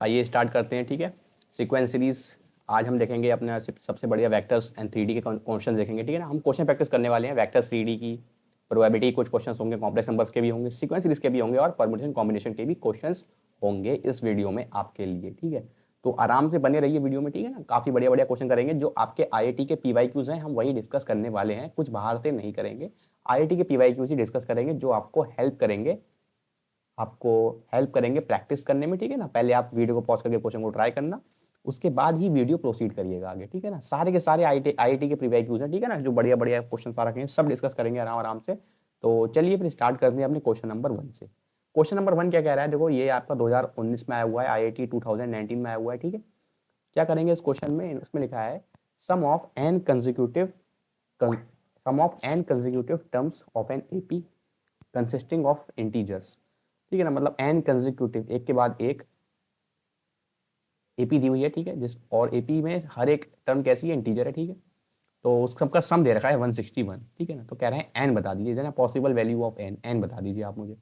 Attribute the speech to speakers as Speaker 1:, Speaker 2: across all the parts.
Speaker 1: आइए स्टार्ट करते हैं। ठीक है, सीक्वेंस सीरीज आज हम देखेंगे अपने सबसे बढ़िया वेक्टर्स एंड 3D के क्वेश्चन देखेंगे। ठीक है ना, हम क्वेश्चन प्रैक्टिस करने वाले हैं वेक्टर्स 3D की। प्रोबेबिलिटी कुछ क्वेश्चन होंगे, कॉम्प्लेक्स नंबर्स के भी होंगे, सीक्वेंस सीरीज के भी होंगे और परमुटेशन कॉम्बिनेशन के भी क्वेश्चन होंगे इस वीडियो में आपके लिए। ठीक है, तो आराम से बने रहिए वीडियो में। ठीक है ना, काफ़ी बढ़िया बढ़िया क्वेश्चन करेंगे जो आपके IIT के PYQs हैं, हम वही डिस्कस करने वाले हैं, कुछ बाहर से नहीं करेंगे। IIT के PYQs ही डिस्कस करेंगे जो आपको हेल्प करेंगे प्रैक्टिस करने में। ठीक है ना, पहले आप वीडियो को पॉज करके क्वेश्चन को ट्राई करना, उसके बाद ही वीडियो प्रोसीड करिएगा आगे। ठीक है ना, सारे के सारे IIT के प्रीवियस हैं। ठीक है ना, जो बढ़िया बढ़िया क्वेश्चन आ रखे हैं सब डिस्कस करेंगे आराम आराम से। तो चलिए फिर स्टार्ट करते हैं अपने क्वेश्चन नंबर 1 से। क्वेश्चन नंबर 1 क्या कह रहा है, देखो ये आपका 2019 में आया हुआ है, IIT 2019 में आया हुआ है। ठीक है, क्या करेंगे इस क्वेश्चन में, इसमें लिखा है sum of n consecutive terms of an AP consisting of integers. ठीक है ना, मतलब एन कंसेक्यूटिव, एक के बाद एक AP दी हुई है। ठीक है, जिस और AP में हर एक टर्म कैसी है, इंटीजर है। ठीक है, तो उस सबका सम दे रखा है 161। ठीक है ना, तो कह रहे हैं एन बता दीजिए, देना पॉसिबल वैल्यू ऑफ एन बता दीजिए आप मुझे।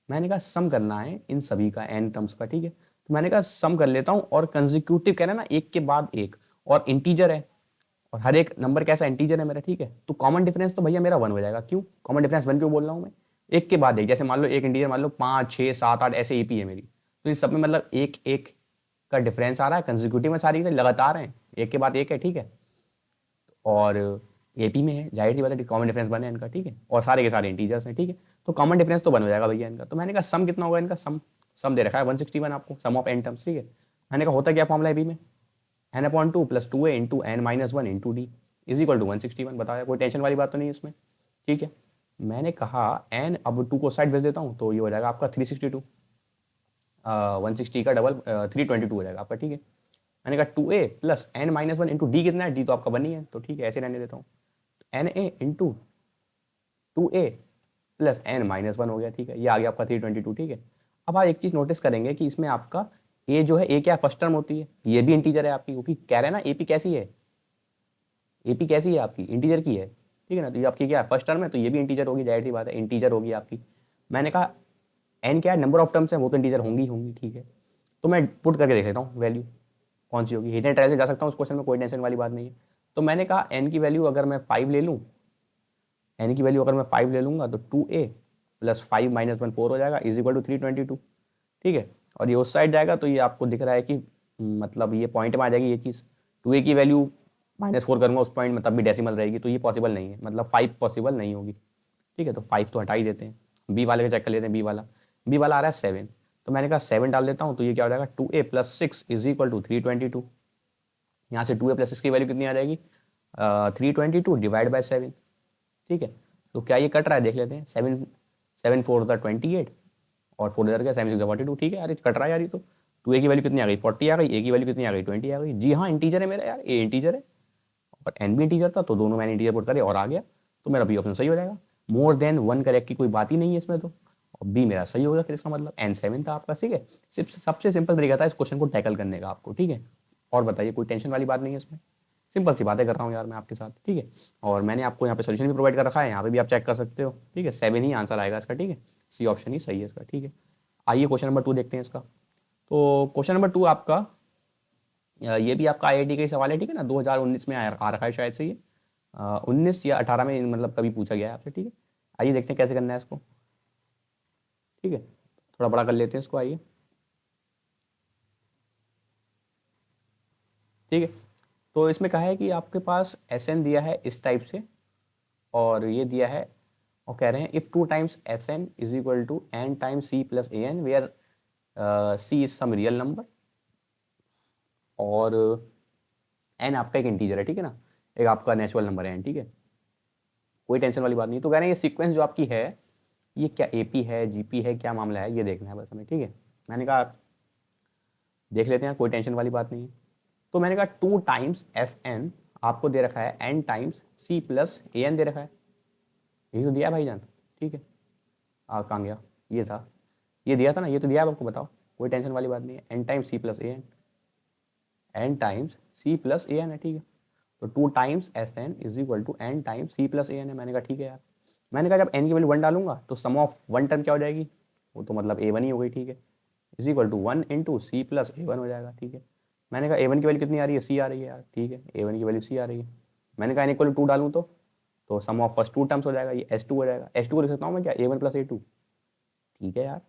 Speaker 1: मैंने कहा सम करना है इन सभी का, एन टर्म्स का। ठीक है, तो मैंने कहा सम कर लेता हूँ, और कंसेक्यूटिव कह रहे हैं ना, एक के बाद एक, और इंटीजर है, और हर एक नंबर कैसा इंटीजर है मेरा। ठीक है, तो कॉमन डिफरेंस तो भैया मेरा 1 हो जाएगा। क्यों कॉमन डिफरेंस 1 क्यों बोल रहा हूँ मैं, एक के बाद एक, जैसे मान लो एक इंटीजर, मान लो 5 6 7 8 ऐसे AP है मेरी, तो इन सब में मतलब एक एक का डिफरेंस आ रहा है, कंसेक्यूटिव में सारी लगातार हैं, एक के बाद एक है। ठीक है, और AP में है, जाहिर सी बात है कॉमन डिफरेंस बने इनका। ठीक है, और सारे के सारे इंटीजर्स हैं। ठीक है, तो कॉमन डिफरेंस तो बन हो जाएगा भैया इनका। तो मैंने कहा सम कितना होगा इनका, सम सम दे रखा है 161 आपको, सम ऑफ एन टर्म्स। ठीक है, मैंने कहा होता क्या फॉर्मूला है AP में, n/2 + 2a × n-1 × d is equal to 161। बताया, कोई टेंशन वाली बात तो नहीं है इसमें। ठीक है, मैंने कहा n, अब 2 को साइड भेज देता हूँ तो ये हो जाएगा आपका 362, 160 का डबल 322 हो जाएगा आपका। ठीक है, मैंने कहा 2a + n-1 × d कितना है, d तो आपका 1 ही है, तो ठीक है ऐसे रहने देता हूँ। na × 2a + n-1 हो गया। ठीक है, ये आ गया आपका 322। ठीक है, अब आप एक चीज़ नोटिस करेंगे कि इसमें आपका a जो है, a क्या फर्स्ट टर्म होती है, ये भी इंटीजर है आपकी, क्योंकि कह रहे हैं ना AP कैसी है, AP कैसी है आपकी, इंटीजर की है। ठीक है ना, तो ये आपकी क्या है, फर्स्ट टर्म है, तो ये भी इंटीजर होगी, जाहिर सी बात है इंटीजर होगी आपकी। मैंने कहा n क्या है, नंबर ऑफ टर्म्स है, वो तो इंटीजर होंगी होंगी। ठीक है, तो मैं पुट करके देख लेता हूँ वैल्यू कौन सी होगी, हिडन ट्रायल से जा सकता हूँ उस क्वेश्चन में, कोई टेंशन वाली बात नहीं है। तो मैंने कहा n की वैल्यू अगर मैं 5 ले लूँ, n की वैल्यू अगर मैं 5 ले लूँगा तो 2a + 5 - 1 4 हो जाएगा, इज इक्वल टू 322। ठीक है, और ये उस साइड जाएगा तो ये आपको दिख रहा है कि मतलब ये पॉइंट में आ जाएगी ये चीज़, 2a की वैल्यू -4 करूँगा उस पॉइंट में तब भी डेसिमल रहेगी, तो ये पॉसिबल नहीं है, मतलब 5 पॉसिबल नहीं होगी। ठीक है, तो 5 तो हटा ही देते हैं, बी वाले का चेक कर लेते हैं। बी वाला आ रहा है 7, तो मैंने कहा 7 डाल देता हूँ, तो ये क्या हो जाएगा 2a + 6 इज इक्वल टू 322। यहाँ से 2a + 6 की वैल्यू कितनी आ जाएगी, 322 / 7। ठीक है, तो क्या ये कट रहा है देख लेते हैं, 7 7 4 = 28, और 4 इधर गया, 7 6 = 42। ठीक है यार, ये कट रहा है यार, ये तो 2a की वैल्यू कितनी आ गई, 40 आ गई, a की वैल्यू कितनी आ गई, 20 आ गई। जी हाँ, इंटीजर है मेरा यार, a इंटीजर है और n भी इंटीजर था, तो दोनों मैंने इंटीजर पुट करे और आ गया, तो मेरा बी ऑप्शन सही हो जाएगा। मोर देन 1 करेक्ट की कोई बात ही नहीं है इसमें, तो और बी मेरा सही होगा, फिर इसका मतलब n7 था आपका। ठीक है, सिर्फ सबसे सिंपल तरीका था इस क्वेश्चन को टैकल करने का आपको। ठीक है, और बताइए, कोई टेंशन वाली बात नहीं है इसमें, सिंपल सी बातें कर रहा हूँ यार मैं आपके साथ। ठीक है, और मैंने आपको यहाँ पे सोल्यूशन भी प्रोवाइड कर रखा है, यहाँ पे भी आप चेक कर सकते हो। ठीक है, 7 ही आंसर आएगा इसका। ठीक है, सी ऑप्शन ही सही है इसका। ठीक है, आइए क्वेश्चन नंबर 2 देखते हैं इसका। तो क्वेश्चन नंबर 2 आपका, ये भी आपका IIT का ही सवाल है। ठीक है ना, 2019 में आ रखा है शायद से, ये 19 या 18 में मतलब कभी पूछा गया है आपसे। ठीक है, आइए देखते हैं कैसे करना है इसको। ठीक है, थोड़ा बड़ा कर लेते हैं इसको, आइए। ठीक है, तो इसमें कहा है कि आपके पास SN दिया है इस टाइप से, और ये दिया है, और कह रहे हैं if 2 times SN is equal to n times C + AN where C is some real number, और n आपका एक इंटीजर है। ठीक है ना, एक आपका नेचुरल नंबर है n। ठीक है, कोई टेंशन वाली बात नहीं। तो कह रहे हैं ये सीक्वेंस जो आपकी है, ये क्या AP है, GP है, क्या मामला है, ये देखना है बस हमें। ठीक है, मैंने कहा देख लेते हैं, कोई टेंशन वाली बात नहीं है। तो मैंने कहा 2 टाइम्स SN आपको दे रखा है n टाइम्स C + AN दे रखा है, यही तो दिया है भाईजान। ठीक है, कहाँ गया, ये था, ये दिया था ना, ये तो दिया है आपको, बताओ, कोई टेंशन वाली बात नहीं है। n times C + AN, n times C + AN है। ठीक है, तो 2 times SN is equal to n times C + AN है। मैंने कहा ठीक है यार, मैंने कहा जब n की वैल्यू 1 डालूंगा तो सम ऑफ 1 टर्म क्या हो जाएगी, वो तो मतलब A1 ही हो गई। ठीक है, is equal to 1 into C plus A one हो जाएगा, ठीक है। मैंने कहा ए वन की वैल्यू कितनी आ रही है, सी आ रही है यार, ठीक है, ए वन की वैल्यू सी आ रही है। मैंने कहा एन इक्वल टू 2 डालूँ तो सम ऑफ फर्स्ट टू टर्म्स हो जाएगा, ये एस टू हो जाएगा। एस टू को लिख सकता हूँ मैं क्या, ए वन प्लस ए टू, ठीक है यार।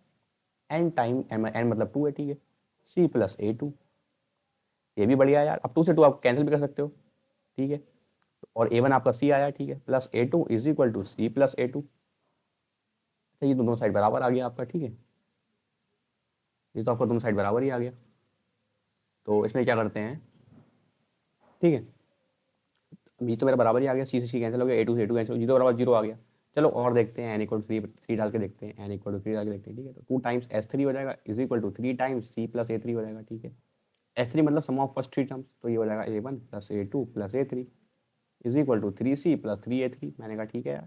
Speaker 1: एन टाइम एन मतलब 2 है, ठीक है, सी प्लस ए टू, ये भी बढ़िया है यार। अब 2 से 2 आप कैंसिल भी कर सकते हो, ठीक है। और ए वन आपका सी आया, ठीक है, plus A two is equal to C plus A two. ये दोनों साइड बराबर आ गया आपका, ठीक है, ये तो आपका दोनों साइड बराबर ही आ गया। तो इसमें क्या करते हैं, ठीक है, ये तो मेरा बराबर ही आ गया, सी से सी कैंसिल हो गया, ए टू से ए टू कैंसिल, जीरो बराबर जीरो आ गया। चलो और देखते हैं, एन इक्वल टू थ्री डाल के देखते हैं, एन इक्वल टू 3 डाल के देखते हैं, ठीक है। तो 2 टाइम्स एस थ्री हो जाएगा is equal to 3 times C plus A three हो जाएगा, ठीक है। एस थ्री मतलब सम ऑफ फर्स्ट 3 टर्म्स, तो ये हो जाएगा a one plus A two plus A three is equal to 3 c plus 3 a three. मैंने कहा ठीक है यार।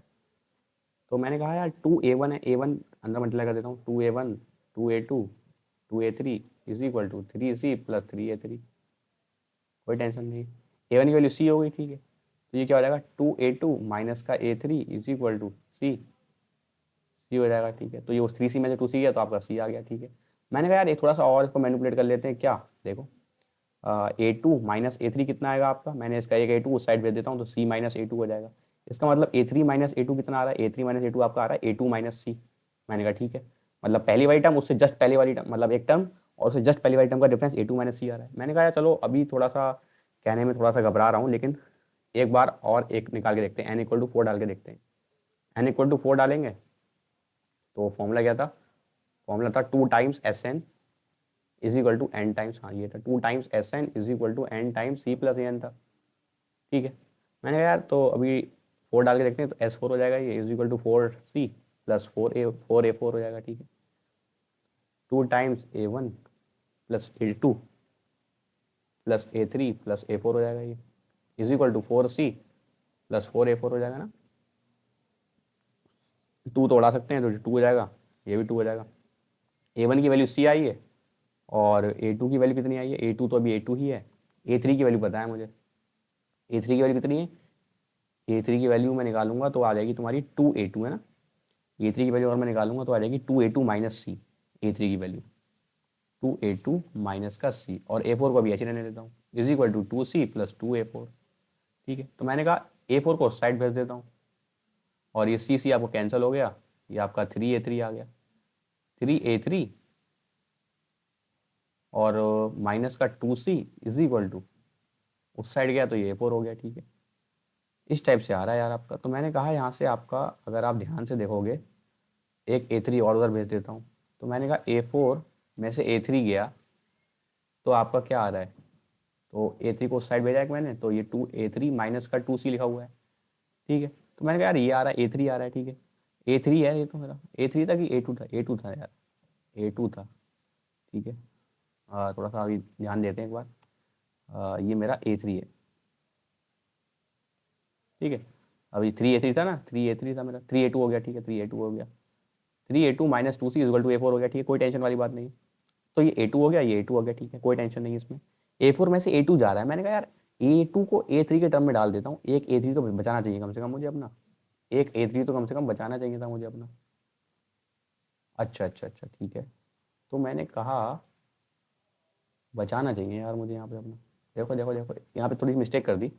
Speaker 1: तो मैंने कहा यार 2 ए वन है, ए वन अंदर मल्टीप्लाई कर देता हूँ, 2 a one 2 a two 2 a three is equal to 3 c plus 3 a three, कोई टेंशन नहीं। ए वन की वैल्यू सी हो गई, ठीक है। तो ये क्या हो जाएगा, 2 ए टू माइनस का ए थ्री इज इक्वल टू सी हो जाएगा, ठीक है। तो ये उस 3 सी में से 2 सी गया तो आपका सी आ गया, ठीक है। मैंने कहा यार एक थोड़ा सा और इसको मैनिपुलेट कर लेते हैं क्या, देखो ए टू माइनस ए थ्री कितना आएगा आपका, मैंने इसका एक ए टू उस साइड भेज देता हूँ, तो सी माइनस ए टू हो जाएगा। इसका मतलब ए थ्री माइनस ए टू कितना आ रहा है, ए थ्री माइनस ए टू आपका आ रहा है ए टू माइनस सी। मैंने कहा ठीक है, मतलब पहली वाली टर्म उससे जस्ट पहली वाली टर्म, मतलब एक टर्म और उससे जस्ट पहली वाली टर्म का डिफरेंस ए टू माइनस सी आ रहा है। मैंने कहा यार चलो अभी थोड़ा सा कहने में थोड़ा सा घबरा रहा हूँ, लेकिन एक बार और एक निकाल के देखते हैं, एन इक्वल टू 4 डाल के देखते हैं। एन इक्वल टू 4 डालेंगे तो फॉर्मूला क्या था, फॉर्मूला था 2 times S N is equal to N times, हाँ ये था 2 times S N is equal to N times C plus A N था, ठीक है। मैंने कहा यार तो अभी 4 डाल के देखते हैं, तो एस फोर हो जाएगा, ये is equal to 4 C plus 4 A 4 हो जाएगा, ठीक है। 2 times A one plus A two plus A three plus A four हो जाएगा, ये is equal to 4 C plus 4 A 4 हो जाएगा ना। 2 तो उड़ा सकते हैं तो 2 हो जाएगा, ये भी 2 हो जाएगा। ए वन की वैल्यू सी आई है और ए टू की वैल्यू कितनी आई है, ए टू तो अभी ए टू ही है। ए थ्री की वैल्यू पता है मुझे, ए थ्री की वैल्यू कितनी है, ए थ्री की वैल्यू मैं निकालूंगा तो आ जाएगी तुम्हारी 2 ए 2 है ना। ए थ्री की वैल्यू अगर मैं निकालूंगा तो आ जाएगी 2 ए 2 माइनस सी, ए थ्री की वैल्यू 2 ए 2 माइनस का सी, और ए फोर को अभी ऐसे रहने देता हूँ is equal to 2 C plus 2 A 4, ठीक है। तो मैंने कहा ए फोर को साइड भेज देता हूँ और ये सी आपको कैंसिल हो गया, ये आपका 3 ए 3 आ गया, 3 ए 3 और माइनस का 2 सी इज इक्वल टू उस साइड गया तो ये ए 4 हो गया, ठीक है। इस टाइप से आ रहा है यार आपका। तो मैंने कहा यहाँ से आपका अगर आप ध्यान से देखोगे, एक ए 3 और उधर भेज देता हूँ, तो मैंने कहा ए 4 में से ए 3 गया तो आपका क्या आ रहा है, तो ए 3 को उस साइड भेजा है मैंने, तो ये 2 ए 3 माइनस का 2 सी लिखा हुआ है, ठीक है। तो मैंने कहा यार ये आ रहा है ए 3 आ रहा है, ठीक है। ए 3 है ये तो मेरा, ए 3 था कि ए 2 था, ए 2 था यार, ए 2 था, ठीक है। थोड़ा सा अभी ध्यान देते हैं एक बार, ये मेरा ए 3 है, ठीक है। अभी 3 ए 3 था ना, 3 ए 3 था मेरा, 3 ए 2 हो गया, ठीक है, 3 ए 2 हो गया, 3 ए 2 माइनस 2 सी इक्वल टू ए 4 हो गया, ठीक है, कोई टेंशन वाली बात नहीं। तो ये ए 2 हो गया, ये ए 2 हो गया, ठीक है, कोई टेंशन नहीं इसमें। ए 4 में से ए 2 जा रहा है, मैंने कहा यार ए 2 को ए 3 के टर्म में डाल देता हूँ, एक ए 3 तो बचाना चाहिए कम से कम मुझे अपना, एक ए 3 तो कम से कम बचाना चाहिए था मुझे अपना। अच्छा अच्छा अच्छा, ठीक है। तो मैंने कहा बचाना चाहिए यार मुझे यहाँ पे अपना, देखो देखो देखो यहाँ पे थोड़ी सी मिस्टेक कर दी।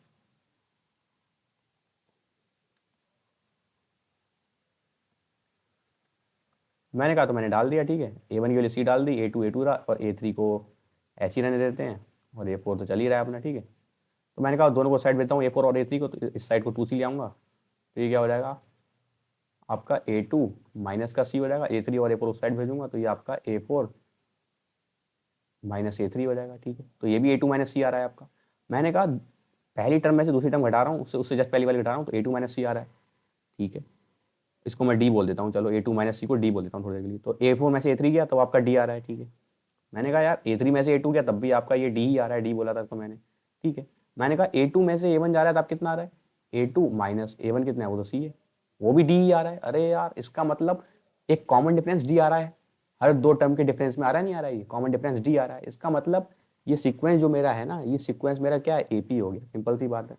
Speaker 1: मैंने कहा तो मैंने डाल दिया, ठीक है, ए वन की वैल्यू सी डाल दी, ए 2 और ए 3 को ऐसे ही रहने देते हैं, और ए 4 तो चल ही रहा है अपना, ठीक है। तो मैंने कहा दोनों को साइड देता हूँ, ए 4 और ए 3 को, तो इस साइड को 2 सी ले आऊँगा, तो ये क्या हो जाएगा आपका ए 2 माइनस का सी हो जाएगा, ए 3 और ए 4 उस साइड भेजूंगा तो ये आपका ए 4 माइनस ए 3 हो जाएगा, ठीक है। तो ये भी ए 2 माइनस सी आ रहा है आपका। मैंने कहा पहली टर्म में से दूसरी टर्म घटा रहा हूँ, उससे उससे जस्ट पहली वाली घटा रहा हूँ, तो ए 2 माइनस सी आ रहा है, ठीक है। इसको मैं डी बोल देता हूँ, चलो ए 2 माइनस सी को डी बोल देता हूँ थोड़ी देर के लिए। तो ए 4 में से ए 3 गया तो आपका डी आ रहा है, ठीक है। मैंने कहा यार ए 3 में से ए 2 गया तब भी आपका ये डी ही आ रहा है, डी बोला था तो मैंने, ठीक है। मैंने कहा ए 2 में से ए 1 जा रहा है तब कितना आ रहा है, ए 2 माइनस ए 1 कितना है, वो तो सी है, वो भी डी ही आ रहा है। अरे यार इसका मतलब एक कॉमन डिफरेंस डी आ रहा है, हर दो टर्म के डिफरेंस में आ रहा है, नहीं आ रहा है, ये कॉमन डिफरेंस डी आ रहा है। इसका मतलब ये सीक्वेंस जो मेरा है ना, ये सीक्वेंस मेरा क्या है, एपी हो गया, सिंपल सी बात है।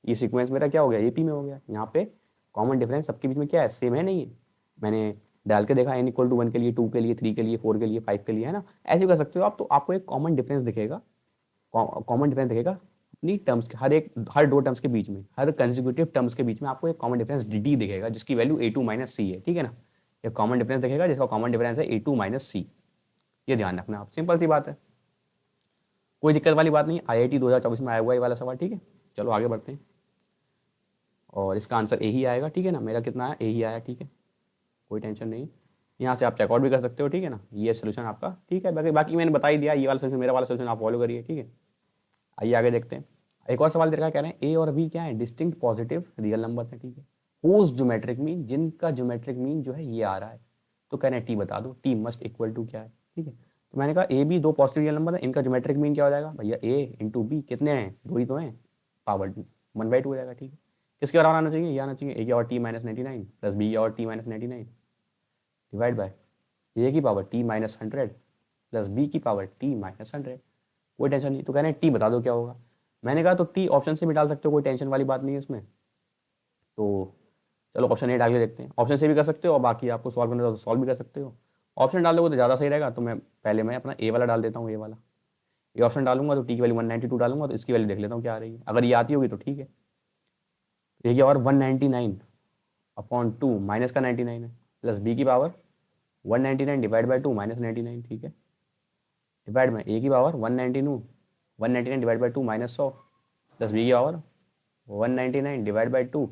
Speaker 1: ये सीक्वेंस मेरा क्या हो गया, एपी में हो गया। यहाँ पे कॉमन डिफरेंस सबके बीच में क्या है, सेम है, नहीं है। मैंने डाल के देखा n इक्वल टू 1 के लिए, 2 के लिए, 3 के लिए, 4 के लिए, 5 के लिए, है ना, ऐसे कर सकते हो आप। तो आपको एक कॉमन डिफरेंस दिखेगा, कॉमन डिफरेंस दिखेगा अपनी टर्म्स के हर दो टर्म्स के बीच में, हर कंसेक्यूटिव टर्म्स के बीच में आपको एक कॉमन डिफरेंस डी दिखेगा जिसकी वैल्यू a2 माइनस सी है, ठीक है ना। एक कॉमन डिफरेंस दिखेगा जिसका कॉमन डिफरेंस है a2 माइनस सी। ये ध्यान रखना आप, सिंपल सी बात है, कोई दिक्कत वाली बात नहीं। IIT 2024 में आया हुआ ये वाला सवाल, ठीक है। चलो आगे बढ़ते हैं, और इसका आंसर ए ही आएगा, ठीक है ना। मेरा कितना है, ए ही आया, ठीक है, कोई टेंशन नहीं। यहाँ से आप चेकआउट भी कर सकते हो, ठीक है ना। ये सोल्यूशन आपका, ठीक है। बाकी बाकी मैंने बता ही दिया, ये वाला सोल्यूशन, मेरा वाला सोल्यूशन आप फॉलो करिए, ठीक है। आइए आगे देखते हैं। एक और सवाल दे रखा है, कह रहे हैं ए और बी क्या है, डिस्टिंक्ट पॉजिटिव रियल नंबर है, ठीक है। हुज ज्योमेट्रिक मीन, जिनका ज्योमेट्रिक मीन जो है ये आ रहा है, तो कह रहे हैं टी बता दो, टी मस्ट इक्वल टू क्या है, ठीक है। तो मैंने कहा ए बी दो पॉजिटिव रियल नंबर है, इनका ज्योमेट्रिक मीन क्या हो जाएगा भैया, ए इंटू बी, कितने हैं, दो ही तो हैं, पावर 1/2 हो जाएगा, ठीक है। किसके बराबर आना चाहिए, ये आना चाहिए ए की और टी माइनस 99 प्लस बी की और t minus 99 divide by a की power t minus 100 plus b की पावर टी माइनस 100। कोई टेंशन नहीं। तो कह रहे हैं टी बता दो क्या होगा। मैंने कहा तो टी ऑप्शन से भी डाल सकते हो, कोई टेंशन वाली बात नहीं है इसमें। तो चलो ऑप्शन ए डाल के देखते हैं। ऑप्शन से भी कर सकते हो और बाकी आपको सॉल्व करना तो सॉल्व भी कर सकते हो। ऑप्शन डालोगे तो ज़्यादा सही रहेगा। तो मैं अपना ए वाला डाल देता हूँ, ए वाला। ये ऑप्शन डालूंगा तो टी की वैल्यू 192 डालूंगा, तो इसकी वैल्यू देख लेता हूँ क्या आ रही है। अगर ये आती होगी तो ठीक है। ए की पावर 199/2 माइनस का 99 है, प्लस बी की पावर 199 डिवाइड बाई 2 माइनस 99, ठीक है। डिवाइड में ए की power 199 divide by 2 minus 100 plus b की पावर 199 डिवाइड बाई 2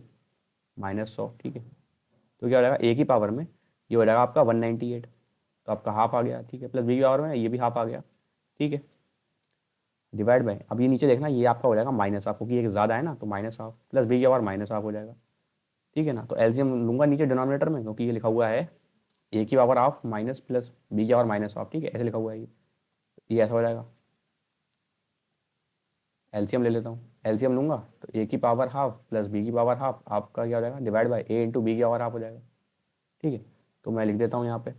Speaker 1: माइनस 100, ठीक है। तो क्या हो जाएगा, ए की पावर में ये हो जाएगा आपका 198, तो आपका हाफ आ गया, ठीक है। प्लस बी की पावर में ये भी हाफ आ गया, ठीक है। डिवाइड बाय, अब ये नीचे देखना, ये आपका हो जाएगा माइनस हाफ, क्योंकि एक ज़्यादा है ना, तो माइनस हाफ प्लस बी की पावर माइनस हाफ हो जाएगा, ठीक है ना। तो एलसीएम लूंगा नीचे डिनोमिनेटर में, क्योंकि ये लिखा हुआ है ए की power half minus plus b की पावर माइनस हाफ, ठीक है, ऐसे लिखा हुआ है ये ऐसा हो जाएगा। एलसीएम ले लेता हूँ, एलसीएम लूंगा तो ए की पावर हाफ प्लस बी की पावर हाफ, आपका क्या हो जाएगा, divide by a into b की पावर हाफ हो जाएगा, ठीक है। तो मैं लिख देता हूँ यहाँ पे।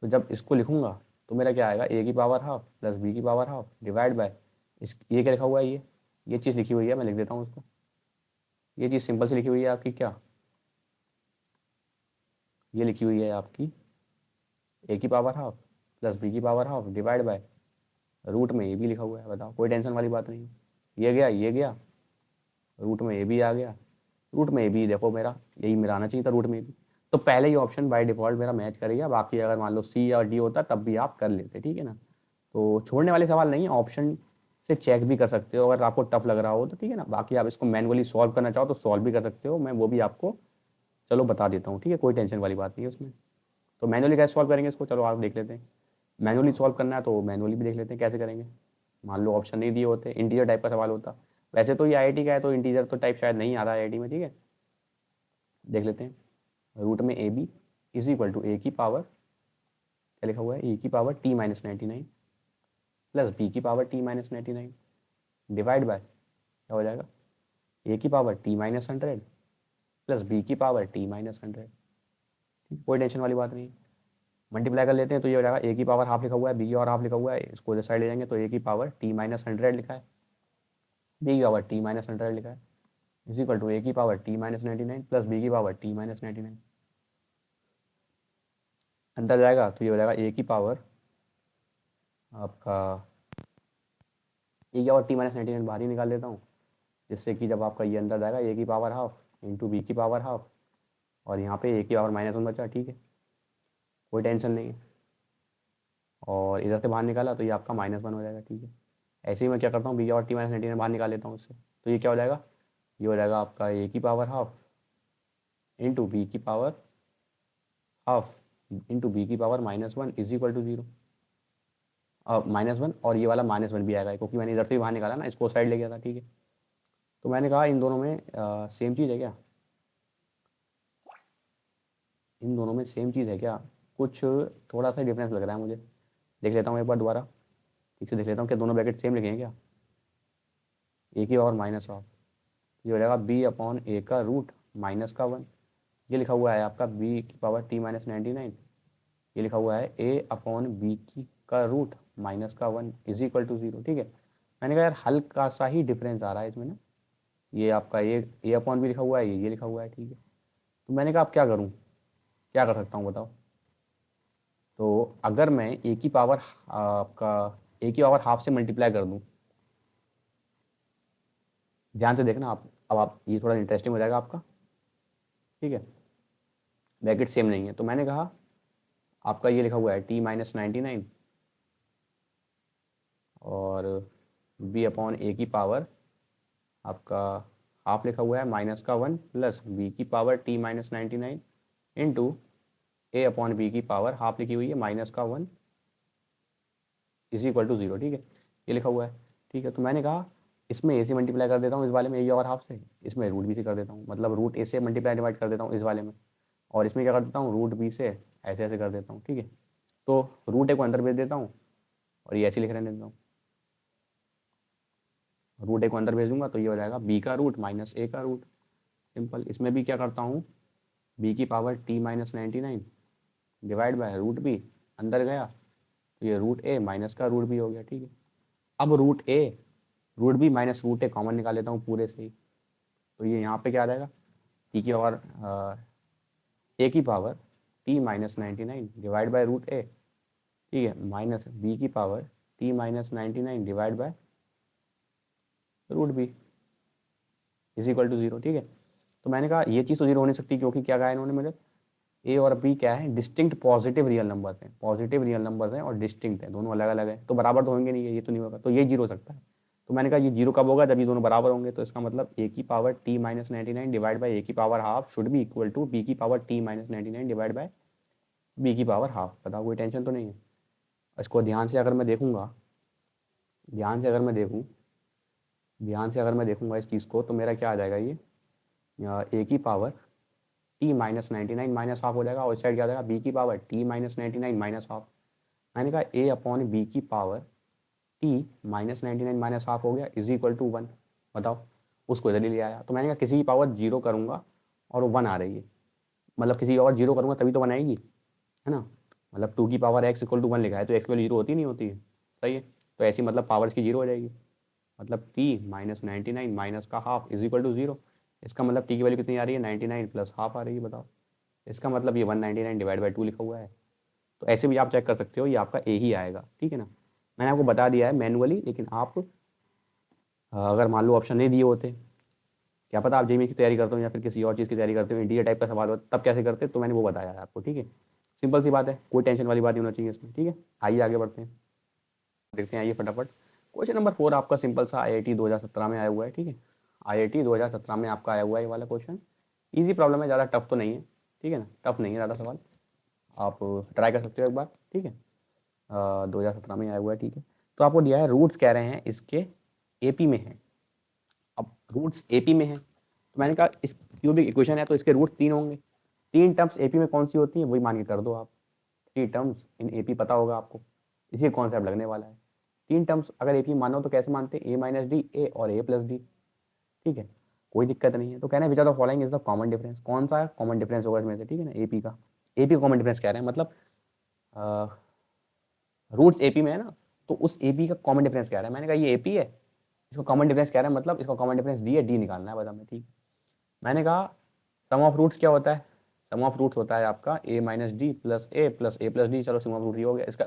Speaker 1: तो जब इसको लिखूंगा तो मेरा क्या आएगा, ए की पावर हाफ प्लस बी की पावर हाफ डिवाइड बाय इस, ये क्या लिखा हुआ है, ये चीज़ लिखी हुई है, मैं लिख देता हूँ उसको। ये चीज़ सिंपल सी लिखी हुई है आपकी, क्या, ये लिखी हुई है आपकी ए की पावर हाफ प्लस बी की power half divide by root में ए भी लिखा हुआ है। बताओ, कोई टेंशन वाली बात नहीं है। ये गया रूट में ए भी आ गया, रूट में ए भी देखो मेरा यही मेरा आना चाहिए था, रूट में भी। तो पहले ही ऑप्शन बाय डिफॉल्ट मेरा मैच करेगा। बाकी अगर मान लो सी या डी होता तब भी आप कर लेते, ठीक है ना। तो छोड़ने वाले सवाल नहीं है, ऑप्शन से चेक भी कर सकते हो अगर आपको टफ लग रहा हो तो, ठीक है ना। बाकी आप इसको मैनुअली सॉल्व करना चाहो तो सॉल्व भी कर सकते हो, मैं वो भी आपको चलो बता देता हूँ, ठीक है, कोई टेंशन वाली बात नहीं है उसमें। तो मैनुअली कैसे सॉल्व करेंगे इसको, चलो आप देख लेते हैं। मैनुअली सॉल्व करना है तो मैनुअली भी देख लेते हैं कैसे करेंगे। मान लो ऑप्शन नहीं दिए होते, इंटीजर टाइप का सवाल होता। वैसे तो ये आईआईटी का है तो इंटीजर तो टाइप शायद नहीं आता आईआईटी में, ठीक है। देख लेते हैं। रूट में a b is equal to a की पावर, क्या लिखा हुआ है, ए की power t minus 99 plus b की power t minus 99 divide by, क्या हो जाएगा, ए की power t minus 100 plus b की पावर टी माइनस 100, ठीक, कोई टेंशन वाली बात नहीं। मल्टीप्लाई कर लेते हैं तो ये हो जाएगा, ए की पावर हाफ लिखा हुआ है, बी की और हाफ लिखा हुआ है, इसको इधर साइड ले जाएंगे तो ए की पावर टी माइनस 100 लिखा है, बी की पावर टी माइनस 100 लिखा है, इज इक्वल टू ए की power t minus 99 plus b की पावर टी माइनस 99। अंदर जाएगा तो ये हो जाएगा ए की पावर आपका, ए की पावर टी माइनस 99 बाहर ही निकाल देता हूँ, जिससे कि जब आपका ये अंदर जाएगा ए की पावर हाफ इंटू बी की पावर हाफ, और यहाँ पे ए की पावर -1 बचा, ठीक है, कोई टेंशन नहीं है। और इधर से बाहर निकाला तो ये आपका -1 हो जाएगा, ठीक है। ऐसे ही मैं क्या करता हूँ, बी और टी माइनस 99 बाहर निकाल लेता हूँ इससे, तो ये क्या हो जाएगा, ये हो जाएगा आपका ए की पावर हाफ इंटू बी की पावर हाफ इंटू बी की पावर -1 इज इक्वल टू 0। -1 और ये वाला -1 भी आएगा, क्योंकि मैंने इधर से भी बाहर निकाला ना, इसको साइड ले गया था, ठीक है। तो मैंने कहा इन दोनों में सेम चीज़ है क्या, इन दोनों में सेम चीज़ है क्या, कुछ थोड़ा सा डिफरेंस लग रहा है मुझे। देख लेता हूँ एक बार दोबारा, ठीक से देख लेता हूँ कि दोनों ब्रैकेट सेम लिखे हैं क्या। ए की पावर -1, ये हो जाएगा बी अपॉन ए का रूट -1, ये लिखा हुआ है आपका बी की पावर टी माइनस 99, ये लिखा हुआ है ए अपॉन बी की का रूट -1 इज इक्वल टू 0, ठीक है। मैंने कहा यार हल्का सा ही डिफरेंस आ रहा है इसमें ना, ये आपका ए अपॉन भी लिखा हुआ है, ये लिखा हुआ है, ठीक है। तो मैंने कहा अब क्या करूँ, क्या कर सकता हूँ बताओ। तो अगर मैं ए की पावर आपका ए की पावर हाफ से मल्टीप्लाई कर दूँ, ध्यान से देखना आप, अब आप ये थोड़ा इंटरेस्टिंग हो जाएगा आपका, ठीक है। ब्रैकेट सेम नहीं है, तो मैंने कहा आपका ये लिखा हुआ है t-99 और b अपॉन ए की पावर आपका हाफ लिखा हुआ है माइनस का 1 प्लस b की पावर t-99 इंटू ए अपॉन बी की पावर हाफ लिखी हुई है माइनस का 1 इज इक्वल टू 0, ठीक है। ये लिखा हुआ है, ठीक है। तो मैंने कहा इसमें ए से मल्टीप्लाई कर देता हूँ, इस वाले में ए और हाफ से, इसमें रूट बी से कर देता हूँ, मतलब रूट ए से मल्टीप्लाई डिवाइड कर देता हूँ इस वाले में, और इसमें क्या कर देता हूँ रूट बी से ऐसे ऐसे कर देता हूँ, ठीक है। तो रूट ए को अंदर भेज देता हूँ और ये ऐसे लिख रहने देता हूँ, रूट ए को अंदर भेज दूंगा तो ये हो जाएगा बी का रूट माइनस ए का रूट, सिंपल। इसमें भी क्या करता हूँ, बी की power t-99 divide by root b, अंदर गया तो ये रूट ए माइनस का रूट बी हो गया, ठीक है। अब root b minus root a common निकाल लेता हूँ पूरे से ही, तो ये यहाँ पे क्या आ जाएगा, टी की पावर ए की power t-99 divide by root a, ठीक है, माइनस बी की power t-99 divide by root b is equal to 0, ठीक है। तो मैंने कहा ये चीज़ तो 0 हो नहीं सकती, क्योंकि क्या कहा इन्होंने मुझे, ए और बी क्या है, डिस्टिंक्ट पॉजिटिव रियल नंबर हैं, पॉजिटिव रियल नंबर हैं और डिस्टिंक्ट हैं, दोनों अलग अलग हैं, तो बराबर तो होंगे नहीं, ये तो नहीं होगा, तो ये 0 हो सकता है। तो मैंने कहा ये 0 कब होगा, जब ये दोनों बराबर होंगे, तो इसका मतलब ए की power t-99 divide by a की power half should be equal to b की power t-99 divide by b की पावर हाफ। बताओ कोई टेंशन तो नहीं है। इसको ध्यान से अगर मैं देखूंगा, ध्यान से अगर मैं देखूँ, ध्यान से अगर मैं देखूंगा इस चीज़ को, तो मेरा क्या आ जाएगा, ये ए की पावर t-99 माइनस हाफ हो जाएगा, और इस साइड क्या आ जाएगा बी की पावर t-99 माइनस हाफ। मैंने कहा ए अपॉन बी की पावर t-99 माइनस हाफ हो गया इज इक्वल टू 1। बताओ, उसको इधर ही ले आया, तो मैंने कहा किसी की पावर 0 करूँगा और वो 1 आ रही है, मतलब किसी और 0 करूँगा तभी तो 1 आएगी, है ना। मतलब 2 की पावर x इक्वल टू 1 लिखा है, तो x की वैल्यू 0 होती नहीं होती है, सही है। तो ऐसी मतलब पावर्स की 0 हो जाएगी, मतलब t-99 माइनस का हाफ इज इक्वल टू 0। इसका मतलब t की वैल्यू कितनी आ रही है, 99 प्लस हाफ आ रही है, बताओ। इसका मतलब ये 199 डिवाइड बाई 2 लिखा हुआ है, तो ऐसे भी आप चेक कर सकते हो, ये आपका ए ही आएगा, ठीक है ना। मैंने आपको बता दिया है मैनुअली, लेकिन आप अगर मान लो ऑप्शन नहीं दिए होते, क्या पता आप जेईई की तैयारी करते हो या फिर किसी और चीज़ की तैयारी करते हो, इंटीरियर टाइप का सवाल होता तब कैसे करते, तो मैंने वो बताया है आपको, ठीक है। सिंपल सी बात है, कोई टेंशन वाली बात नहीं होना चाहिए इसमें, ठीक है। आइए आगे बढ़ते हैं, देखते हैं, आइए फटाफट। क्वेश्चन नंबर 4 आपका सिंपल सा IIT 2017 में आया हुआ है, ठीक है। IIT 2017 में आपका आया हुआ है ये वाला क्वेश्चन, ईजी प्रॉब्लम है, ज़्यादा टफ तो नहीं है, ठीक है ना, टफ नहीं है ज़्यादा सवाल, आप ट्राई कर सकते हो एक बार, ठीक है। 2017 में आया हुआ है, ठीक है। तो आपको दिया है रूट्स कह रहे हैं इसके एपी में है। अब रूट्स एपी में है, तो मैंने कहा इस क्यूबिक इक्वेशन है तो इसके रूट 3 होंगे। 3 टर्म्स एपी में कौन सी होती है वही मान के कर दो आप, 3 टर्म्स इन एपी पता होगा आपको, इसी कॉन्सेप्ट लगने वाला है। 3 टर्म्स अगर एपी मानो तो कैसे मानते हैं, ए माइनस डी ए और ए प्लस डी, ठीक है, कोई दिक्कत नहीं है। तो कहना है which are the following is the common difference, कौन सा कॉमन डिफरेंस होगा इसमें से, ठीक है ना, एपी का, एपी का कॉमन डिफरेंस कह रहे हैं, मतलब रूट्स एपी में है ना, तो उस एपी का कॉमन डिफरेंस कह रहा है। मैंने कहा ये एपी है, इसको कॉमन डिफरेंस कह रहा है, मतलब इसका कॉमन डिफरेंस डी है, डी निकालना है बस हमें, ठीक। मैंने कहा सम ऑफ रूट्स क्या होता है, सम ऑफ रूट्स होता है आपका ए माइनस डी प्लस ए प्लस डी, चलो सम ऑफ रूट ये हो गया इसका,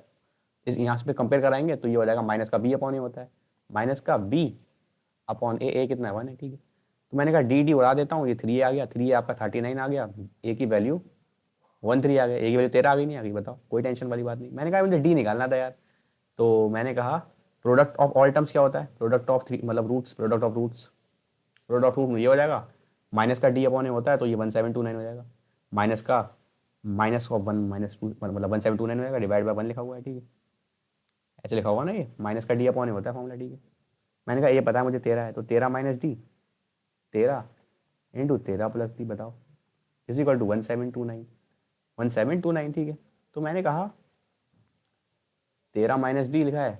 Speaker 1: इस यहाँ से कंपेयर कराएंगे तो ये हो जाएगा माइनस का बी अपॉन ए होता है, माइनस का बी अपॉन ए कितना है 1 है, ठीक है। तो मैंने कहा डी डी उड़ा देता हूँ, ये 3 आ गया, 3 आपका 39 आ गया, ए की वैल्यू 13 आ गया, ए की वैल्यू 13 आ गई, नहीं आ गई, बताओ कोई टेंशन वाली बात नहीं। मैंने कहा मुझे डी निकालना था यार, तो मैंने कहा प्रोडक्ट ऑफ ऑल टर्म्स क्या होता है, प्रोडक्ट ऑफ 3 मतलब roots, product of roots, product of root ये हो जाएगा, माइनस का डी अपॉन ए होता है तो ये 1729 हो जाएगा, माइनस का माइनस ऑफ 1 माइनस 2 मतलब 1729 हो जाएगा, डिवाइड बाय 1 लिखा हुआ है, ठीक है, ऐसे लिखा हुआ ना, ये माइनस का डी अपॉन ए होता है फॉर्मूला, ठीक है। मैंने कहा ये पता है मुझे 13 है, तो 13 minus D, 13 into 13 plus D, बताओ इज इक्वल टू 1729, 1729, ठीक है। तो मैंने कहा 13 माइनस डी लिखा है,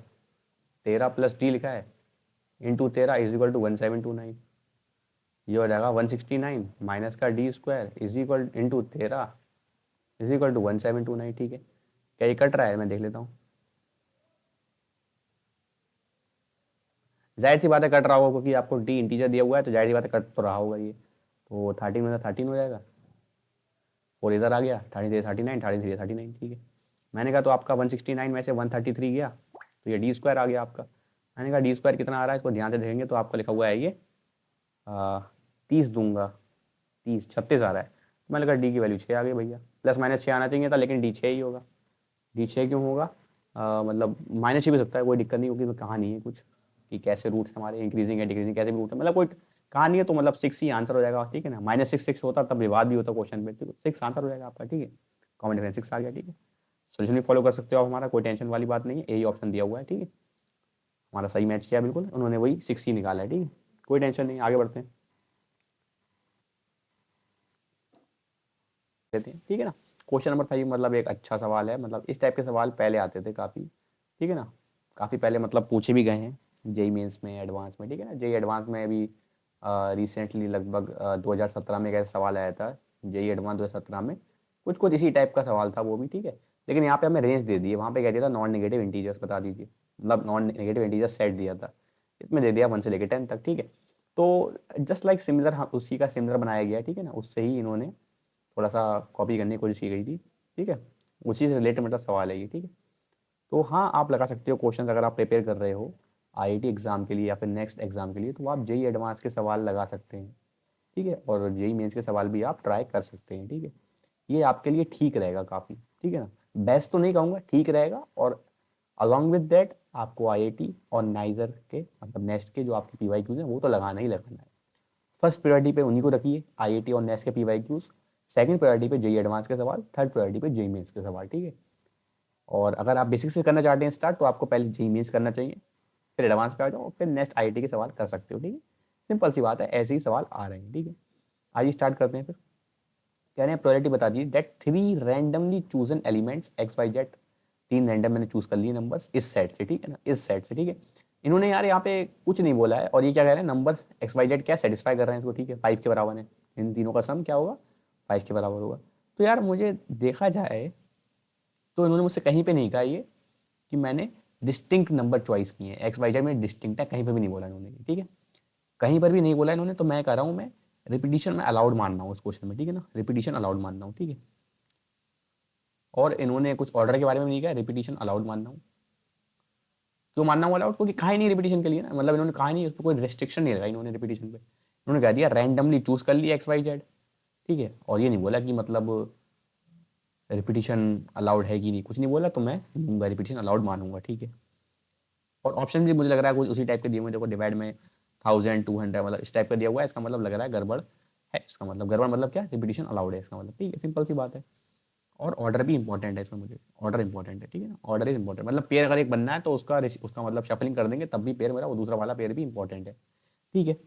Speaker 1: 13 प्लस डी लिखा है, इंटू 13 इज इक्वल टू 1729, ये हो जाएगा 169 माइनस का d square is equal into 13 is equal to 1729, ठीक है। क्या ये कट रहा है, मैं देख लेता हूँ, जाहिर सी बात है कट रहा होगा, क्योंकि आपको डी इंटीजर दिया हुआ है, तो जाहिर सी बात है कट तो रहा होगा ये, तो 13 में 13 हो जाएगा, 4 इधर आ गया, 33 39, 33 39, ठीक है। मैंने कहा तो आपका 169 में से 133 गया, तो ये डी स्क्वायर आ गया आपका। मैंने कहा डी स्क्वायर कितना आ रहा है, इसको ध्यान से देखेंगे तो आपका लिखा हुआ है ये 30 दूंगा, 30 36 आ रहा है। तो मैंने कहा डी की वैल्यू 6 आ गई भैया, प्लस माइनस 6 आना चाहिए था, लेकिन डी 6 ही होगा। डी 6 क्यों होगा, मतलब माइनस ही भी सकता है, कोई दिक्कत नहीं होगी, तो कहानी है कुछ कि कैसे रूट्स हमारे इंक्रीजिंग है डिक्रीजिंग, कैसे भी रूट है, मतलब कोई कहानी है, तो मतलब 6 ही आंसर हो जाएगा, ठीक है ना। -6 होता तब विवाद भी होता क्वेश्चन में, तो 6 आंसर हो जाएगा आपका, ठीक है। कॉमन डिफरेंस 6 आ गया, ठीक है। सोल्यूशन भी फॉलो कर सकते हो आप हमारा, कोई टेंशन वाली बात नहीं है, यही ऑप्शन दिया हुआ है, ठीक है। हमारा सही मैच किया बिल्कुल, उन्होंने वही 6 ही निकाला है, ठीक है। कोई टेंशन नहीं, आगे बढ़ते हैं, देते हैं, ठीक है ना। क्वेश्चन नंबर 5 मतलब एक अच्छा सवाल है, मतलब इस टाइप के सवाल पहले आते थे काफ़ी, ठीक है ना। काफ़ी पहले मतलब पूछे भी गए हैं जेई मेंस में, एडवांस में, ठीक है ना। जेई एडवांस में अभी रिसेंटली लगभग 2017 में एक ऐसा सवाल आया था, जेई एडवांस 2017 में, कुछ कुछ इसी टाइप का सवाल था वो भी, ठीक है। लेकिन यहाँ पे हमें रेंज दे दी है, वहाँ पे कह दिया था नॉन नेगेटिव इंटीजर्स बता दीजिए, मतलब नॉन नेगेटिव इंटीजर्स सेट दिया था, इसमें दे दिया 1 से लेकर 10 तक, ठीक है। तो जस्ट लाइक सिमिलर, हाँ उसी का सिमिलर बनाया गया, ठीक है ना, उससे ही इन्होंने थोड़ा सा कॉपी करने की कोशिश की गई थी, ठीक है। उसी से रिलेटेड मतलब सवाल है ये, ठीक है। तो हाँ आप लगा सकते हो क्वेश्चन, अगर आप प्रिपेयर कर रहे हो आईआईटी एग्जाम के लिए या फिर नेक्स्ट एग्जाम के लिए, तो आप जेई एडवांस के सवाल लगा सकते हैं, ठीक है। और जेई मेंस के सवाल भी आप ट्राई कर सकते हैं, ठीक है। ये आपके लिए ठीक रहेगा काफ़ी, ठीक है ना। बेस्ट तो नहीं कहूँगा, ठीक रहेगा। और अलॉन्ग विद दैट आपको आईआईटी और नाइजर के मतलब नेक्स्ट के जो आपके पीवाईक्यूज हैं वो तो लगाना ही लगाना है। फर्स्ट प्रायोरिटी पे उन्हीं को रखिए, आईआईटी और नेक्स्ट के पीवाईक्यूज। सेकंड प्रायोरिटी पे जेई एडवांस के सवाल, थर्ड प्रायोरिटी पे जेई मेंस के सवाल, ठीक है। और अगर आप बेसिक से करना चाहते हैं स्टार्ट, तो आपको पहले जेई मेंस करना चाहिए, फिर एडवांस पे आ जाओ, फिर नेक्स्ट आईआईटी के सवाल कर सकते हो, ठीक है। सिंपल सी बात है, ऐसे ही सवाल आ रहे हैं, ठीक है। आइए स्टार्ट करते हैं फिर। कह रहे हैं प्रायोरिटी बता दीजिए that 3 randomly chosen elements x y z, 3 random मैंने चूज कर लिए नंबर्स इस सेट से, ठीक है ना, इस सेट से, ठीक है। इन्होंने यार यहाँ पे कुछ नहीं बोला है, और ये क्या कह रहे हैं, नंबर्स एक्स वाई जेड क्या सेटिस्फाई कर रहे हैं इसको, ठीक है, 5 के बराबर है, इन तीनों का सम क्या होगा, 5 के बराबर होगा। तो यार मुझे देखा जाए तो इन्होंने मुझसे कहीं पे नहीं कहा ये कि मैंने डिस्टिंक्ट नंबर चॉइस किए हैं, एक्स वाई जेड में डिस्टिंक्ट है, कहीं पर भी नहीं बोला इन्होंने, ठीक है। कहीं पर भी नहीं बोला इन्होंने, तो मैं कह रहा हूँ मैं रिपीटिशन में अलाउड मान रहा हूँ उस क्वेश्चन में, ठीक है ना, रिपीटिशन अलाउड मान रहा हूँ, ठीक है। और इन्होंने कुछ ऑर्डर के बारे में नहीं कहा, रिपीटिशन अलाउड मान रहा हूँ। क्यों मानना हुआ अलाउड, क्योंकि कहा ही नहीं रिपीटिशन के लिए ना, मतलब इन्होंने कहा नहीं, उस पर कोई रेस्ट्रिक्शन नहीं लगाई इन्होंने रिपीटिशन पे। इन्होंने कह दिया रैंडमली चूज कर लिया एक्स वाई जेड, ठीक है। और ये नहीं बोला कि मतलब रिपीटिशन अलाउड है कि नहीं, कुछ नहीं बोला, तो मैं लूंगा रिपीटिशन अलाउड मानूंगा, ठीक है। और ऑप्शन भी मुझे लग रहा है कुछ उसी टाइप के दिए हुए, देखो डिवाइड में 1000 200 मतलब इस टाइप का दिया हुआ है, इसका मतलब लग रहा है गड़बड़ है, इसका मतलब गड़बड़ मतलब क्या, रिपीटिशन अलाउड है इसका मतलब, ठीक है, सिंपल सी बात है। और ऑर्डर भी इंपॉर्टेंट है इसमें, मुझे ऑर्डर इंपॉर्टेंट है, ठीक है ना, ऑर्डर इज इंपॉर्टेंट, मतलब पेयर अगर एक बनना है तो उसका मतलब शफलिंग कर देंगे तब भी पेयर मेरा वो दूसरा वाला पेयर भी इंपॉर्टेंट है, ठीक है।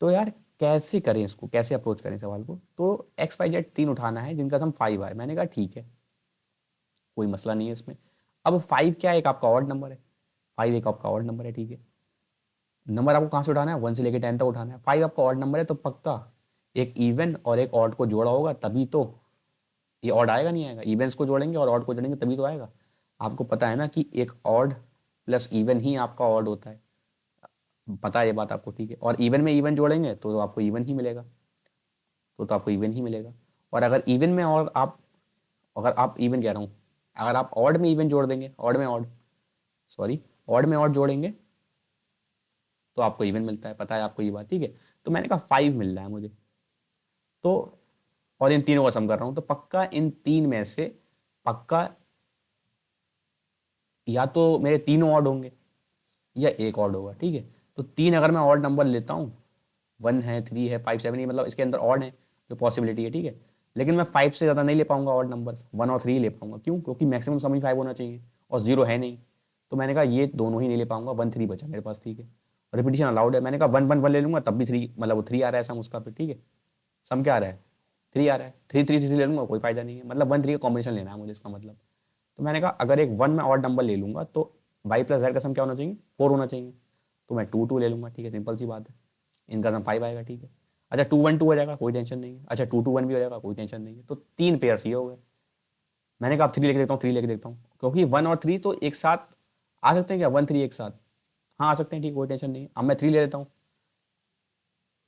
Speaker 1: तो यार कैसे करें इसको, कैसे अप्रोच करें सवाल को, तो एक्स वाई जेड 3 उठाना है जिनका सम 5 है, मैंने कहा ठीक है, कोई मसला नहीं है इसमें। अब 5 क्या है, एक आपका ऑड नंबर है, 5 एक आपका ऑड नंबर है, ठीक है। नंबर आपको कहाँ से उठाना है, 1 से लेकर 10 तक उठाना है, 5 आपका ऑड नंबर है, तो पक्का एक इवन और एक ऑड को जोड़ा होगा तभी तो ये ऑड आएगा, नहीं आएगा, इवेंट्स को जोड़ेंगे और ऑड को जोड़ेंगे तभी तो आएगा। आपको पता है ना कि एक ऑड प्लस इवन ही आपका ऑड होता है, पता है ये बात आपको, ठीक है। और इवन में इवन जोड़ेंगे तो आपको इवन ही मिलेगा, तो आपको इवन ही मिलेगा। और अगर इवन में और आप, अगर आप इवन कह रहा हूँ, अगर आप ऑड में इवन जोड़ देंगे, ऑड में ऑड, सॉरी, ऑड में ऑड जोड़ेंगे तो आपको इवन मिलता है, पता है आपको ये बात, ठीक है। तो मैंने कहा 5 मिल रहा है मुझे, तो और इन तीनों का सम कर रहा हूँ, तो पक्का इन तीन में से पक्का या तो मेरे तीनों ऑड होंगे या एक ऑड होगा, ठीक है। तो 3 अगर मैं ऑड नंबर लेता हूँ, 1 है 3 है 5 7, मतलब इसके अंदर ऑड है जो पॉसिबिलिटी है, ठीक है। लेकिन मैं 5 से ज़्यादा नहीं ले पाऊंगा ऑड नंबर, 1 और 3 ले पाऊंगा, क्यों, क्योंकि मैक्सिमम सम ही 5 होना चाहिए और 0 है नहीं। तो मैंने कहा ये दोनों ही नहीं ले पाऊंगा, 1 3 बचा मेरे पास, ठीक है। रिपीटिशन अलाउड है, मैंने कहा 1 1 1 ले लूंगा तब भी 3, मतलब वो 3 आ रहा है सम उसका, फिर ठीक है। सम क्या आ रहा है, 3 आ रहा है, 3 3 3 ले लूंगा, कोई फायदा नहीं है, मतलब 1 3 का कॉम्बिनेशन लेना है मुझे, इसका मतलब। तो मैंने कहा अगर एक 1 में ऑड नंबर ले लूंगा तो वाई प्लस जेड का सम क्या होना चाहिए, 4 होना चाहिए, तो मैं 2 2 ले लूंगा, ठीक है, सिंपल सी बात है। इनका सम 5 आएगा, ठीक है। अच्छा 2 1 2 हो जाएगा, कोई टेंशन नहीं है। अच्छा 2 2 1 भी हो जाएगा, कोई टेंशन नहीं है। तो 3 पेयर ये हो गए। मैंने कहा अब 3 लेके देखता हूँ, 3 लेके देखता हूँ, क्योंकि 1 और 3 तो एक साथ आ सकते हैं क्या, 1 3 एक साथ, हाँ आ सकते हैं, ठीक, कोई टेंशन नहीं है। अब मैं 3 ले लेता हूँ,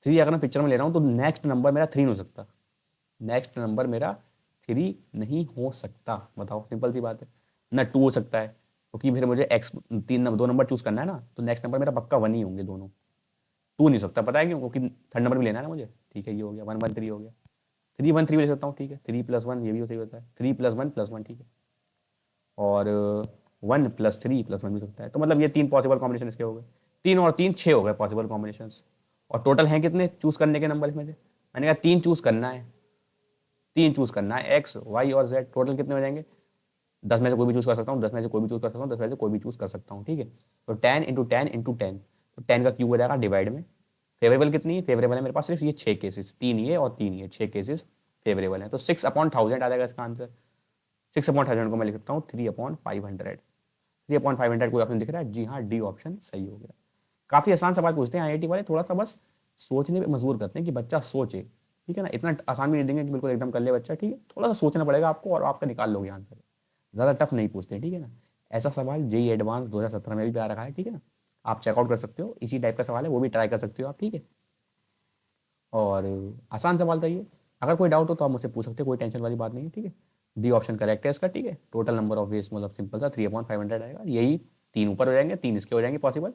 Speaker 1: 3 अगर मैं पिक्चर में ले रहा हूँ तो नेक्स्ट नंबर मेरा 3 हो सकता, नेक्स्ट नंबर मेरा 3 नहीं हो सकता। बताओ, सिंपल सी बात है ना। 2 हो सकता है क्योंकि फिर मुझे एक्स 2 नंबर चूज करना है ना, तो नेक्स्ट नंबर मेरा पक्का 1 ही होंगे दोनों। 2 नहीं हो सकता, पता है क्यों? क्योंकि थर्ड नंबर भी लेना है ना मुझे। ठीक है, ये हो गया 1 1 3 हो गया। 3 1 3 भी ले सकता हूँ, ठीक है। 3 + 1 ये भी सही होता है, 3 + 1 + 1, ठीक है। और 1 + 3 + 1 भी सकता है। तो मतलब ये 3 पॉसिबल कॉम्बिनेशन इसके हो गए। 3 और 3 6 हो गए पॉसिबल कॉम्बिनेशन। और टोटल हैं कितने चूज करने के नंबर इसमें से? मैंने कहा 3 चूज करना है, 3 चूज करना है, एक्स वाई और जेड। टोटल कितने हो जाएंगे? 10 में से कोई भी चूज कर सकता हूँ, 10 में से कोई भी चूज कर सकता हूँ, 10 में से कोई भी चूज कर सकता हूँ, ठीक है। तो 10 × 10 × 10, तो 10 का क्यूब हो जाएगा डिवाइड में। फेवरेबल कितनी है? फेवरेबल है मेरे पास सिर्फ ये 6 केसेस, 3 ये और 3 ये, 6 केसेस फेवरेबल हैं। तो 6/1000 आ जाएगा इसका आंसर। 6/1000 को मैं लिख सकता हूँ 3/500। 3/500 कोई ऑप्शन दिख रहा है? जी हाँ, डी ऑप्शन सही हो गया। काफी आसान सवाल पूछते हैं आईआईटी वाले, थोड़ा सा बस सोचने पे मजबूर करते हैं कि बच्चा सोचे, ठीक है ना। इतना आसान भी नहीं देंगे कि बिल्कुल एकदम कर ले बच्चा, ठीक है। थोड़ा सा सोचना पड़ेगा आपको और आपका निकाल लोगे आंसर। ज़्यादा टफ नहीं पूछते, ठीक है ना। ऐसा सवाल जेई एडवांस 2017 में भी आ रखा है, ठीक है ना। आप चेकआउट कर सकते हो, इसी टाइप का सवाल है, वो भी ट्राई कर सकते हो आप, ठीक है। और आसान सवाल था ये। अगर कोई डाउट हो तो आप मुझसे पूछ सकते हो, कोई टेंशन वाली बात नहीं है, ठीक है। डी ऑप्शन करेक्ट है इसका, ठीक है। टोटल नंबर ऑफ वेज मतलब सिंपल सा 3/500 आएगा। यही 3 ऊपर हो जाएंगे, 3 इसके हो जाएंगे पॉसिबल,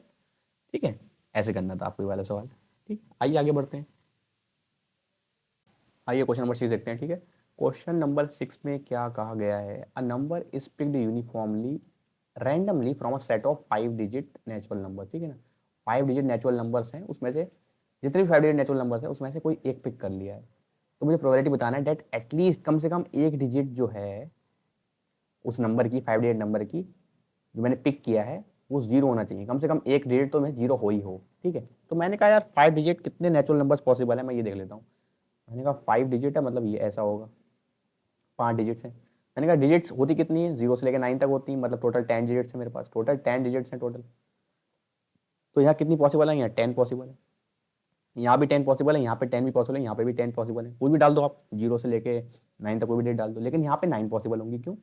Speaker 1: ठीक है। ऐसे करना था आपको ये वाला सवाल, ठीक। आइए आगे बढ़ते हैं। आइए क्वेश्चन नंबर 6 देखते हैं, ठीक है। क्वेश्चन नंबर 6 में क्या कहा गया है? A number is picked uniformly randomly from a set of 5 digit natural number, ठीक है ना। 5 डिजिट नेचुरल नंबर्स हैं, उसमें से जितने भी 5 डिजिट नेचुरल नंबर्स हैं उसमें से कोई एक पिक कर लिया है। तो मुझे प्रोबेबिलिटी बताना है डेट एटलीस्ट कम से कम एक डिजिट जो है उस नंबर की, 5 डिजिट नंबर की जो मैंने पिक किया है वो जीरो होना चाहिए। कम से कम एक डिजिट तो में जीरो हो ही हो, ठीक है। तो मैंने कहा यार 5 डिजिट कितने नेचुरल नंबर्स पॉसिबल है, मैं ये देख लेता हूँ। मैंने कहा 5 डिजिट है, मतलब ये ऐसा होगा, 5 डिजिट्स हैं। मैंने कहा डिजिट्स होती कितनी है? 0 से लेकर 9 तक होती है, मतलब टोटल 10 डिजिट्स है मेरे पास, टोटल 10 डिजिट्स हैं टोटल। तो यहाँ कितनी पॉसिबल है? यहाँ 10 पॉसिबल है, यहाँ भी 10 पॉसिबल है, यहाँ पे 10 भी पॉसिबल है, यहाँ पे भी 10 पॉसिबल है। कोई भी डाल दो आप, 0 से लेके 9 तक कोई भी डेट डाल दो, लेकिन यहाँ पे 9 पॉसिबल होंगी। क्यों?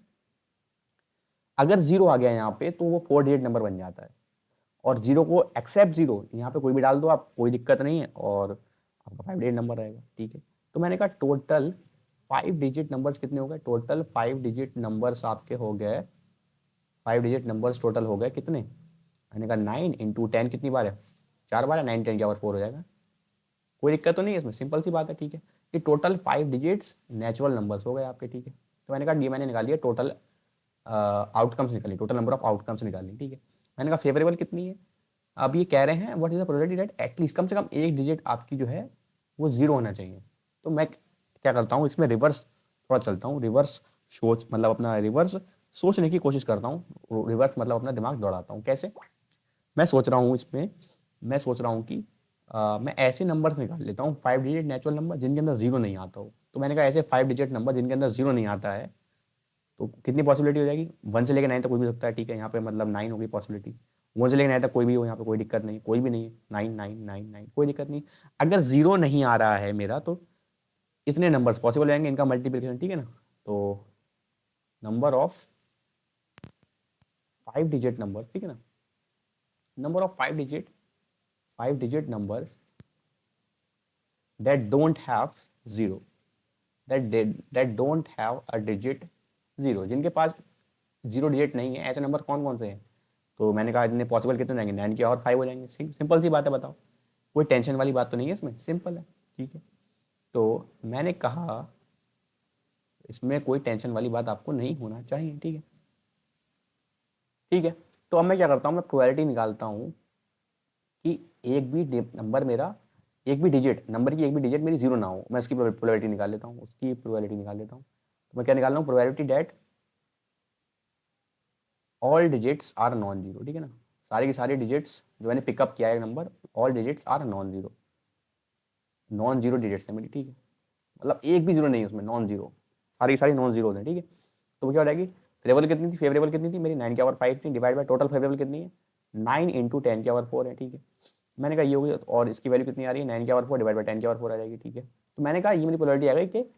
Speaker 1: अगर 0 आ गया यहाँ पे तो वो 4 डिजिट नंबर बन जाता है। और 0 को एक्सेप्ट 0 यहाँ पे कोई भी डाल दो आप, कोई दिक्कत नहीं है, और आपका 5 डिजिट नंबर रहेगा, ठीक है। तो मैंने कहा टोटल 5 डिजिट नंबर्स कितने हो गए? टोटल 5 डिजिट नंबर्स आपके हो गए, 5 डिजिट नंबर्स टोटल हो गए कितने? मैंने कहा 9 × 10 कितनी बार है? 4 बार है। 9 10 क्या बार 4 हो जाएगा। कोई दिक्कत तो नहीं है इसमें, सिंपल सी बात है, ठीक है। ये टोटल 5 डिजिट्स नेचुरल नंबर्स हो गए आपके, ठीक है। तो मैंने कहा ये मैंने निकाल लिया टोटल आउटकम्स निकाली, टोटल नंबर ऑफ आउटकम्स निकाली, ठीक है। मैंने कहा फेवरेबल कितनी है? अब ये कह रहे हैं what is the probability that at least कम से कम एक डिजिट आपकी जो है वो जीरो होना चाहिए। तो मैं क्या करता हूँ इसमें, रिवर्स थोड़ा चलता हूँ, रिवर्स सोच मतलब अपना रिवर्स सोचने की कोशिश करता हूँ। रिवर्स मतलब अपना दिमाग दौड़ाता हूँ। कैसे? मैं सोच रहा हूँ इसमें, मैं सोच रहा हूँ कि मैं ऐसे नंबर्स निकाल लेता हूँ 5 डिजिट नेचुरल नंबर जिनके अंदर जीरो नहीं आता हो। तो मैंने कहा ऐसे 5 डिजिट नंबर जिनके अंदर जीरो नहीं आता है, तो कितनी पॉसिबिलिटी हो जाएगी? 1 से लेकर 9 तक कोई भी हो सकता है, ठीक है। यहाँ पे मतलब 9 होगी पॉसिबिलिटी। 1 से लेकर 9 तक कोई भी हो, यहाँ पे कोई दिक्कत नहीं, कोई भी नहीं है। 9 9 9 9 कोई दिक्कत नहीं। अगर जीरो नहीं आ रहा है मेरा तो इतने नंबर्स पॉसिबल रहेंगे, इनका मल्टीप्लिकेशन, ठीक है ना। तो नंबर ऑफ 5 डिजिट नंबर, ठीक है ना, number of 5 digit numbers that don't have zero, that don't have a digit zero, जिनके पास जीरो डिजिट नहीं है, ऐसे नंबर कौन कौन से हैं? तो मैंने कहा इतने पॉसिबल कितने जाएंगे? 9 के और 5 हो जाएंगे। सिंपल सी बात है, बताओ। कोई टेंशन वाली बात तो नहीं है इसमें, सिंपल है, ठीक है। तो मैंने कहा इसमें कोई टेंशन वाली बात आपको नहीं होना चाहिए, ठीक है। ठीक है, तो अब मैं क्या करता हूँ, मैं प्रोबेबिलिटी निकालता हूँ कि एक भी नंबर मेरा, एक भी डिजिट नंबर की एक भी डिजिट मेरी जीरो ना हो। मैं उसकी प्रोबेबिलिटी निकाल लेता हूँ, उसकी प्रोबेबिलिटी निकाल लेता हूँ। तो मैं क्या निकाल रहा हूँ? Probability that all digits are non zero, ठीक है ना। सारी की सारी डिजिट्स जो मैंने पिकअप किया है number, all digits are non zero, non zero digits है मेरी, ठीक है। मतलब एक भी जीरो नहीं है उसमें, नॉन जीरो, सारी की सारी नॉन जीरो है, ठीक है। तो वो क्या हो जाएगी? फेवरेबल कितनी थी? फेवरेबल कितनी थी मेरी? 9 की पावर 5 थी, डिवाइड बाय टोटल फेवरेबल कितनी है? 9 × 10 की पावर 4 है, ठीक है। मैंने कहा ये होगी, और इसकी वैल्यू कितनी आ रही है? 9 की पावर 4 डिवाइड बाय 10 की पावर 4 आ जाएगी, ठीक है। तो मैंने कहा ये मेरी प्रोबेबिलिटी आ गई कि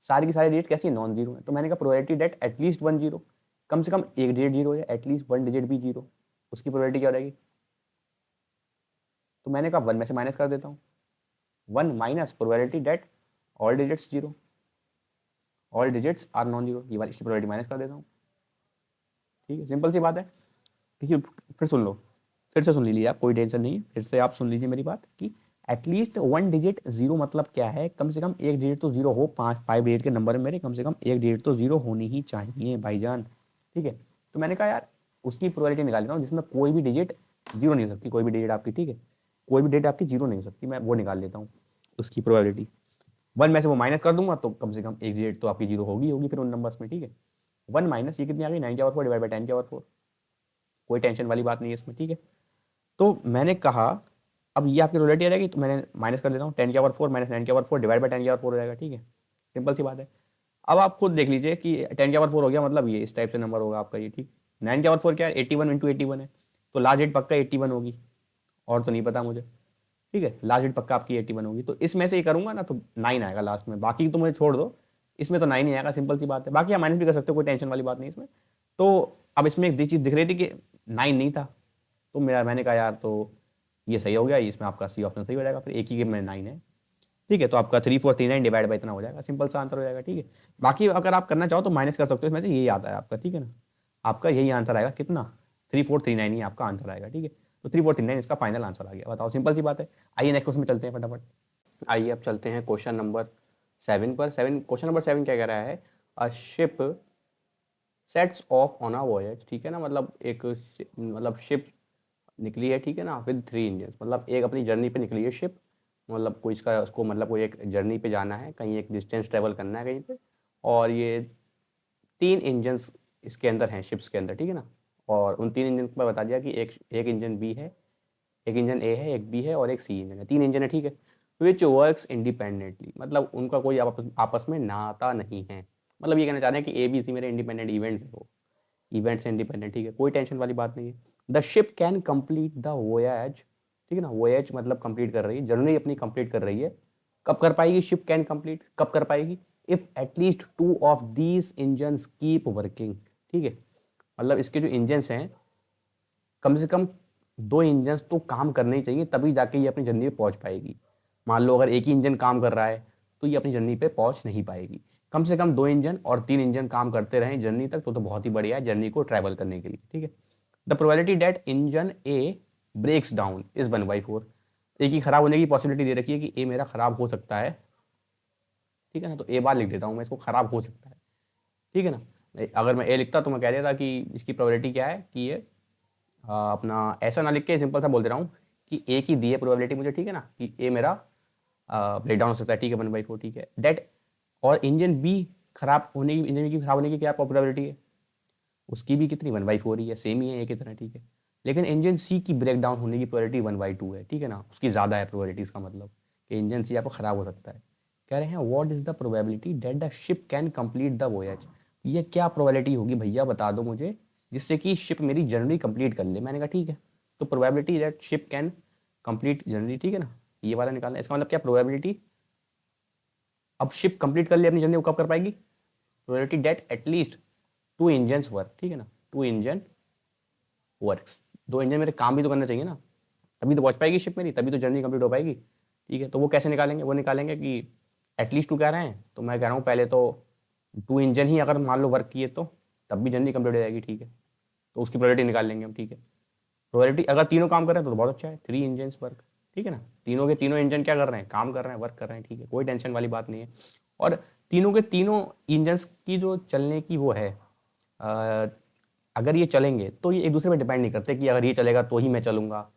Speaker 1: सारी की सारी डिजिट कैसी है? नॉन जीरो है। तो मैंने कहा प्रोबेबिलिटी डेट एटलीस्ट 1 जीरो, कम से कम एक डिजिट जीरो है, एटलीस्ट 1 डिजिट भी जीरो, उसकी प्रोबेबिलिटी क्या हो जाएगी? तो मैंने कहा 1 में से माइनस कर देता हूँ। 1 minus probability that all digits zero, all digits are non zero, ये वाली इसकी प्रोबेबिलिटी माइनस कर देता हूँ, ठीक है, सिंपल सी बात है। देखिए फिर सुन लो, फिर से सुन लीजिए आप, कोई टेंशन नहीं है, फिर से आप सुन लीजिए मेरी बात कि एटलीस्ट 1 डिजिट जीरो मतलब क्या है, कम से कम 1 डिजिट तो जीरो हो, 5 डिजिट के नंबर में मेरे कम से कम 1 डिजिट तो जीरो होनी ही चाहिए भाईजान, ठीक है। तो मैंने कहा यार उसकी प्रोबेबिलिटी निकाल लेता हूँ जिसमें कोई भी डिजिट जीरो नहीं हो सकती, कोई भी डिजिट आपकी, ठीक है, कोई भी डिजिट आपकी जीरो नहीं हो सकती, मैं वो निकाल लेता हूँ उसकी प्रोबेबिलिटी। 1 में से वो माइनस कर दूंगा तो कम से कम 1 डिजिट तो आपकी जीरो होगी फिर उन नंबर्स में, ठीक है। 1 माइनस ये कितनी आ गई, 9 की पावर 4 डिवाइड बाई 10 की पावर 4, कोई टेंशन वाली बात नहीं है इसमें, ठीक है। तो मैंने कहा अब ये आपकी प्रोबेबिलिटी आ जाएगी, तो मैंने माइनस कर देता हूँ, 10 की पावर 4 माइनस 9 की पावर 4 डिवाइड बाई 10 की पावर 4 हो जाएगा, ठीक है, सिंपल सी बात है। अब आप खुद देख लीजिए कि 10 की पावर 4 हो गया, मतलब ये इस टाइप से नंबर होगा आपका ये, ठीक। 9 की पावर 4 क्या है, 81 इंटू 81 है, तो लास्ट डेट पक्का 81 होगी, और तो नहीं पता मुझे, ठीक है, लास्ट डेट पक्का आपकी 81 होगी, तो इसमें से ही करूंगा ना तो 9 आएगा लास्ट में, बाकी तो मुझे छोड़ दो, इसमें तो 9 ही आएगा, सिंपल सी बात है। बाकी आप माइनस भी कर सकते हो, कोई टेंशन वाली बात नहीं इसमें। तो अब इसमें एक चीज़ दिख रही थी कि 9 नहीं था, तो मैंने कहा यार तो ये सही हो गया, इसमें आपका सी ऑप्शन सही हो जाएगा, फिर एक ही में 9 है, ठीक है। तो आपका 3439 डिवाइड बाई इतना हो जाएगा, सिंपल सा आंसर हो जाएगा, ठीक है। बाकी अगर आप करना चाहो तो माइनस कर सकते हो, इसमें से यही आता है आपका, ठीक है ना, आपका यही आंसर आएगा, कितना 3439 ही आपका आंसर आएगा, ठीक है। तो 3439 इसका फाइनल आंसर आ गया, बताओ, सिंपल सी बात है। आइए नेक्स्ट क्वेश्चन में चलते हैं फटाफट। आइए अब चलते हैं क्वेश्चन नंबर 7 पर। क्वेश्चन नंबर 7 क्या कह रहा है, a ship sets of on a voyage, ठीक है ना, मतलब एक मतलब शिप निकली है, ठीक है ना, विद 3 इंजन, मतलब एक अपनी जर्नी पे निकली है शिप, मतलब कोई इसका उसको मतलब कोई एक जर्नी पे जाना है, कहीं एक डिस्टेंस ट्रेवल करना है कहीं पे, और ये 3 इंजन्स इसके अंदर हैं शिप्स के अंदर, ठीक है ना। और उन 3 इंजन पर बता दिया कि एक इंजन बी है, एक इंजन ए है, एक बी है और एक सी इंजन है, 3 इंजन है, ठीक है। विच वर्क्स इंडिपेंडेंटली, मतलब उनका कोई आपस में नाता नहीं है, मतलब ये कहना चाह रहे हैं कि ए बी सी मेरे इंडिपेंडेंट इवेंट्स हैं, वो इवेंट से इंडिपेंडेंट, ठीक है, कोई टेंशन वाली बात नहीं है। The ship can complete the voyage, ठीक है ना, वोयाज मतलब कंप्लीट कर रही है, जर्नी अपनी कंप्लीट कर रही है, कब कर पाएगी शिप कैन कंप्लीट, कब कर पाएगी, if at least 2 of these engines keep working, ठीक है, मतलब इसके जो इंजन्स हैं कम से कम 2 इंजन्स तो काम करने ही चाहिए, तभी जाके ये अपनी जर्नी पे पहुंच पाएगी। मान लो अगर एक ही इंजन काम कर रहा है तो ये अपनी जर्नी पे पहुंच नहीं पाएगी, कम से कम 2 इंजन और 3 इंजन काम करते रहें जर्नी तक, तो बहुत ही बढ़िया है जर्नी को ट्रैवल करने के लिए, ठीक है। The probability that engine a breaks down is 1/4, एक ही खराब होने की पॉसिबिलिटी दे रखी है कि ए मेरा खराब हो सकता है, ठीक है ना, तो ए बार लिख देता हूँ मैं इसको, खराब हो सकता है, ठीक है ना। अगर मैं ए लिखता तो मैं कह देता कि इसकी प्रोबेबिलिटी क्या है कि ये अपना ऐसा ना लिख के सिंपल सा बोल दे रहा हूँ कि ए की दी है प्रोबेबिलिटी मुझे, ठीक है ना, कि ए मेरा ब्रेक डाउन हो सकता है, ठीक है, 1/4, ठीक है, डेट, और इंजन बी खराब होने की, इंजन की खराब होने की क्या प्रोबेबिलिटी है, उसकी भी कितनी 1/4 ही है, सेम ही है, एक ही तरह, ठीक है। लेकिन इंजन सी की ब्रेक डाउन होने की प्रोबेबिलिटी 1/2 है, ठीक है ना, उसकी ज़्यादा है प्रोबेबिलिटी, इसका मतलब कि इंजन सी आपको खराब हो सकता है। कह रहे हैं what is the probability that the ship can complete the voyage, ये क्या प्रोबेबिलिटी होगी भैया बता दो मुझे, जिससे कि शिप मेरी जर्नी कंप्लीट कर ले। मैंने कहा ठीक है, तो probability that ship can complete journey, ठीक है ना, ये वाला निकालना है। इसका मतलब क्या प्रोबेबिलिटी, अब शिप कंप्लीट कर ले अपनी जर्नी, वो कब कर पाएगी, probability that at least 2 engines work, ठीक है ना, 2 इंजन वर्क्स, 2 इंजन मेरे काम भी तो करना चाहिए ना, तभी तो पहुंच पाएगी शिप मेरी, तभी तो जर्नी कंप्लीट हो पाएगी, ठीक है। तो वो कैसे निकालेंगे, वो निकालेंगे कि एटलीस्ट 2 कह रहे हैं, तो मैं कह रहा हूँ पहले तो 2 इंजन ही अगर मान लो वर्क किए तो तब भी जर्नी कंप्लीट हो जाएगी, ठीक है, तो उसकी प्रोबेबिलिटी निकाल लेंगे हम, ठीक है। प्रोबेबिलिटी अगर तीनों काम कर रहे हैं तो बहुत अच्छा है, 3 इंजन्स वर्क, ठीक है ना, तीनों के तीनों इंजन क्या कर रहे हैं, काम कर रहे हैं, वर्क कर रहे हैं, ठीक है, कोई टेंशन वाली बात नहीं है। और तीनों के तीनों इंजन्स की जो चलने की वो है, अगर ये चलेंगे तो ये एक दूसरे पे डिपेंड नहीं करते कि अगर ये चलेगा तो ही मैं चलूंगा,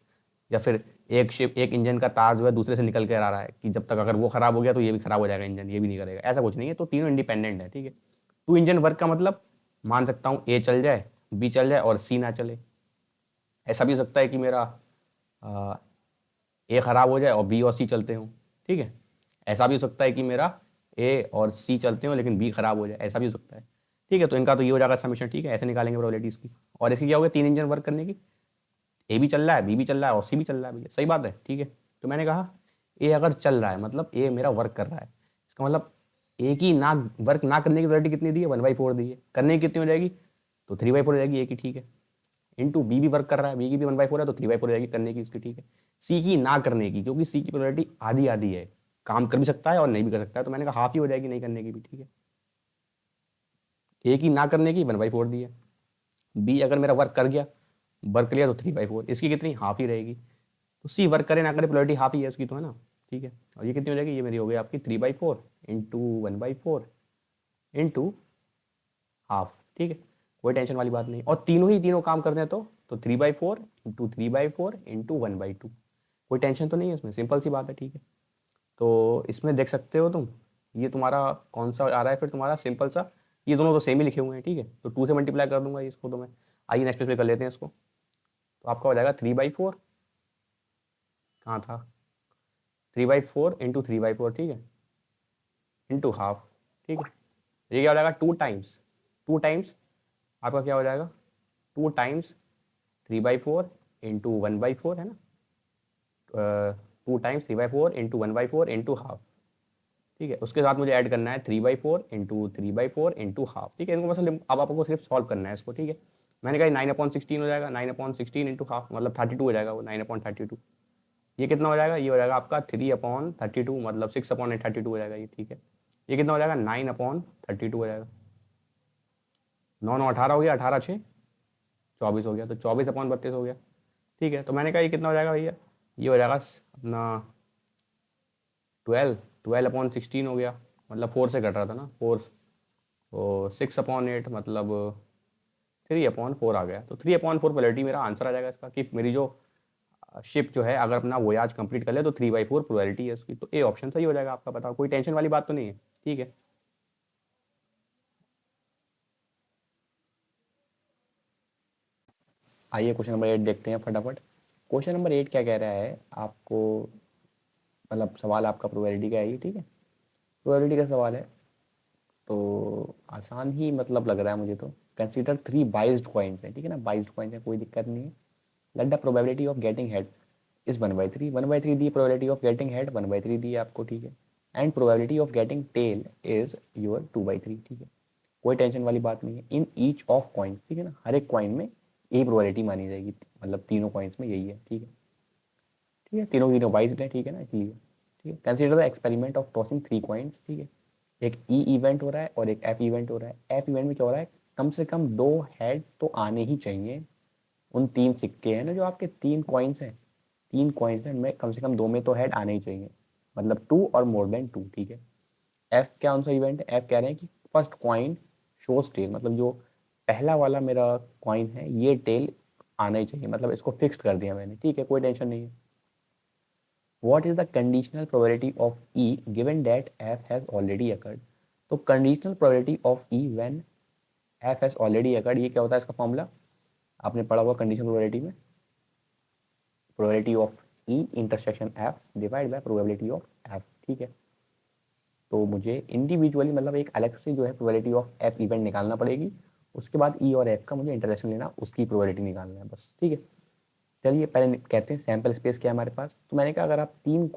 Speaker 1: या फिर एक इंजन का तार जो है दूसरे से निकल कर आ रहा है कि जब तक अगर वो खराब हो गया तो ये भी खराब हो जाएगा इंजन, ये भी नहीं करेगा, ऐसा कुछ नहीं है, तो तीनों इंडिपेंडेंट है, ठीक है। 2 इंजन वर्क का मतलब मान सकता हूँ ए चल जाए, बी चल जाए और सी ना चले, ऐसा भी हो सकता है कि मेरा ए खराब हो जाए और बी और सी चलते हों, ठीक है, ऐसा भी हो सकता है कि मेरा ए और सी चलते हों लेकिन बी खराब हो जाए, ऐसा भी हो सकता है, ठीक है। तो इनका तो ये हो जाएगा समीशन, ठीक है, ऐसे निकालेंगे प्रोबेबिलिटीज़ की। और इसकी क्या हो गया, 3 इंजन वर्क करने की, ए भी चल रहा है, बी भी चल रहा है और सी भी चल रहा है भैया, सही बात है, ठीक है। तो मैंने कहा ए अगर चल रहा है मतलब ए मेरा वर्क कर रहा है, इसका मतलब ए की ना वर्क ना करने की प्रोबेबिलिटी कितनी दी है, 1/4 दी है, करने की कितनी हो जाएगी, तो 3/4 हो जाएगी ए की, ठीक है। इंटू बी भी वर्क कर रहा है, बी की भी 1/4 है तो 3/4 हो जाएगी करने की उसकी, ठीक है। सी की ना करने की, क्योंकि सी की प्रोबेबिलिटी आधी आधी है, काम कर भी सकता है और नहीं भी कर सकता है, तो मैंने कहा हाफ ही हो जाएगी नहीं करने की भी, ठीक है। ए की ना करने की 1/4 दी है, बी अगर मेरा वर्क कर गया, वर्क लिया तो 3/4, इसकी कितनी हाफ ही रहेगी। तो सी वर्क करे ना करे प्रोबेबिलिटी हाफ ही है उसकी तो, है ना, ठीक है। और ये कितनी हो जाएगी, ये मेरी हो गई आपकी 3/4 इंटू 1/4 इंटू हाफ, ठीक है, कोई टेंशन वाली बात नहीं। और तीनों काम करते हैं तो 3/4 इंटू 3/4 इंटू 1/2, कोई टेंशन तो नहीं है इसमें, सिंपल सी बात है, ठीक है। तो इसमें देख सकते हो तुम, ये तुम्हारा कौन सा आ रहा है फिर तुम्हारा सिंपल सा, ये दोनों तो सेम ही लिखे हुए हैं, ठीक है, तो 2 से मल्टीप्लाई कर दूंगा इसको तो मैं। आइए नेक्स्ट पे कर लेते हैं इसको। तो आपका हो जाएगा 3/4, कहाँ था, 3/4 इंटू 3/4, ठीक है, इंटू हाफ, ठीक है। ये क्या हो जाएगा, 2 टाइम्स आपका क्या हो जाएगा, 2 टाइम्स 3/4 इंटू 1/4, है ना, 2 टाइम्स 3/4 इंटू 1/4 इंटू हाफ, ठीक है। उसके साथ मुझे ऐड करना है 3/4 इंटू 3/4 इंटू हाफ, ठीक है। इनको मतलब अब आपको सिर्फ सॉल्व करना है इसको, ठीक है। मैंने कहा 9/16 हो जाएगा, 9/16 इंटू हाफ मतलब 32 हो जाएगा वो, 9/32। ये कितना हो जाएगा, ये हो जाएगा आपका 3/32 मतलब 6/32 हो जाएगा ये, ठीक है। ये कितना हो जाएगा, 9/32 हो जाएगा, 9 9 18 हो गया, 18 6 24 हो गया, तो 24/32 हो गया, ठीक है। तो मैंने कहा ये कितना हो जाएगा भैया, ये हो जाएगा अपना 12/16 हो गया, मतलब 4 से कट रहा था ना, 4, तो 6/8 मतलब 3/4 आ गया। तो 3/4 प्रोबेबिलिटी मेरा आंसर आ जाएगा इसका, कि मेरी जो शिप जो है अगर अपना वोयाज कंप्लीट कर ले तो 3/4 प्रोबेबिलिटी है उसकी। तो ए ऑप्शन सही हो जाएगा आपका, बताओ, कोई टेंशन वाली बात तो नहीं है, ठीक है। आइए क्वेश्चन नंबर 8 देखते हैं फटाफट। क्वेश्चन नंबर 8 क्या कह रहा है आपको, मतलब सवाल आपका प्रोबेबिलिटी का है ये, ठीक है, प्रोबेबिलिटी का सवाल है। तो आसान ही मतलब लग रहा है मुझे तो। कंसीडर 3 बाइज्ड कॉइन्स है, ठीक है ना, बाइज्ड कॉइन्स है, कोई दिक्कत नहीं है। Let the probability of getting head is 1/3, 1/3 the probability of getting head 1/3 दी आपको, ठीक है। And probability of getting tail is your 2/3, ठीक है, कोई टेंशन वाली बात नहीं है। इन ईच ऑफ कॉइन्स, ठीक है ना, हर एक कॉइन में यही प्रोबेबिलिटी मानी जाएगी, मतलब तीनों कॉइन्स में यही है, ठीक है, ठीक है, तीनों बाइज्ड है, ठीक है ना, इसलिए, ठीक है। Consider the experiment of tossing 3 coins, ठीक है, एक ई इवेंट हो रहा है और एक एफ इवेंट हो रहा है। एफ इवेंट में क्या हो रहा है, कम से कम 2 हेड तो आने ही चाहिए, उन 3 सिक्के हैं ना जो आपके 3 कॉइन्स हैं, 3 कॉइन्स हैं, में कम से कम 2 में तो हेड आने ही चाहिए, मतलब 2 और मोर देन 2, ठीक है। एफ क्या कौन सा इवेंट है, एफ कह रहे हैं कि फर्स्ट कॉइन शोज टेल, मतलब जो पहला वाला मेरा कॉइन है ये टेल आना ही चाहिए, मतलब इसको फिक्स्ड कर दिया मैंने, ठीक है, कोई टेंशन नहीं है। What is the conditional probability of E given that F has already occurred? तो conditional probability of E when F has already occurred, ये क्या होता है इसका फॉर्मूला, आपने पढ़ा हुआ conditional probability में, probability of E intersection F divided by probability of F, ठीक है। तो मुझे इंडिविजुअली मतलब एक अलग से जो है प्रोबेबिलिटी ऑफ एफ इवेंट निकालना पड़ेगी, उसके बाद ई और एफ का मुझे इंटरसेक्शन लेना, उसकी प्रोबेबिलिटी निकालना है बस, ठीक है। चलिए पहले कहते हैं सैम्पल स्पेस क्या है हमारे पास। तो मैंने कहा अगर आप 3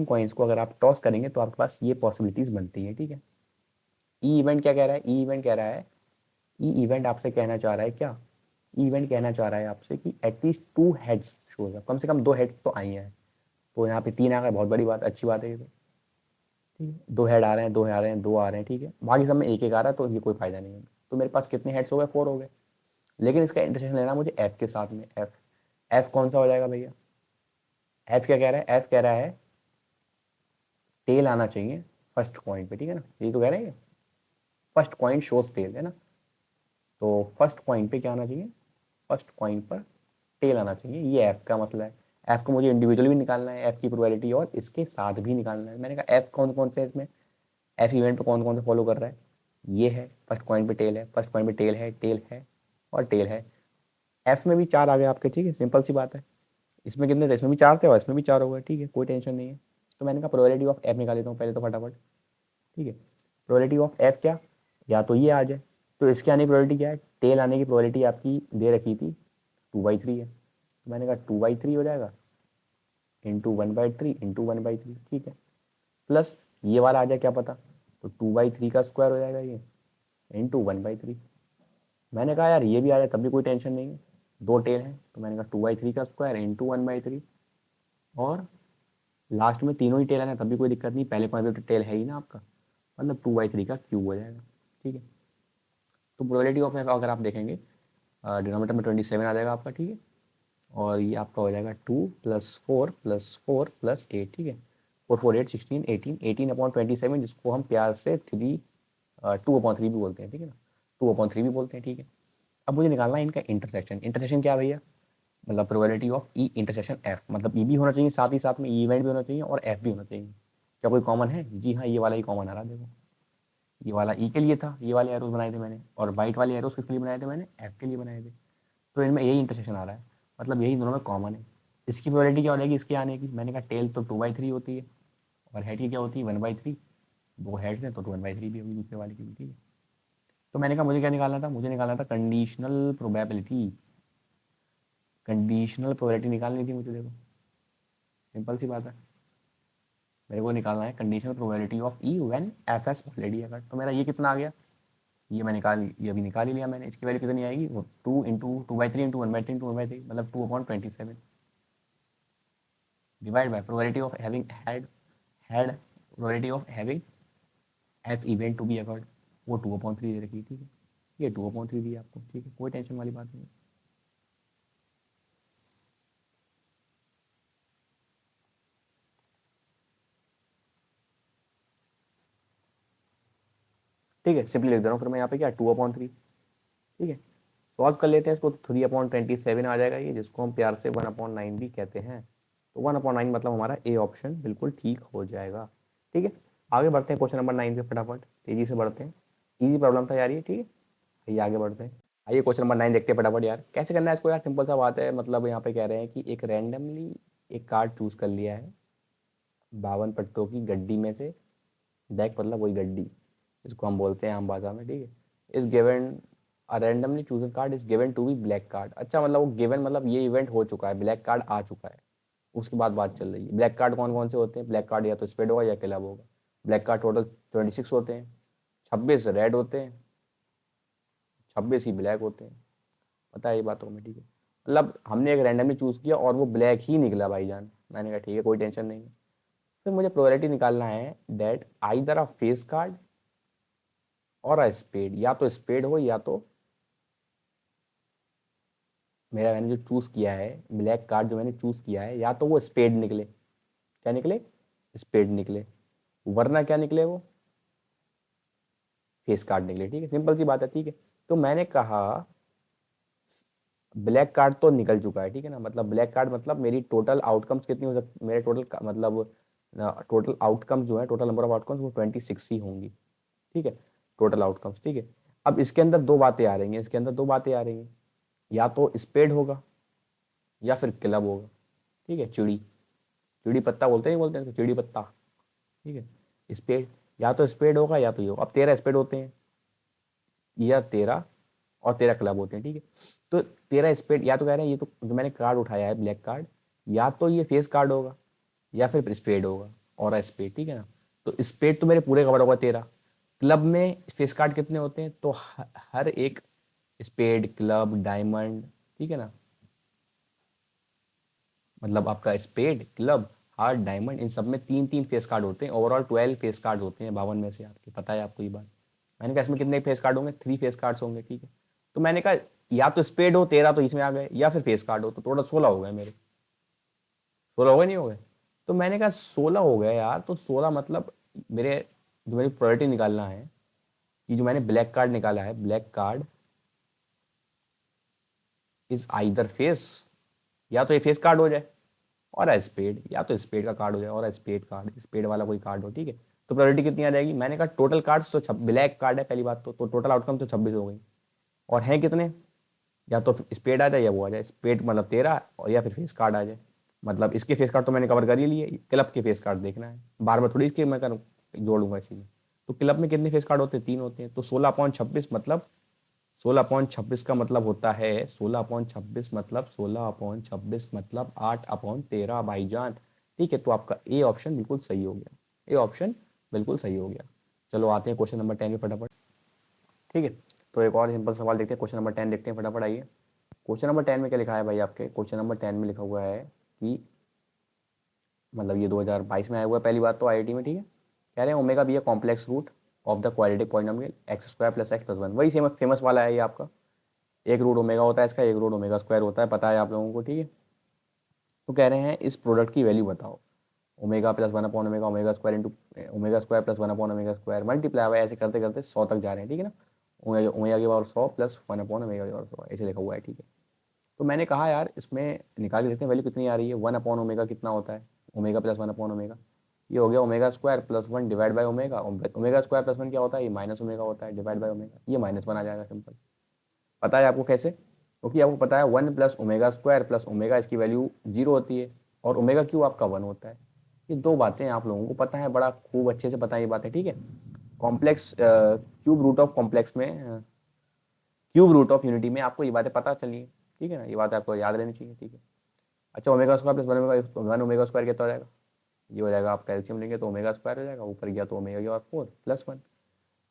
Speaker 1: कॉइन्स को अगर आप टॉस करेंगे तो आपके पास ये पॉसिबिलिटीज़ बनती हैं, ठीक है। ई इवेंट क्या कह रहा है, ई इवेंट कह रहा है, ई इवेंट आपसे कहना चाह रहा है क्या, ई इवेंट कहना चाह रहा है आपसे कि एटलीस्ट 2 हेड्स शोज, कम से कम 2 हेड्स तो आई हैं। तो यहाँ पे 3 आ गए, बहुत बड़ी बात, अच्छी बात है ये तो, ठीक है, 2 हेड आ रहे हैं, 2 आ रहे हैं, 2 आ रहे हैं, ठीक है, बाकी सब में एक एक आ रहा है, तो ये कोई फायदा नहीं है। तो मेरे पास कितने हेड्स हो गए, 4 हो गए। लेकिन इसका इंटरसेक्शन लेना मुझे एफ के साथ में, एफ, एफ कौन सा हो जाएगा भैया, एफ क्या कह रहा है, एफ कह रहा है टेल आना चाहिए फर्स्ट पॉइंट पे, ठीक है ना, ये तो कह रहे हैं फर्स्ट पॉइंट शोज टेल, है ना। तो फर्स्ट पॉइंट पे क्या आना चाहिए, फर्स्ट पॉइंट पर टेल आना चाहिए, ये एफ का मसला है। एफ को मुझे इंडिविजुअली भी निकालना है, एफ की प्रोबेबिलिटी, और इसके साथ भी निकालना है। मैंने कहा एफ कौन कौन से है इसमें, एफ इवेंट पे कौन कौन से फॉलो कर रहा है, ये है फर्स्ट पॉइंट पे टेल है, फर्स्ट पॉइंट पे टेल है, टेल है और टेल है। एफ में भी 4 आ गए आपके, ठीक है, सिंपल सी बात है। इसमें कितने थे, इसमें भी 4 थे और इसमें भी 4 हो गए, ठीक है, कोई टेंशन नहीं है। तो मैंने कहा प्रोबेबिलिटी ऑफ एफ निकाल लेता हूँ पहले तो फटाफट, ठीक है। प्रोबेबिलिटी ऑफ एफ क्या, या तो ये आ जाए, तो इसके आने की प्रोबेबिलिटी क्या है, टेल आने की प्रोबेबिलिटी आपकी दे रखी थी 2/3 है, तो मैंने कहा 2/3 हो जाएगा इंटू 1/3 इंटू 1/3, ठीक है, प्लस ये वाला आ जाए क्या पता, तो 2/3 का स्क्वायर हो जाएगा ये इंटू 1/3। मैंने कहा यार ये भी आ जाए तब भी कोई टेंशन नहीं है, 2 टेल हैं, तो मैंने कहा 2/3 का स्क्वायर इंटू 1/3, और लास्ट में तीनों ही टेल है ना तब भी कोई दिक्कत नहीं, पहले पॉइंट पे तो टेल है ही ना आपका, मतलब 2/3 का क्यूब हो जाएगा, ठीक है। तो प्रोबेबिलिटी ऑफ एफ अगर आप देखेंगे डिनोमिनेटर में 27 आ जाएगा आपका, ठीक है, और ये आपका हो जाएगा 2+4+4+8, ठीक है, 4 4 8 16 18 18/27, जिसको हम प्यार से 2/3 भी बोलते हैं, ठीक है ना, 2/3 भी बोलते हैं, ठीक है। अब मुझे निकालना है इनका इंटरसेक्शन। इंटरसेक्शन क्या भैया, मतलब probability of E intersection F, मतलब ई भी होना चाहिए साथ ही साथ में, ई इवेंट भी होना चाहिए और एफ भी होना चाहिए। क्या कोई कॉमन है? जी हाँ, ये वाला ही कॉमन आ रहा है, देखो ये वाला ई के लिए था, ये वाले एरोस बनाए थे मैंने, और वाइट वाले एरोस किसके लिए बनाए थे मैंने? एफ के लिए बनाए थे। तो इनमें यही इंटरसेक्शन आ रहा है, मतलब यही दोनों में कॉमन है। इसकी प्रोबेबिलिटी क्या हो जाएगी इसके आने की? मैंने कहा टेल तो 2/3 होती है और हेड की क्या होती है 1/3, वो हेड है तो 1/3 भी होगी दूसरे वाले की भी, ठीक है। तो मैंने कहा मुझे क्या निकालना था? मुझे निकालना था कंडीशनल प्रोबेबिलिटी, कंडीशनल प्रोबेबिलिटी निकालनी थी मुझे, देखो सिंपल सी बात है, मेरे को निकालना है conditional probability of E when F S already अगर। तो मेरा ये कितना आ गया? ये मैं ये अभी निकाल ही लिया मैंने। इसकी वैल्यू कितनी आएगी? वो 2 × 2/3 × 1/3 × 1/3, मतलब 2/27 divide by probability of having head probability of having f event to be occurred, वो 2/3 दे रखी है, ठीक है। ये 2/3 दी आपको, ठीक है, कोई टेंशन वाली बात नहीं है। ठीक है, सिंपली लिख दे रहा हूँ फिर मैं यहाँ पे क्या 2/3, ठीक है। सॉल्व कर लेते हैं इसको, 3/27 आ जाएगा ये, जिसको हम प्यार से 1/9 भी कहते हैं। तो 1/9 मतलब हमारा ए ऑप्शन बिल्कुल ठीक हो जाएगा, ठीक है। आगे बढ़ते हैं क्वेश्चन नंबर 9 पे, फटाफट तेजी से बढ़ते हैं। इजी प्रॉब्लम था यार ये, ठीक है। आइए आगे बढ़ते हैं। आइए क्वेश्चन नंबर 9 देखते हैं फटाफट यार, कैसे करना है इसको यार, सिंपल सा बात है। मतलब यहाँ पे कह रहे हैं कि एक रैंडमली एक कार्ड चूज कर लिया है 52 पट्टों की गड्डी में से, डेक मतलब वही गड्डी इसको हम बोलते हैं आम भाषा में, ठीक है। Is given a randomly chosen card is given to be black card. अच्छा, मतलब वो गिवन मतलब ये इवेंट हो चुका है, ब्लैक कार्ड आ चुका है, उसके बाद बात चल रही है। ब्लैक कार्ड कौन कौन से होते हैं? ब्लैक कार्ड या तो स्पेड होगा या क्लब होगा। ब्लैक कार्ड टोटल 26 होते हैं, 26 रेड होते हैं, 26 ही ब्लैक होते हैं। पता है ये बातों में, ठीक है। मतलब हमने एक रैंडमली चूज किया और वो ब्लैक ही निकला भाईजान। मैंने कहा ठीक है, कोई टेंशन नहीं है। फिर मुझे प्रोबेबिलिटी निकालना है that either a face card और अ स्पेड, या तो स्पेड हो या तो मेरा मैंने जो चूज किया है ब्लैक कार्ड जो मैंने चूज किया है, या तो वो स्पेड निकले। क्या निकले? स्पेड निकले, वरना क्या निकले? वो फेस कार्ड निकले, ठीक है, सिंपल सी बात है, ठीक है। तो मैंने कहा ब्लैक कार्ड तो निकल चुका है, ठीक है ना, मतलब ब्लैक कार्ड मतलब मेरी टोटल आउटकम्स कितनी हो सकती, मेरे टोटल मतलब टोटल आउटकम्स जो है, टोटल नंबर ऑफ आउटकम्स वो 26 ही होंगी, ठीक है, टोटल आउटकम्स, ठीक है। अब इसके अंदर दो बातें आ रही हैं, इसके अंदर दो बातें आ रही हैं, या तो स्पेड होगा या फिर क्लब होगा, ठीक है। चिड़ी, चिड़ी पत्ता बोलते हैं, बोलते हैं इसको चिड़ी पत्ता, ठीक है। स्पेड, या तो स्पेड होगा या तो ये होगा। अब 13 स्पेड होते हैं या 13 और 13 क्लब होते हैं, ठीक है। तो 13 स्पेड, या तो कह रहे हैं ये तो जो मैंने कार्ड उठाया है ब्लैक कार्ड, या तो ये फेस कार्ड होगा या फिर स्पेड होगा और स्पेड, ठीक है ना। तो स्पेड तो मेरे पूरे कवर होगा 13। क्लब में फेस कार्ड कितने होते हैं? तो हर एक स्पेड क्लब डायमंड, ठीक है ना, मतलब आपका स्पेड क्लब हार्ट डायमंड इन सब में 3 3 फेस कार्ड होते हैं। ओवरऑल 12 फेस कार्ड होते हैं 52 में से, आपके पता है आपको ये बात। मैंने कहा इसमें कितने फेस कार्ड होंगे? 3 फेस कार्ड्स होंगे, ठीक है। तो मैंने कहा या तो स्पेड हो 13 तो इसमें आ गए, या फिर फेस कार्ड हो, तो टोटल 16 हो गए मेरे। 16 हो गए, नहीं हो गए? तो मैंने कहा 16 हो गए यार, तो 16 मतलब मेरे जो मेरी प्रायोरिटी निकालना है कि जो मैंने ब्लैक कार्ड निकाला है, black card is either face, या तो ये फेस कार्ड हो जाए और स्पेड, या तो स्पेड का कार्ड हो जाए और स्पेड कार्ड, स्पेड वाला कोई कार्ड हो, ठीक है। तो प्रायोरिटी कितनी आ जाएगी? मैंने कहा टोटल कार्ड्स तो ब्लैक कार्ड है पहली बात तो टोटल आउटकम तो 26 हो गई। और हैं कितने? या तो स्पेड आ जाए या वो आ जाए, स्पेड मतलब 13 और या फिर फेस कार्ड आ जाए। मतलब इसके फेस कार्ड तो मैंने कवर कर ही लिए, क्लब के फेस कार्ड देखना है, बार बार थोड़ी इसके मैं कर जोड़ूंगा इसी में। तो क्लब में कितने फेस कार्ड होते हैं? 3 होते हैं। तो 16/26 मतलब 16/26 का मतलब होता है 16/26 मतलब 16/26 मतलब 8/13 भाईजान, ठीक है। तो आपका ए ऑप्शन बिल्कुल सही हो गया, ए ऑप्शन बिल्कुल सही हो गया। चलो आते हैं क्वेश्चन नंबर 10 पे फटाफट, ठीक है। तो एक और सिंपल सवाल देखते हैं, क्वेश्चन नंबर 10 देखते हैं फटाफट, आइए। क्वेश्चन नंबर 10 में क्या लिखा है भाई? आपके क्वेश्चन नंबर 10 में लिखा हुआ है कि मतलब ये 2022 में आया हुआ है पहली बात तो आईआईटी में, ठीक है। कह रहे हैं omega be a complex root of the quadratic polynomial x square plus x plus one. वही सेम फेमस वाला है ये आपका, एक रूट ओमेगा होता है इसका, एक रूट ओमेगा स्क्वायर होता है, पता है आप लोगों को, ठीक है। तो कह रहे हैं इस प्रोडक्ट की वैल्यू बताओ, omega plus one upon omega, omega square into omega square plus one upon omega square multiply हुआ है, ऐसे करते करते 100 तक जा रहे हैं, ठीक है ना। ओमेगा की power 100 plus one upon omega की पावर 100 ऐसे लिखा हुआ है, ठीक है। तो मैंने कहा यार इसमें निकाल के देखते हैं वैल्यू कितनी आ रही है। वन अपॉन ओमेगा कितना होता है, omega plus one upon omega, ये हो गया omega square plus one divide by omega. Omega square plus one क्या होता है, ये माइनस ओमेगा होता है डिवाइड बाय ओमेगा, ये माइनस वन आ जाएगा सिंपल। पता है आपको कैसे, क्योंकि आपको पता है one plus omega square plus omega इसकी वैल्यू जीरो होती है और ओमेगा क्यू आपका वन होता है। ये दो बातें आप लोगों को पता है, बड़ा खूब अच्छे से पता है ये बातें, ठीक है। Complex cube root of complex में क्यूब रूट ऑफ यूनिटी में आपको ये बातें पता चलिए, ठीक है ना, ये बातें आपको याद रहनी चाहिए, ठीक है। अच्छा omega square plus one omega square कितना हो जाएगा, ये हो जाएगा, आप कैल्शियम लेंगे तो ओमेगा स्क्वायर हो जाएगा, ऊपर गया तो ओमेगा की power four plus one,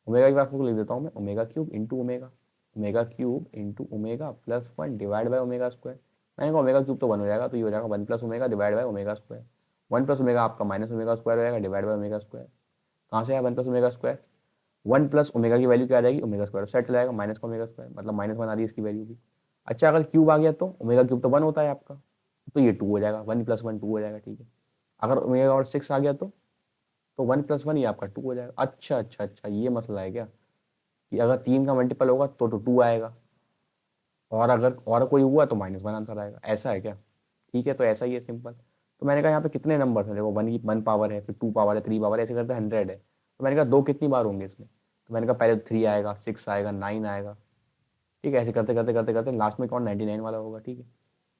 Speaker 1: omega की पावर फोर लिख देता हूँ मैं, omega cube into omega, omega cube into omega plus one divide by omega square. मैंने कहा ओमेगा क्यूब तो वन हो जाएगा, तो ये हो जाएगा one plus omega divide by omega square. One plus omega आपका माइनस ओमेगा स्क्वायर हो जाएगा डिवाइड बाय ओमेगा स्क्वायर। कहाँ से आया one plus omega square, one plus omega की वैल्यू क्या आ जाएगी, ओमेगा स्क्वायर सेट चला जाएगा, माइनस का ओमेगा स्क्वायर मतलब माइनस वन आ रही है इसकी वैल्यू भी। अच्छा अगर क्यूब आ गया तो ओमेगा क्यूब तो वन होता है आपका, तो ये टू हो जाएगा, वन प्लस वन टू हो जाएगा, ठीक है। अगर ओमेगा और सिक्स आ गया तो वन प्लस वन ये आपका टू हो जाएगा। अच्छा अच्छा अच्छा, ये मसला है क्या, कि अगर तीन का मल्टीपल होगा तो टू आएगा, और अगर और कोई हुआ तो माइनस वन आंसर आएगा, ऐसा है क्या, ठीक है। तो ऐसा ही है सिंपल। तो मैंने कहा यहाँ पे कितने नंबर हैं, देखो वन की वन पावर है, फिर टू पावर है, थ्री पावर है, ऐसे करते 100 है। तो मैंने कहा दो कितनी बार होंगे इसमें, तो मैंने कहा पहले थ्री आएगा, सिक्स आएगा, नाइन आएगा, ठीक है। ऐसे करते करते करते करते लास्ट में कौन 99 वाला होगा, ठीक है।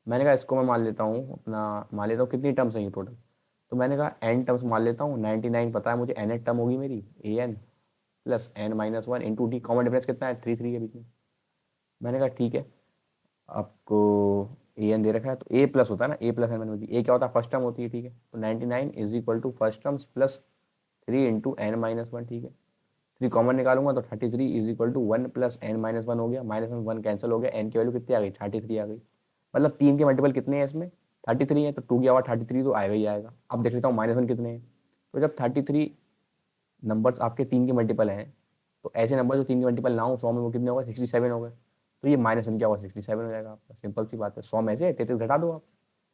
Speaker 1: मैंने कहा इसको मैं मान लेता हूँ अपना, मान लेता हूँ कितनी टर्म्स हैं ये टोटल, तो मैंने कहा एन टर्म्स मान लेता हूँ, 99 पता है मुझे, एन टर्म होगी मेरी a n plus n minus one into d, common difference कितना है, थ्री थ्री के बीच में। मैंने कहा ठीक है, आपको ए एन दे रखा है तो ए प्लस होता है ना, ए प्लस एन माइनस ए क्या होता है, फर्स्ट टर्म होती है, ठीक है। तो 99 is equal to first terms plus three into n minus one, ठीक है। थ्री कॉमन निकालूंगा तो 33 is equal to one plus n minus one हो गया, माइनस वन वन कैंसिल हो गया, एन की वैल्यू कितनी आ गई, 33 आ गई। मतलब तीन के मल्टीपल कितने हैं इसमें, 33 है, तो टू गया हुआ 33 तो आएगा ही आएगा। अब देख लेता हूँ माइनस वन कितने हैं, तो जब 33 नंबर्स आपके तीन के मल्टीपल हैं, तो ऐसे नंबर जो तीन के मल्टीपल ना हो 100 में, वो कितने होगा, 67 हो गए। तो ये माइनस वन क्या होगा, 67 हो जाएगा आपका, सिंपल सी बात है। 100 में से 33 घटा दो आप,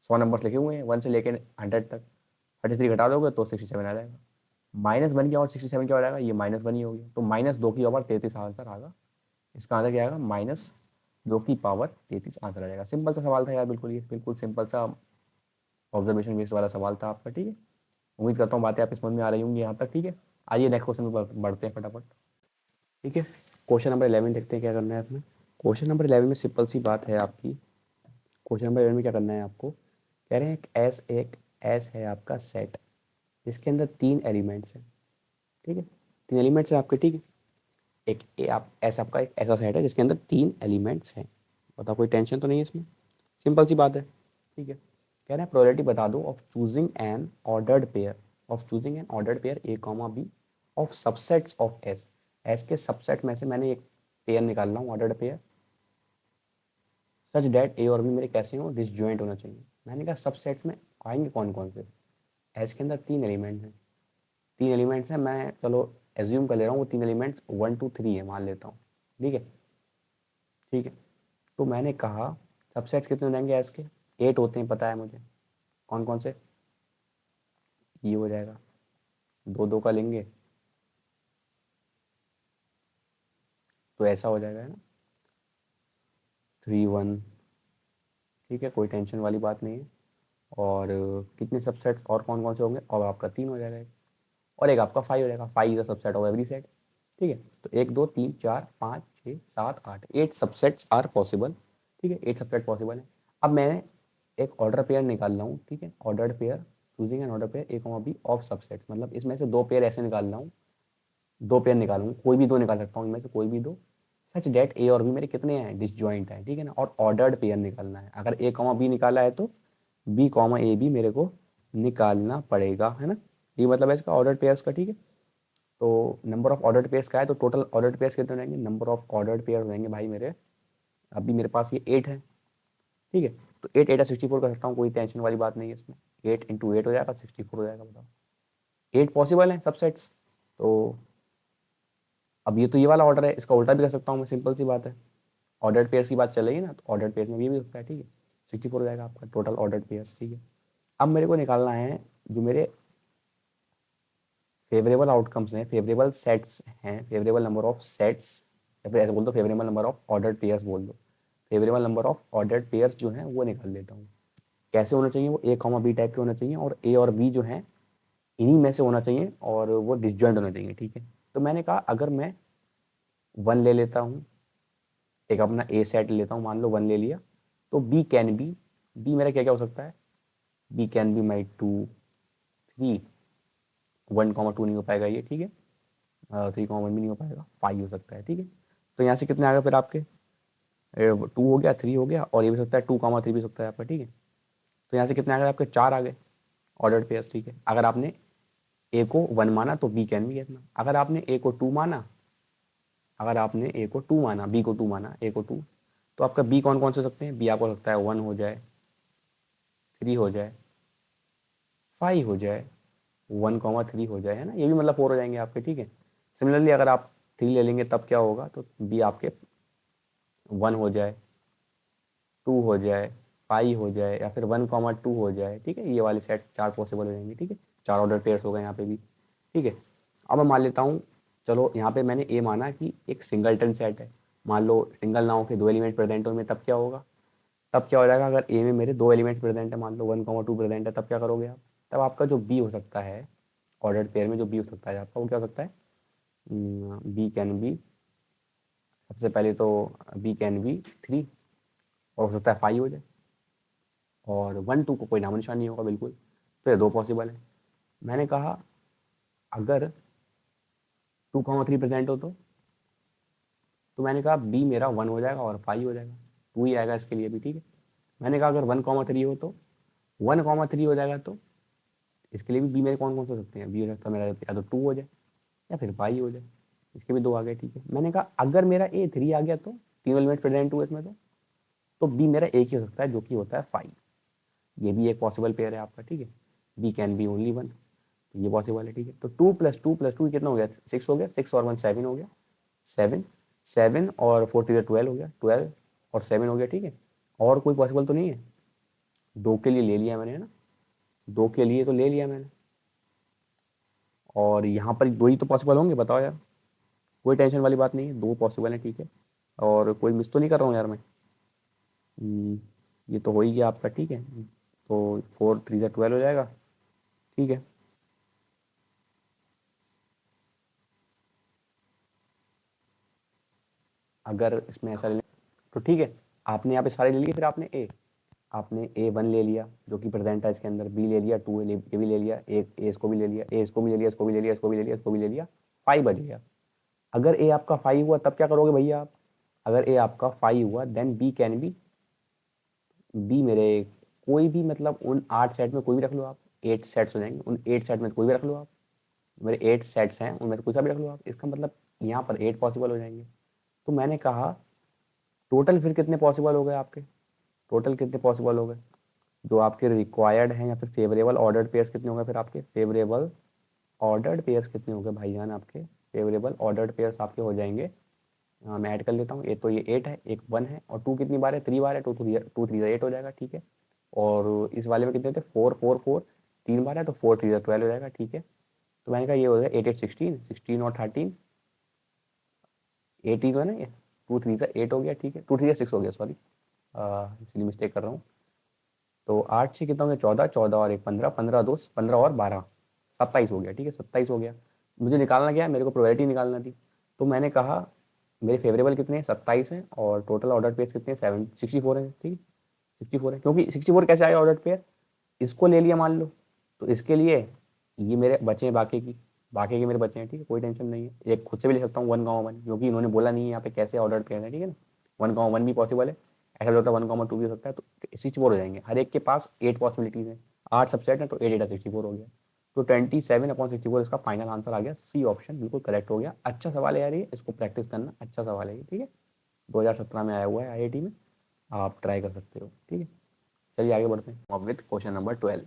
Speaker 1: 100 नंबर्स लिखे हुए हैं वन से लेकर 100 तक, 33 घटा दोगे तो 67 आ जाएगा। माइनस वन क्या और 67 क्या हो जाएगा, ये माइनस वन ही हो गया, तो माइनस दो की पावर 33 आंसर आएगा। इसका आंसर क्या आएगा, माइनस दो की पावर 33 आंसर आ जाएगा। सिंपल सा सवाल था यार, बिल्कुल ये बिल्कुल सिंपल सा ऑब्जर्वेशन बेस्ड वाला सवाल था आपका, ठीक है। उम्मीद करता हूँ बातें आपकी समझ में आ रही होंगी यहाँ तक, ठीक है। आइए नेक्स्ट क्वेश्चन पर बढ़ते हैं फटाफट, ठीक है। क्वेश्चन नंबर 11 देखते हैं क्या करना है इसमें। क्वेश्चन नंबर 11 में सिंपल सी बात है आपकी, क्वेश्चन नंबर 11 में क्या करना है आपको, कह रहे हैं एक एस है आपका सेट, जिसके अंदर तीन एलिमेंट्स हैं, ठीक है। तीन एलिमेंट्स हैं आपके, ठीक है। एक ए आप ऐसा आपका एक ऐसा सेट है जिसके अंदर तीन एलिमेंट्स हैं, बताओ कोई टेंशन तो नहीं है इसमें, सिंपल सी बात है, ठीक है। कह रहे हैं प्रोबेबिलिटी बता दो of choosing an ordered pair, a comma b of subsets of s, s के सबसेट में से मैंने एक पेयर निकालना हूँ, ordered pair, such that a और बी मेरे कैसे हो, डिसजॉइंट होना चाहिए। मैंने कहा सबसेट्स में आएंगे कौन कौन से, एस के अंदर तीन एलिमेंट हैं, तीन एलिमेंट्स हैं, मैं चलो एज्यूम कर ले रहा हूँ वो तीन एलिमेंट्स वन टू थ्री है, मान लेता हूँ, ठीक है, ठीक है। तो मैंने कहा सबसेट्स कितने हो जाएंगे एस के, 8 होते हैं पता है मुझे, कौन कौन से, ये हो जाएगा, दो दो का लेंगे तो ऐसा हो जाएगा, है ना, 3 1, ठीक है, कोई टेंशन वाली बात नहीं है। और कितने सबसेट्स और कौन कौन से होंगे, और आपका 3 हो जाएगा एक, और एक आपका 5 हो जाएगा, 5 is a subset of every set, ठीक है। तो 1 2 3 4 5 6 7 8, 8 सबसेट्स आर पॉसिबल, ठीक है, 8 सबसेट पॉसिबल है। अब मैं एक ऑर्डर पेयर निकाल रहा हूँ, ठीक है, order pair choosing an order pair a comma b of subsets, मतलब इसमें से दो पेयर ऐसे निकाल रहा हूँ, दो पेयर निकालूंगा, कोई भी दो निकाल सकता हूँ इनमें से कोई भी दो, सच डेट ए और बी मेरे कितने हैं, डिसजॉइंट है, ठीक है ना। और ऑर्डर्ड पेयर निकालना है, अगर ए कॉमा बी निकाला है तो बी कॉमा ए भी मेरे को निकालना पड़ेगा, है ना। ये मतलब है इसका ऑर्डर्ड पेयर्स का, ठीक है। तो नंबर ऑफ ऑर्डर्ड पेयर्स का है, तो टोटल ऑर्डर्ड पेयर्स कितने हो जाएंगे, नंबर ऑफ ऑर्डर्ड पेयर हो जाएंगे भाई मेरे, अभी मेरे पास ये 8 है, ठीक है। तो 8 8 64 कर सकता हूँ, कोई टेंशन वाली बात नहीं है इसमें, 8 इंटू 8 हो जाएगा 64 हो जाएगा, बताओ 8 पॉसिबल है सबसेट्स। तो अब ये तो ये वाला ऑर्डर है, इसका उल्टा भी कर सकता हूँ मैं, सिंपल सी बात है। ऑर्डर्ड पेयर्स की बात चल रही है ना, तो ऑर्डर्ड पेयर्स में भी हो सकता है, ठीक है। 64 हो जाएगा आपका टोटल ऑर्डर्ड पेयर्स, ठीक है। अब मेरे को निकालना है जो मेरे फेवरेबल आउटकम्स हैं, फेवरेबल सेट्स हैं, फेवरेबल नंबर ऑफ सेट्स, या फिर ऐसे बोल दो favourable number of ordered pairs बोल दो। Favourable number of ordered pairs जो हैं वो निकाल लेता हूँ। कैसे होना चाहिए वो, ए कॉमा बी टाइप के होना चाहिए, और ए और बी जो हैं इन्हीं में से होना चाहिए, और वो डिसजॉइंट होना चाहिए, ठीक है। तो मैंने कहा अगर मैं 1 ले लेता हूँ, एक अपना ए सेट लेता हूँ, मान लो 1 ले लिया, तो बी कैन बी, बी मेरा क्या क्या हो सकता है, बी कैन बी माई 2 3, 1 2 नहीं हो पाएगा ये, ठीक है। 3 1 भी नहीं हो पाएगा, 5 हो सकता है, ठीक है। तो यहाँ से कितने आ गए फिर आपके, 2 हो गया, 3 हो गया, और ये भी सकता है 2 3 भी सकता है आपका, ठीक है। तो यहाँ से कितने आ गए आपके, 4 आ गए ऑर्डर्ड पेयर्स, ठीक है। अगर आपने ए को 1 माना तो बी कैन बी इतना, अगर आपने ए को 2 माना, अगर आपने ए को 2 माना, बी को 2 माना, ए को 2, तो आपका बी कौन कौन से सकते हैं, बी आपको हो सकता है 1 हो जाए, 3 हो जाए, 5 हो जाए, 1 3 हो जाए, है ना, ये भी मतलब 4 हो जाएंगे आपके, ठीक है। सिमिलरली अगर आप 3 ले लेंगे तब क्या होगा, तो बी आपके 1 हो जाए, 2 हो जाए, 5 हो जाए, या फिर 1 2 हो जाए, ठीक है। ये वाली सेट 4 पॉसिबल हो जाएंगे, ठीक है। 4 ऑर्डर पेयर्स हो गए यहाँ पे भी, ठीक है। अब मैं मान लेता हूँ, चलो यहाँ पे मैंने ए माना कि एक सिंगलटन सेट है, मान लो सिंगल ना हो के 2 एलिमेंट प्रेजेंट हो में, तब क्या होगा, तब क्या हो जाएगा, अगर ए में मेरे 2 एलिमेंट्स प्रेजेंट है, मान लो 1 2 प्रेजेंट है, तब क्या करोगे आप, तब आपका जो बी हो सकता है, ऑर्डर्ड पेयर में जो बी हो सकता है आपका, वो क्या हो सकता है, बी कैन बी, सबसे पहले तो बी कैन बी 3, और हो सकता है 5 हो जाए, और 1 2 को कोई नामो निशान नहीं होगा बिल्कुल। तो ये 2 पॉसिबल है। मैंने कहा अगर 2 3 प्रेजेंट हो तो मैंने कहा बी मेरा 1 हो जाएगा और 5 हो जाएगा, 2 ही आएगा इसके लिए भी, ठीक है। मैंने कहा अगर 1 3 हो तो 1 3 हो जाएगा, तो इसके लिए भी बी मेरे कौन कौन से हो सकते हैं, बी हो सकता है मेरा या तो 2 हो जाए या फिर 5 हो जाए, इसके भी 2 आ गए, ठीक है। मैंने कहा अगर मेरा ए 3 आ गया तो तीनों एलिमेंट प्रेजेंट हुए इसमें, तो बी मेरा एक ही हो सकता है जो कि होता है 5। ये भी एक पॉसिबल पेयर है आपका, ठीक है। बी कैन बी ओनली 1, तो ये पॉसिबल है, ठीक है। तो 2 + 2 + 2 कितना हो गया, 6 हो गया, 6 और 1 7 हो गया, 7 7 और 4 3 12 हो गया, 12 और 7 हो गया, ठीक है। और कोई पॉसिबल तो नहीं है, 2 के लिए ले लिया मैंने, है ना, 2 के लिए तो ले लिया मैंने, और यहाँ पर 2 ही तो पॉसिबल होंगे, बताओ यार, कोई टेंशन वाली बात नहीं है, 2 पॉसिबल है, ठीक है। और कोई मिस तो नहीं कर रहा हूँ यार मैं, ये तो हो ही गया आपका, ठीक है। तो 4 3 12 हो जाएगा, ठीक है। अगर इसमें ऐसा ले तो ठीक है, आपने यहाँ पे सारे ले लिए, फिर आपने A1 ले लिया जो कि प्रेजेंट है इसके अंदर, बी ले लिया, 2 ये भी ले लिया, ए इसको भी ले लिया, ए इसको भी ले लिया, इसको भी ले लिया, इसको भी ले लिया, इसको भी ले लिया, 5 बच गया। अगर ए आपका 5 हुआ तब क्या करोगे भैया आप, अगर ए आपका 5 हुआ then b can be, b मेरे कोई भी मतलब उन 8 सेट में कोई भी रख लो आप, 8 सेट्स हो जाएंगे, उन 8 सेट में कोई भी रख लो आप, मेरे 8 सेट्स हैं उनमें से कोई सा भी रख लो आप, इसका मतलब यहाँ पर 8 पॉसिबल हो जाएंगे। तो मैंने कहा टोटल फिर कितने पॉसिबल हो गए आपके, टोटल कितने पॉसिबल हो गए जो आपके रिक्वायर्ड हैं, या फिर फेवरेबल ऑर्डर्ड पेयर्स कितने हो गए, फिर आपके फेवरेबल ऑर्डर्ड पेयर्स कितने हो गए भाईजान, आपके फेवरेबल ऑर्डर्ड पेयर्स आपके हो जाएंगे, मैं ऐड कर लेता हूँ, तो ये 8 है, एक 1 है, और 2 कितनी बार है, 3 बार है, 2 3 8 हो जाएगा, ठीक है। और इस वाले में कितने होते हैं, 4 4 4, 3 बार है, तो 4 3 12 हो जाएगा, ठीक है। तो मैंने कहा ये हो गया 8 8 16, 16 और 13, 18 हो ना ये, 2 3 8 हो गया, ठीक है, 2 3 6 हो गया, सॉरी, इसलिए मिस्टेक कर रहा हूँ। तो 8 6 कितना हो गया, 14, 14 और एक 15, 15 2 15 और 12, 27 हो गया, ठीक है, 27 हो गया। मुझे निकालना क्या है, मेरे को प्रोबेबिलिटी निकालना थी। तो मैंने कहा मेरे फेवरेबल कितने हैं, 27 हैं, और टोटल ऑर्डर पेयर कितने हैं, 64 है, ठीक है। 64 है, क्योंकि 64 कैसे आया ऑर्डर पेयर, इसको ले लिया मान लो, तो इसके लिए ये मेरे बचे हैं बाकी की, बाकी के मेरे बचे हैं, ठीक है, कोई टेंशन नहीं है। एक खुद से भी लिख सकता हूँ 1 1, क्योंकि इन्होंने बोला नहीं है यहाँ पे कैसे ऑर्डर पेयर है, ठीक है ना। 1 1 भी पॉसिबल है, ऐसा भी होता है 1 2 भी हो सकता है, तो 64 हो जाएंगे, हर एक के पास 8 पॉसिबिलिटीज हैं, 8 सबसेट है, तो 8 8 64 हो गया। तो 27/64 इसका फाइनल आंसर आ गया, सी ऑप्शन बिल्कुल करेक्ट हो गया। अच्छा सवाल है यार ये, इसको प्रैक्टिस करना, अच्छा सवाल है ये, ठीक है। 2017 में आया हुआ है आईआईटी में, आप ट्राई कर सकते हो, ठीक है। चलिए आगे बढ़ते हैं अब with question number 12।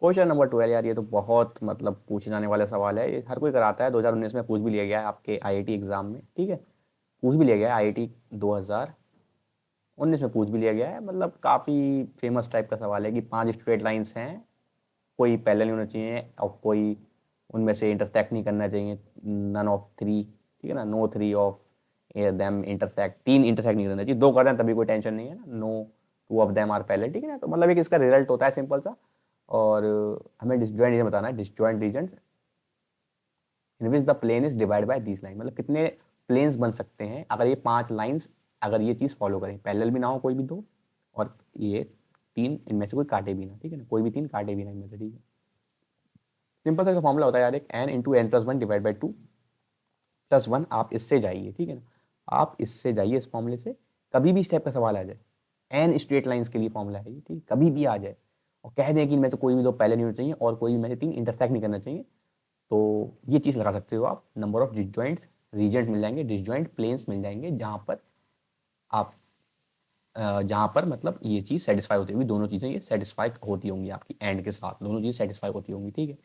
Speaker 1: Question number 12 यार, ये तो बहुत मतलब पूछे जाने वाला सवाल है, ये हर कोई कराता है, 2019 में पूछ भी लिया गया है आपके आईआईटी एग्जाम में, ठीक है, पूछ भी लिया गया है आईआईटी 2019 में पूछ भी लिया गया है, मतलब काफ़ी फेमस टाइप का सवाल है कि 5 स्ट्रेट लाइंस हैं, कोई पैरेलल नहीं होना चाहिए और कोई उनमें से इंटरसेक्ट नहीं करना चाहिए, नन ऑफ थ्री, ठीक है ना, no three of them intersect, 3 intersect नहीं करना चाहिए, 2 कर दें तभी कोई टेंशन नहीं है ना, no 2 of them are parallel, ठीक है ना, तो मतलब एक इसका रिजल्ट होता है सिंपल सा। और हमें डिसजॉइंट रीजन बताना है, disjoint regions in which the plane is divide by this line, मतलब कितने प्लेन्स बन सकते हैं अगर ये 5 लाइंस अगर ये चीज़ फॉलो करें, पैरेलल भी ना हो कोई भी 2, और ये 3 इनमें से कोई काटे भी ना, ठीक है ना, कोई भी 3 काटे भी ना इनमें से, ठीक है। सिंपल सा फॉर्मूला होता है यार, एक n into n plus one divide by two plus one, आप इससे जाइए, ठीक है ना, आप इससे जाइए इस फॉर्मूले से, कभी भी इस टाइप का सवाल आ जाए, एन स्ट्रेट लाइंस के लिए फॉर्मूला है ये, ठीक, कभी भी आ जाए और कह दें कि इनमें से कोई भी 2 पहले नहीं होना चाहिए और कोई भी में से 3 इंटरसेक्ट नहीं करना चाहिए, तो ये चीज़ लगा सकते हो आप, नंबर ऑफ डिसजॉइंट्स रीजन मिल जाएंगे, डिसजॉइंट प्लेन्स मिल जाएंगे, जहाँ पर आप जहाँ पर मतलब ये चीज़ सेटिस्फाई होती होगी, दोनों चीज़ें ये सेटिस्फाई होती होंगी आपकी एंड के साथ, दोनों चीज़ सेटिस्फाई होती होंगी, ठीक है।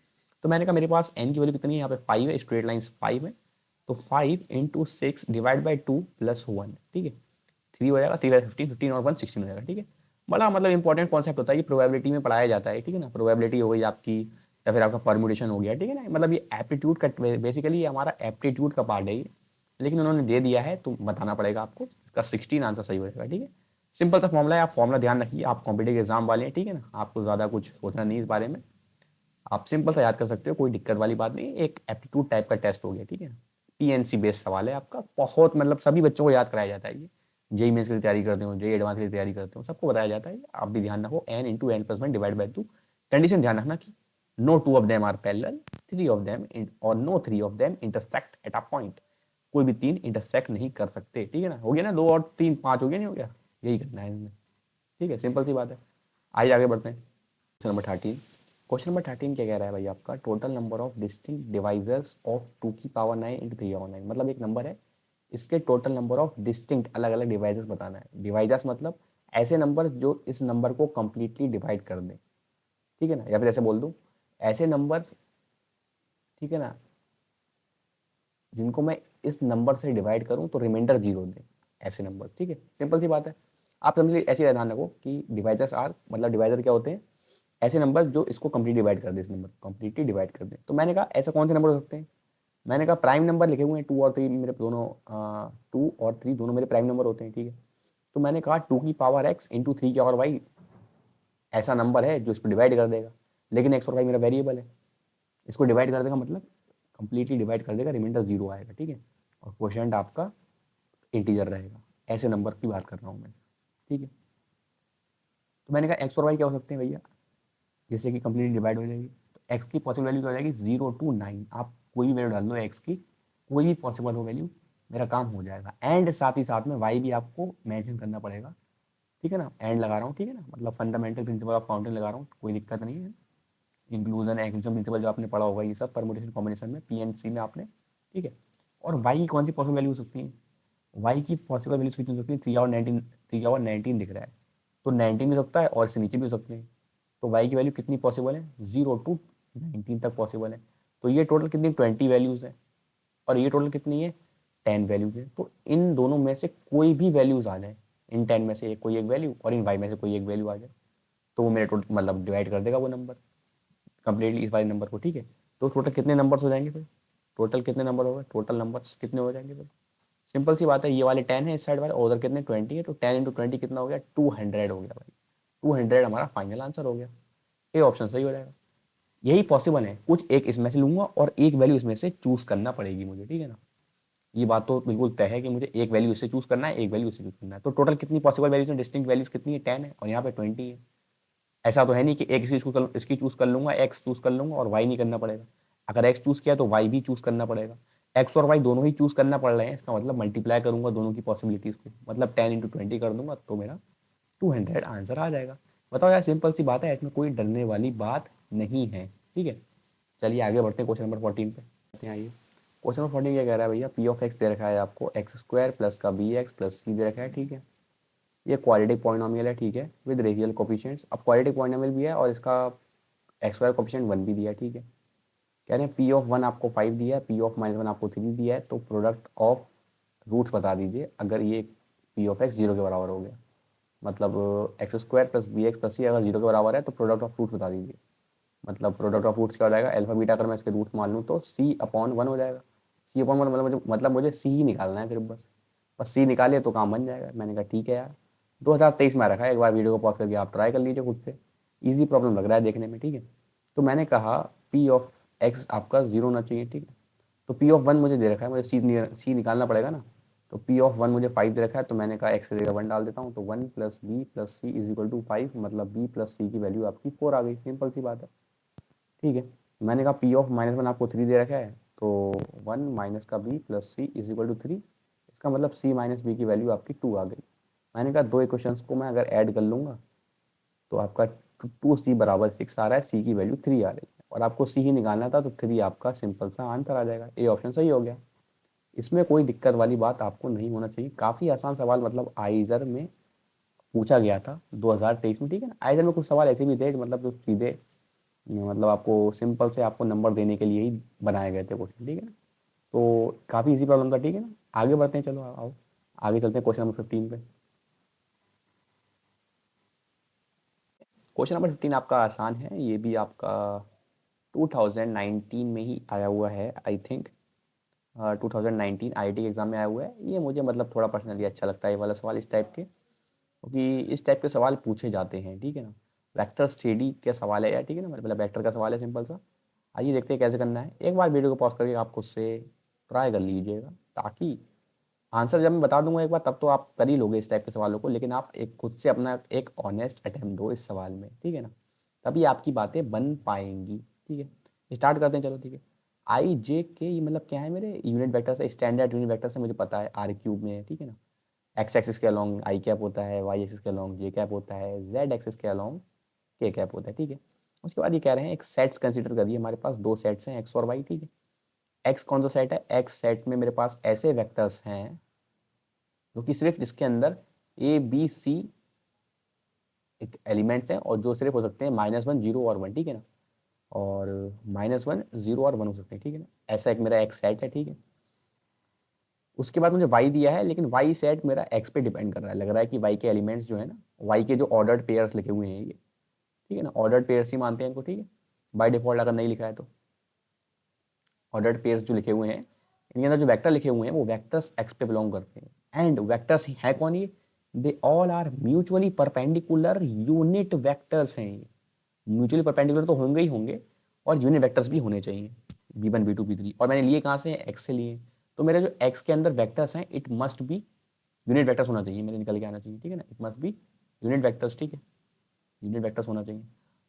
Speaker 1: तो मैंने कहा मेरे पास एन की वैल्यू कितनी है, यहाँ पे 5 है, स्ट्रेट लाइन्स 5 है, तो 5 इंटू 6 डिवाइड बाई 2 प्लस 1, ठीक है, 3 हो जाएगा, 3 बाई 15, 15 और 1 16 हो जाएगा, ठीक है। बड़ा मतलब इंपॉर्टेंट कॉन्सेप्ट होता है, ये प्रोबेबिलिटी में पढ़ाया जाता है, ठीक है ना, प्रोबेबिलिटी हो गई आपकी या फिर आपका परम्यूटेशन हो गया, ठीक है ना, मतलब ये एप्टीट्यूड का बेसिकली हमारा एप्टीट्यूड का पार्ट है ये, लेकिन उन्होंने दे दिया है तो बताना पड़ेगा आपको, इसका 16 आंसर सही हो जाएगा, ठीक है। सिंपल सा फॉर्मूला है, आप फॉर्मूला ध्यान रखिए, आप कॉम्पिटेटिव एग्जाम वाले हैं, ठीक है ना, आपको ज़्यादा कुछ सोचना नहीं इस बारे में, आप सिंपल सा याद कर सकते हो, कोई दिक्कत वाली बात नहीं, एक एप्टीट्यूड टाइप का टेस्ट हो गया, ठीक है। पीएनसी बेस्ड सवाल है आपका, बहुत मतलब सभी बच्चों को याद कराया जाता है ये, जेई मेंस की तैयारी करते हो, जेई एडवांस की तैयारी करते हो, सबको बताया जाता है, आप भी ध्यान रखो, n into n plus one divide by two, condition ध्यान रखना कि no 2 of them are parallel, 3 of them और no 3 of them intersect at a point, कोई भी 3 इंटरसेक्ट नहीं कर सकते, ठीक है ना, हो गया ना, 2 और 3 5 हो गया, नहीं हो गया, यही करना है इसमें, ठीक है, सिंपल सी बात है। आइए आगे बढ़ते हैं, क्वेश्चन नंबर 13। क्वेश्चन नंबर 13 क्या कह रहा है भाई आपका, total number of distinct divisors of 2 की पावर 9 इंटू 3 पावर 9, मतलब एक नंबर है, इसके टोटल नंबर ऑफ डिस्टिंक्ट अलग अलग डिवाइजर्स बताना है, डिवाइजर्स मतलब ऐसे नंबर जो इस नंबर को कंप्लीटली डिवाइड कर दें, ठीक है ना, या फिर ऐसे बोल दूं, ऐसे नंबर्स, ठीक है ना, जिनको मैं इस नंबर से डिवाइड करूं तो रिमाइंडर जीरो दें, ऐसे नंबर, ठीक है, सिंपल सी बात है, आप समझ लीजिए, ऐसे ध्यान रखो कि डिवाइजर्स आर, मतलब डिवाइजर क्या होते हैं, ऐसे नंबर जो इसको कंप्लीट डिवाइड कर दे, इस नंबर को कंप्लीटली डिवाइड कर दें, तो मैंने कहा ऐसे कौन से नंबर हो सकते हैं, मैंने कहा प्राइम नंबर लिखे हुए हैं, 2 और 3 मेरे दोनों, 2 और 3 दोनों मेरे प्राइम नंबर होते हैं, ठीक है, तो मैंने कहा 2 की पावर x इंटू 3 की पावर y ऐसा नंबर है जो इसको डिवाइड कर देगा, लेकिन x और y मेरा वेरिएबल है, इसको डिवाइड कर देगा मतलब कंप्लीटली डिवाइड कर देगा, रिमाइंडर जीरो आएगा, ठीक है, और क्वोशिएंट आपका इंटीजर रहेगा, ऐसे नंबर की बात कर रहा हूँ मैं, ठीक है। तो मैंने कहा x और y क्या हो सकते हैं भैया, जैसे कि कंप्लीटली डिवाइड हो जाएगी, तो x की पॉसिबल वैल्यू क्या हो जाएगी, 0 टू 9, आप कोई भी वैल्यू डाल दो x की, कोई भी पॉसिबल हो वैल्यू, मेरा काम हो जाएगा, एंड साथ ही साथ में y भी आपको मेंशन करना पड़ेगा, ठीक है ना, एंड लगा रहा हूँ, ठीक है ना, मतलब फंडामेंटल प्रिंसिपल ऑफ काउंटिंग लगा रहा हूँ, कोई दिक्कत नहीं है, इंक्लूजन एक्सक्लूजन प्रिंसिपल जो आपने पढ़ा होगा, ये सब परमुटेशन कॉम्बिनेशन में पीएनसी में आपने, ठीक है। और वाई की कौन सी पॉसिबल वैल्यू हो सकती है, वाई की पॉसिबल वैल्यूज कितनी हो सकती है, 3 और 19, 3 और 19 दिख रहा है, तो 19 भी हो सकता है और इससे नीचे भी हो सकते हैं, तो वाई की वैल्यू कितनी पॉसिबल है, 0 टू 19 तक पॉसिबल है, तो ये टोटल कितनी 20 वैल्यूज है, और ये टोटल कितनी है 10 वैल्यूज है, तो इन दोनों में से कोई भी वैल्यूज आ जाए, इन 10 में से कोई एक वैल्यू और इन वाई में से कोई एक वैल्यू आ जाए, तो वो मेरे टोटल मतलब डिवाइड कर देगा वो नंबर कंप्लीटली इस वाले नंबर को, ठीक है। तो टोटल कितने नंबर्स हो जाएंगे फिर, टोटल कितने नंबर हो गए, टोटल नंबर्स कितने हो जाएंगे फिर, सिंपल सी बात है, ये वाले 10 है इस साइड वाले, और उधर कितने 20 है, तो 10 इंटू 20 कितना हो गया, 200 हो गया भाई, 200 हमारा फाइनल आंसर हो गया, ये ऑप्शन सही हो जाएगा। यही पॉसिबल है, कुछ एक इसमें से लूंगा और एक वैल्यू इसमें से चूज करना पड़ेगी मुझे, ठीक है ना, ये बात तो बिल्कुल तय है कि मुझे एक वैल्यू इससे चूज करना है, एक वैल्यू इससे चूज करना है, तो टोटल कितनी पॉसिबल वैल्यूज है, डिस्टिंक्ट वैल्यूज कितनी है, 10 है और यहाँ पे 20 है, ऐसा तो है नहीं कि एक इसकी चूज कर लूंगा, एक्स चूज कर लूंगा और वाई नहीं करना पड़ेगा, अगर एक्स चूज किया तो वाई भी चूज करना पड़ेगा, एक्स और वाई दोनों ही चूज करना पड़ रहे हैं, इसका मतलब मल्टीप्लाई करूंगा दोनों की पॉसिबिलिटीज को, मतलब 10 इंटू 20 कर दूंगा तो मेरा 200 आंसर आ जाएगा। बताओ यार, सिंपल सी बात है, इसमें कोई डरने वाली बात नहीं है, ठीक है। चलिए आगे बढ़ते हैं क्वेश्चन नंबर 14 पे आइए। क्वेश्चन नंबर 14 क्या कह रहा है भैया, पी ऑफ एक्स दे रखा है आपको, एक्स स्क्वायर प्लस का बी एक्स प्लस सी दे रखा है, ठीक है, ये क्वाड्रेटिक पॉलिनोमियल है, ठीक है, विद रेशियल कोफिशिएंट्स, अब क्वाड्रेटिक पॉलिनोमियल भी है और इसका एक्स स्क्वायर कोफिशिएंट 1 भी दिया है, ठीक है। कह रहे हैं पी ऑफ 1 आपको 5 दिया है, पी ऑफ -1 आपको 3 दिया है, तो प्रोडक्ट ऑफ रूट्स बता दीजिए अगर ये पी ऑफ एक्स 0 के बराबर हो गया। मतलब x square plus b x plus c अगर 0 के बराबर है तो प्रोडक्ट ऑफ रूट्स बता दीजिए। मतलब प्रोडक्ट ऑफ रूट्स क्या हो जाएगा, अल्फा बीटा अगर मैं इसके रूट्स मान लूँ तो C/1 हो जाएगा। C/1 मतलब मुझे सी ही निकालना है सिर्फ, बस सी निकालिए तो काम बन जाएगा। मैंने कहा ठीक है यार, 2023 में रखा है, एक बार वीडियो को पॉज करके आप ट्राई कर लीजिए खुद से, ईजी प्रॉब्लम लग रहा है देखने में, ठीक है। तो मैंने कहा पी ऑफ एक्स आपका 0 होना चाहिए, ठीक है। तो पी ऑफ 1 मुझे दे रखा है, मुझे सी निकालना पड़ेगा ना। तो पी ऑफ 1 मुझे 5 दे रखा है, तो मैंने कहा एक्स की जगह 1 डाल देता हूँ, तो 1 + b + c = 5, मतलब b + c की वैल्यू आपकी 4 आ गई, सिंपल सी बात है, ठीक है। मैंने कहा पी ऑफ -1 आपको 3 दे रखा है, तो 1 माइनस का b + c = 3, इसका मतलब c - b की वैल्यू आपकी 2 आ गई। मैंने कहा दो इक्वेशंस को मैं अगर ऐड कर लूँगा तो आपका 2c = 6 आ रहा है, c की वैल्यू 3 आ रही है, और आपको c ही निकालना था, तो 3 आपका सिंपल सा आंसर आ जाएगा। ए ऑप्शन सही हो गया। इसमें कोई दिक्कत वाली बात आपको नहीं होना चाहिए, काफ़ी आसान सवाल, मतलब आइजर में पूछा गया था 2023 में, ठीक है ना। आइजर में कुछ सवाल ऐसे भी थे मतलब जो सीधे, मतलब आपको सिंपल से आपको नंबर देने के लिए ही बनाए गए थे क्वेश्चन, ठीक है ना। तो काफ़ी इजी प्रॉब्लम था, ठीक है ना। आगे बढ़ते हैं, चलो आओ आगे चलते हैं क्वेश्चन नंबर 15 पे। क्वेश्चन नंबर 15 आपका आसान है, ये भी आपका 2019 में ही आया हुआ है, आई थिंक 2019 आईआईटी के एग्जाम में आया हुआ है। ये मुझे मतलब थोड़ा पर्सनली अच्छा लगता है ये वाला सवाल इस टाइप के, क्योंकि इस टाइप के सवाल पूछे जाते हैं, ठीक है ना। वेक्टर स्टडी का सवाल है यार, ठीक है ना, मतलब वेक्टर का सवाल है सिंपल सा। आइए देखते हैं कैसे करना है, एक बार वीडियो को पॉज करके आप खुद से ट्राई कर लीजिएगा, ताकि आंसर जब मैं बता दूंगा एक बार तब तो आप कर ही लोगे इस टाइप के सवालों को, लेकिन आप एक खुद से अपना एक ऑनेस्ट अटेम्प्ट दो इस सवाल में, ठीक है ना। तभी आपकी बातें बन पाएंगी, ठीक है। स्टार्ट करते हैं, चलो ठीक है। आई जे के ये मतलब क्या है, मेरे यूनिट वेक्टर से, स्टैंडर्ड यूनिट वेक्टर से मुझे पता है R³ में है, ठीक है ना। एक्स एक्सिस के अलॉन्ग आई कैप होता है, वाई एक्सिस के अलॉन्ग जे कैप होता है, जेड एक्सिस के अलॉन्ग के कैप होता है, ठीक है। उसके बाद ये कह रहे हैं एक सेट्स कंसीडर करिए, हमारे पास दो सेट्स हैं एक्स और वाई, ठीक है। एक्स कौन सा सेट है, एक्स सेट में मेरे पास ऐसे वेक्टर्स हैं जो कि सिर्फ जिसके अंदर A B C एक एलिमेंट्स हैं, और जो सिर्फ हो सकते हैं -1 0 और 1, ठीक है ना। और -1 0 और 1 हो सकते हैं, ठीक है ना। ऐसा एक मेरा एक्स सेट है, ठीक है। उसके बाद मुझे वाई दिया है, लेकिन वाई सेट मेरा एक्स पे डिपेंड कर रहा है, लग रहा है कि वाई के एलिमेंट्स जो है ना, वाई के जो ऑर्डर्ड पेयर्स लिखे हुए हैं ये, ठीक है ना, ऑर्डर्ड पेयर्स ही मानते हैं इनको, ठीक है। बाय डिफॉल्ट अगर नहीं लिखा है तो ऑर्डर्ड पेयर्स जो लिखे हुए हैं, इनके अंदर जो वेक्टर लिखे हुए हैं वो वेक्टर्स एक्स पे बिलोंग करते हैं। एंड वेक्टर्स है कौन ये, they all are mutually perpendicular unit vectors हैं ये। म्यूचुअली परपेंडिकुलर तो होंगे ही होंगे, और यूनिट वेक्टर्स भी होने चाहिए, v1 v2 v3। और मैंने लिए कहाँ से, एक्स से लिए। तो मेरे जो एक्स के अंदर वेक्टर्स हैं it must be unit vectors होना चाहिए, मेरे निकल के आना चाहिए, ठीक है ना। It must be unit vectors, ठीक है, यूनिट वेक्टर्स होना चाहिए।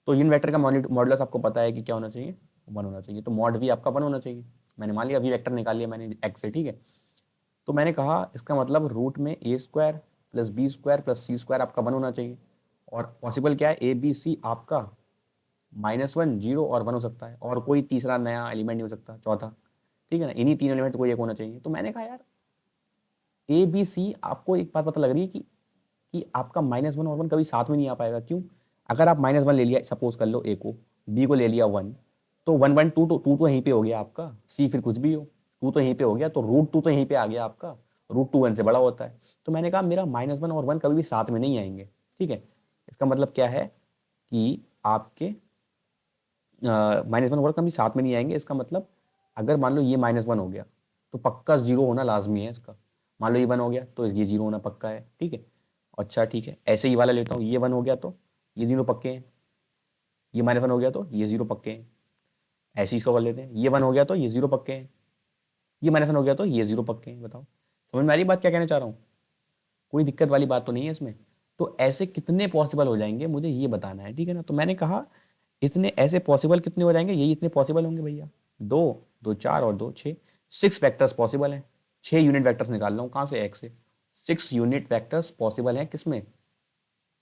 Speaker 1: तो यूनिट वेक्टर का मॉडुलस आपको पता है कि क्या होना चाहिए, 1 होना चाहिए, तो मॉड भी आपका 1 होना चाहिए। मैंने मान लिया वी वेक्टर निकाल लिया मैंने एक्स से, ठीक है। तो मैंने कहा इसका मतलब रूट में A² + B² + C² आपका 1 होना चाहिए। और पॉसिबल क्या है, ABC आपका -1 0 और 1 हो सकता है, और कोई तीसरा नया एलिमेंट नहीं हो सकता, चौथा, ठीक है ना। इन्हीं तीन एलिमेंट कोई एक होना चाहिए। तो मैंने कहा यार ABC आपको एक बात पता लग रही है कि आपका -1 और 1 कभी साथ में नहीं आ पाएगा। क्यों, अगर आप -1 ले लिया, सपोज कर लो A को, B को ले लिया 1, तो 1 1 2 2 तो यहीं पे हो गया आपका, C फिर कुछ भी हो, 2 तो यहीं पे हो गया, तो √2 तो यहीं पे आ गया आपका, √2 1 से बड़ा होता है। तो मैंने कहा मेरा -1 और 1 कभी भी साथ में नहीं आएंगे, ठीक है। इसका मतलब क्या है कि आपके -1 और कभी साथ में नहीं आएंगे। इसका मतलब अगर मान लो ये -1 हो गया तो पक्का 0 होना लाजमी है इसका। मान लो ये 1 हो गया तो ये 0 होना पक्का है, ठीक है। अच्छा ठीक है, ऐसे ही वाला लेता हूँ, ये 1 हो गया तो ये 0 पक्के हैं, ये -1 हो गया तो ये 0 पक्के हैं। ऐसे ही इसको कर लेते हैं, ये 1 हो गया तो ये 0 पक्के हैं, ये -1 हो गया तो ये 0 पक्के हैं। बताओ समझ में आ रही बात क्या कहना चाह रहा हूँ, कोई दिक्कत वाली बात तो नहीं है इसमें। तो ऐसे कितने पॉसिबल हो जाएंगे मुझे ये बताना है, ठीक है ना। तो मैंने कहा इतने ऐसे पॉसिबल कितने हो जाएंगे, यही इतने पॉसिबल होंगे भैया, दो, 2 4 और 2 6, 6 वेक्टर्स पॉसिबल हैं। 6 यूनिट वेक्टर्स निकाल रहा हूँ कहाँ से, एक्स से। 6 यूनिट वेक्टर्स पॉसिबल हैं किसमें,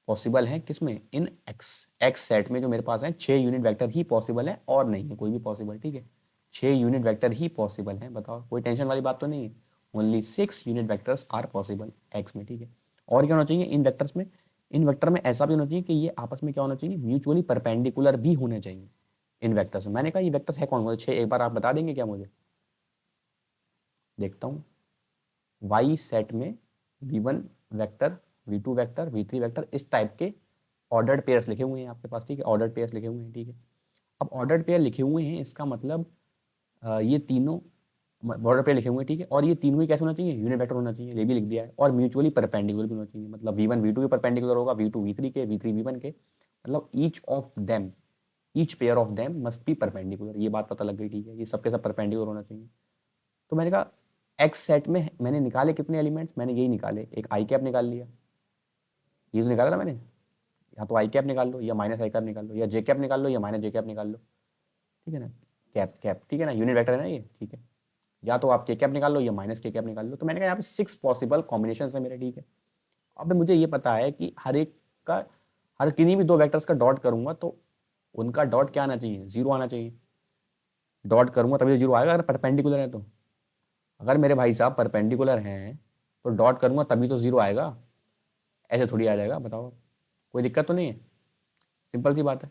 Speaker 1: पॉसिबल हैं किसमें, इन एक्स एक्स सेट में जो मेरे पास है 6 यूनिट वेक्टर ही पॉसिबल है, और नहीं है कोई भी पॉसिबल, ठीक है। 6 यूनिट वेक्टर ही पॉसिबल हैं, बताओ कोई टेंशन वाली बात तो नहीं है। Only 6 unit vectors are possible x में, ठीक है। और क्या होना चाहिए इन वेक्टर्स में, इन वेक्टर में ऐसा भी होना चाहिए कि ये आपस में क्या होना चाहिए, म्यूचुअली परपेंडिकुलर भी होने चाहिए इन वेक्टर्स में। मैंने कहा ये वेक्टर्स है कौन, मुझे 6 एक बार आप बता देंगे क्या मुझे? देखता हूँ, वाई सेट में v1 vector, v2 vector, v3 vector, इस टाइप के ऑर्डर्ड पेयर्स लिखे हुए हैं आपके पास, ठीक है, ऑर्डर्ड पेयर्स लिखे हुए हैं, ठीक है। अब ऑर्डर्ड पेयर लिखे हुए हैं, इसका मतलब ये तीनों बॉर्डर पे लिखे हुए हैं, ठीक है, और ये तीनों ही कैसे होना चाहिए, यूनिट वेक्टर होना चाहिए, ये भी लिख दिया है, और म्यूचुअली परपेंडिकुलर भी होना चाहिए, मतलब v1 v2 के परपेंडिकुलर होगा, v2 v3 के, v3 v1 के, मतलब each pair of them must be perpendicular. ये बात पता लग गई, ठीक है, ये सबके सब परपेंडिकुलर होना चाहिए। तो मैंने कहा एक्स सेट में मैंने निकाले कितने एलिमेंट्स, मैंने यही निकाले, एक आई कैप निकाल लिया, ये तो निकाला था मैंने, या तो आई कैप निकाल लो या माइनस आई कैप निकाल लो, या जे कैप निकाल लो या माइनस जे कैप निकाल लो, ठीक है ना, कैप कैप, ठीक है ना, यूनिट वेक्टर है ना ये, ठीक है, या तो आप के कैप निकाल लो या माइनस के कैप निकाल लो। तो मैंने कहा यहाँ पे 6 पॉसिबल कॉम्बिनेशन है मेरे, ठीक है। अब मुझे ये पता है कि हर एक का, हर किन्हीं भी दो वेक्टर्स का डॉट करूंगा तो उनका डॉट क्या आना चाहिए, 0 आना चाहिए। डॉट करूंगा तभी तो 0 आएगा अगर परपेंडिकुलर है तो। अगर मेरे भाई साहब परपेंडिकुलर हैं तो डॉट करूंगा तभी तो 0 आएगा, ऐसे थोड़ी आ जाएगा, बताओ, कोई दिक्कत तो नहीं है, सिंपल सी बात है।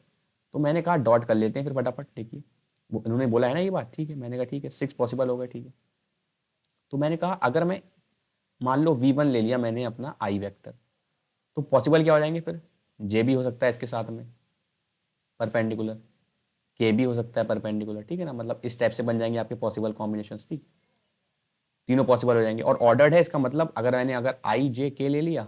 Speaker 1: तो मैंने कहा डॉट कर लेते हैं फिर फटाफट, देखिए उन्होंने बोला है ना ये बात, ठीक है, मैंने कहा ठीक है 6 पॉसिबल हो गए, ठीक है। तो मैंने कहा अगर मैं मान लो v1 ले लिया मैंने अपना आई वेक्टर, तो पॉसिबल क्या हो जाएंगे फिर, जे भी हो सकता है इसके साथ में परपेंडिकुलर, के भी हो सकता है परपेंडिकुलर, ठीक है ना, मतलब इस टाइप से बन जाएंगे आपके पॉसिबल कॉम्बिनेशंस, ठीक, तीनों पॉसिबल हो जाएंगे, और ऑर्डर्ड है, इसका मतलब अगर आई जे के ले लिया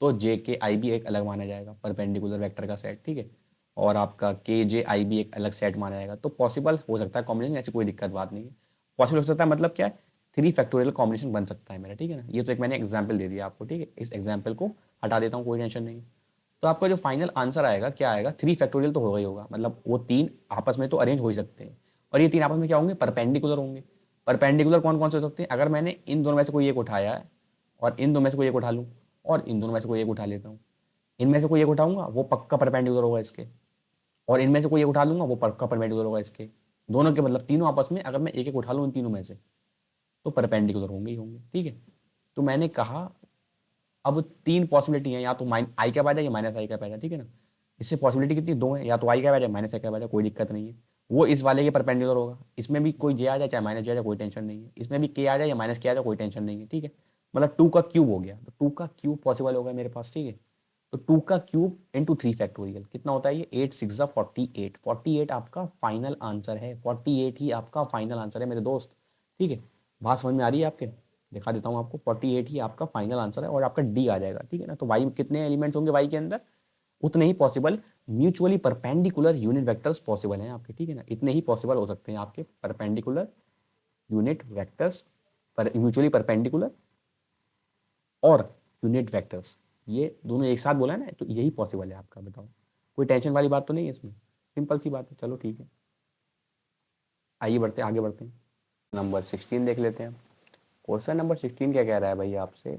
Speaker 1: तो जे के आई भी एक अलग माना जाएगा परपेंडिकुलर वेक्टर का सेट, ठीक है, और आपका के जे आई भी एक अलग सेट माना जाएगा। तो पॉसिबल हो सकता है कॉम्बिनेशन, ऐसी कोई दिक्कत बात नहीं है, पॉसिबल हो सकता है, मतलब क्या है, 3 फैक्टोरियल कॉम्बिनेशन बन सकता है मेरा, ठीक है ना। ये तो एक मैंने एग्जाम्पल दे दिया आपको, ठीक है, इस एग्जाम्पल को हटा देता हूँ, कोई टेंशन नहीं है। तो आपका जो फाइनल आंसर आएगा क्या आएगा, 3 फैक्टोरियल तो होगा ही होगा, मतलब वो तीन आपस में तो अरेंज हो ही सकते हैं, और ये तीन आपस में क्या होंगे, परपेंडिकुलर होंगे। परपेंडिकुलर कौन कौन से हो सकते हैं, अगर मैंने इन दोनों में से कोई एक उठाया है और इन दोनों में से कोई एक उठा लूँ, और इन दोनों में से कोई एक उठा लेता हूँ, इनमें से कोई एक उठाऊंगा वो पक्का परपेंडिकुलर होगा इसके, और इनमें से कोई एक उठा लूंगा वो पक्का परपेंडिकुलर होगा इसके, दोनों के, मतलब तीनों आपस में अगर मैं एक एक उठा लूँ इन तीनों में से तो परपेंडिकुलर होंगे ही होंगे, ठीक है। तो मैंने कहा अब 3 पॉसिबिलिटी है, या तो आई कैप आ जाए या माइनस आई कैप आ जाए, ठीक है ना। इससे पॉसिबिलिटी कितनी, 2 है, या तो आई कैप आ जाए माइनस आई कैप आ जाए, कोई दिक्कत नहीं है, वो इस वाले के परपेंडिकुलर होगा, इसमें भी कोई जे आ जाए चाहे माइनस जे आ जाए कोई टेंशन नहीं है, इसमें भी के आ जाए या माइनस के आ जाए कोई टेंशन नहीं है, ठीक है। मतलब 2 का क्यूब हो गया, तो 2 का क्यूब पॉसिबल होगा मेरे पास, ठीक है। तो 2 का क्यूब इंटू 3 फैक्टोरियल कितना होता है, ये 8 6 48, 48 आपका फाइनल आंसर है, 48 ही आपका फाइनल आंसर है मेरे दोस्त, ठीक है। बात समझ में आ रही है आपके, दिखा देता हूँ आपको, 48 ही आपका फाइनल आंसर है, और आपका डी आ जाएगा, ठीक है ना। तो वाई कितने एलिमेंट्स होंगे वाई के अंदर, उतने ही possible mutually perpendicular unit vectors possible हैं आपके, ठीक है ना, इतने ही पॉसिबल हो सकते हैं आपके परपेंडिकुलर यूनिट वेक्टर्स, पर म्यूचुअली परपेंडिकुलर और यूनिट वेक्टर्स, ये दोनों एक साथ बोला है ना, तो यही पॉसिबल है आपका, बताओ, कोई टेंशन वाली बात तो नहीं है इसमें, सिंपल सी बात है, चलो ठीक है, आइए बढ़ते हैं, आगे बढ़ते हैं, नंबर 16 देख लेते हैं। क्वेश्चन नंबर 16 क्या कह रहा है भाई आपसे,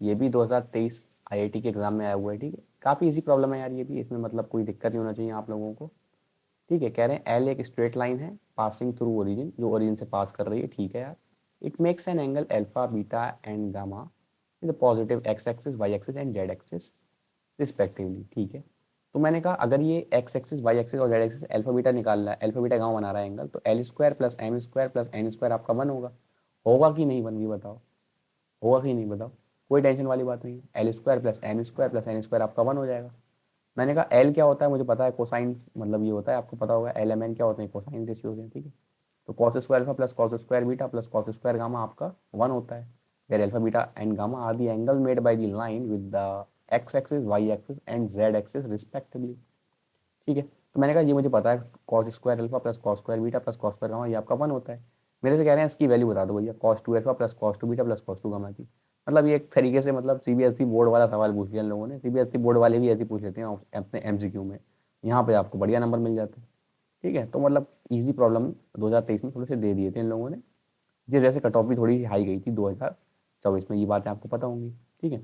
Speaker 1: ये भी 2023 आईआईटी के एग्जाम में आया हुआ है, ठीक है, काफ़ी इजी प्रॉब्लम है यार ये भी, इसमें मतलब कोई दिक्कत नहीं होना चाहिए आप लोगों को, ठीक है। कह रहे हैं एल एक स्ट्रेट लाइन है पासिंग थ्रू ओरिजिन, जो ओरिजिन से पास कर रही है, ठीक है यार। It makes an angle alpha beta and gamma in the positive x axis y axis and z axis respectively, ठीक है। तो मैंने कहा अगर ये एक्स एक्सिस वाई एक्सिस और जेड एक्सिस अल्फा बीटा निकाल रहा है, अल्फा बीटा गामा बना रहा है एंगल, तो l square plus m square plus n square आपका 1 होगा, होगा कि नहीं 1, ये बताओ, होगा कि नहीं बताओ, कोई टेंशन वाली बात नहीं है, l square plus m square plus n square आपका 1 हो जाएगा। मैंने कहा एल क्या होता है मुझे पता है, कोसाइन, मतलब ये होता है, आपको पता होगा एल एम एन क्या होते हैं, कोसाइन रेशियोज हैं, ठीक है। तो cos square alpha plus cos square beta plus cos square gamma आपका 1 होता है, where alpha beta and gamma are the angle made by the line with the x axis y axis and z axis respectively, ठीक है। तो मैंने कहा ये मुझे पता है, cos square alpha plus cos square beta plus cos square gamma ये आपका 1 होता है। मेरे से कह रहे हैं इसकी वैल्यू बता दो भैया, cos 2 alpha plus cos 2 beta plus cos 2 gamma की, मतलब ये एक तरीके से मतलब सीबीएसई बोर्ड वाला सवाल पूछ लिया इन लोगों ने, सीबीएसई बोर्ड वाले भी ऐसे पूछ लेते हैं अपने एमसीक्यू में, यहाँ पे आपको बढ़िया नंबर मिल जाते हैं, ठीक है। तो मतलब इजी प्रॉब्लम 2023 में थोड़े से दे दिए थे इन लोगों ने, जिस वजह से कट ऑफ भी थोड़ी हाई गई थी 2024 में, ये बातें आपको पता होंगी, ठीक है।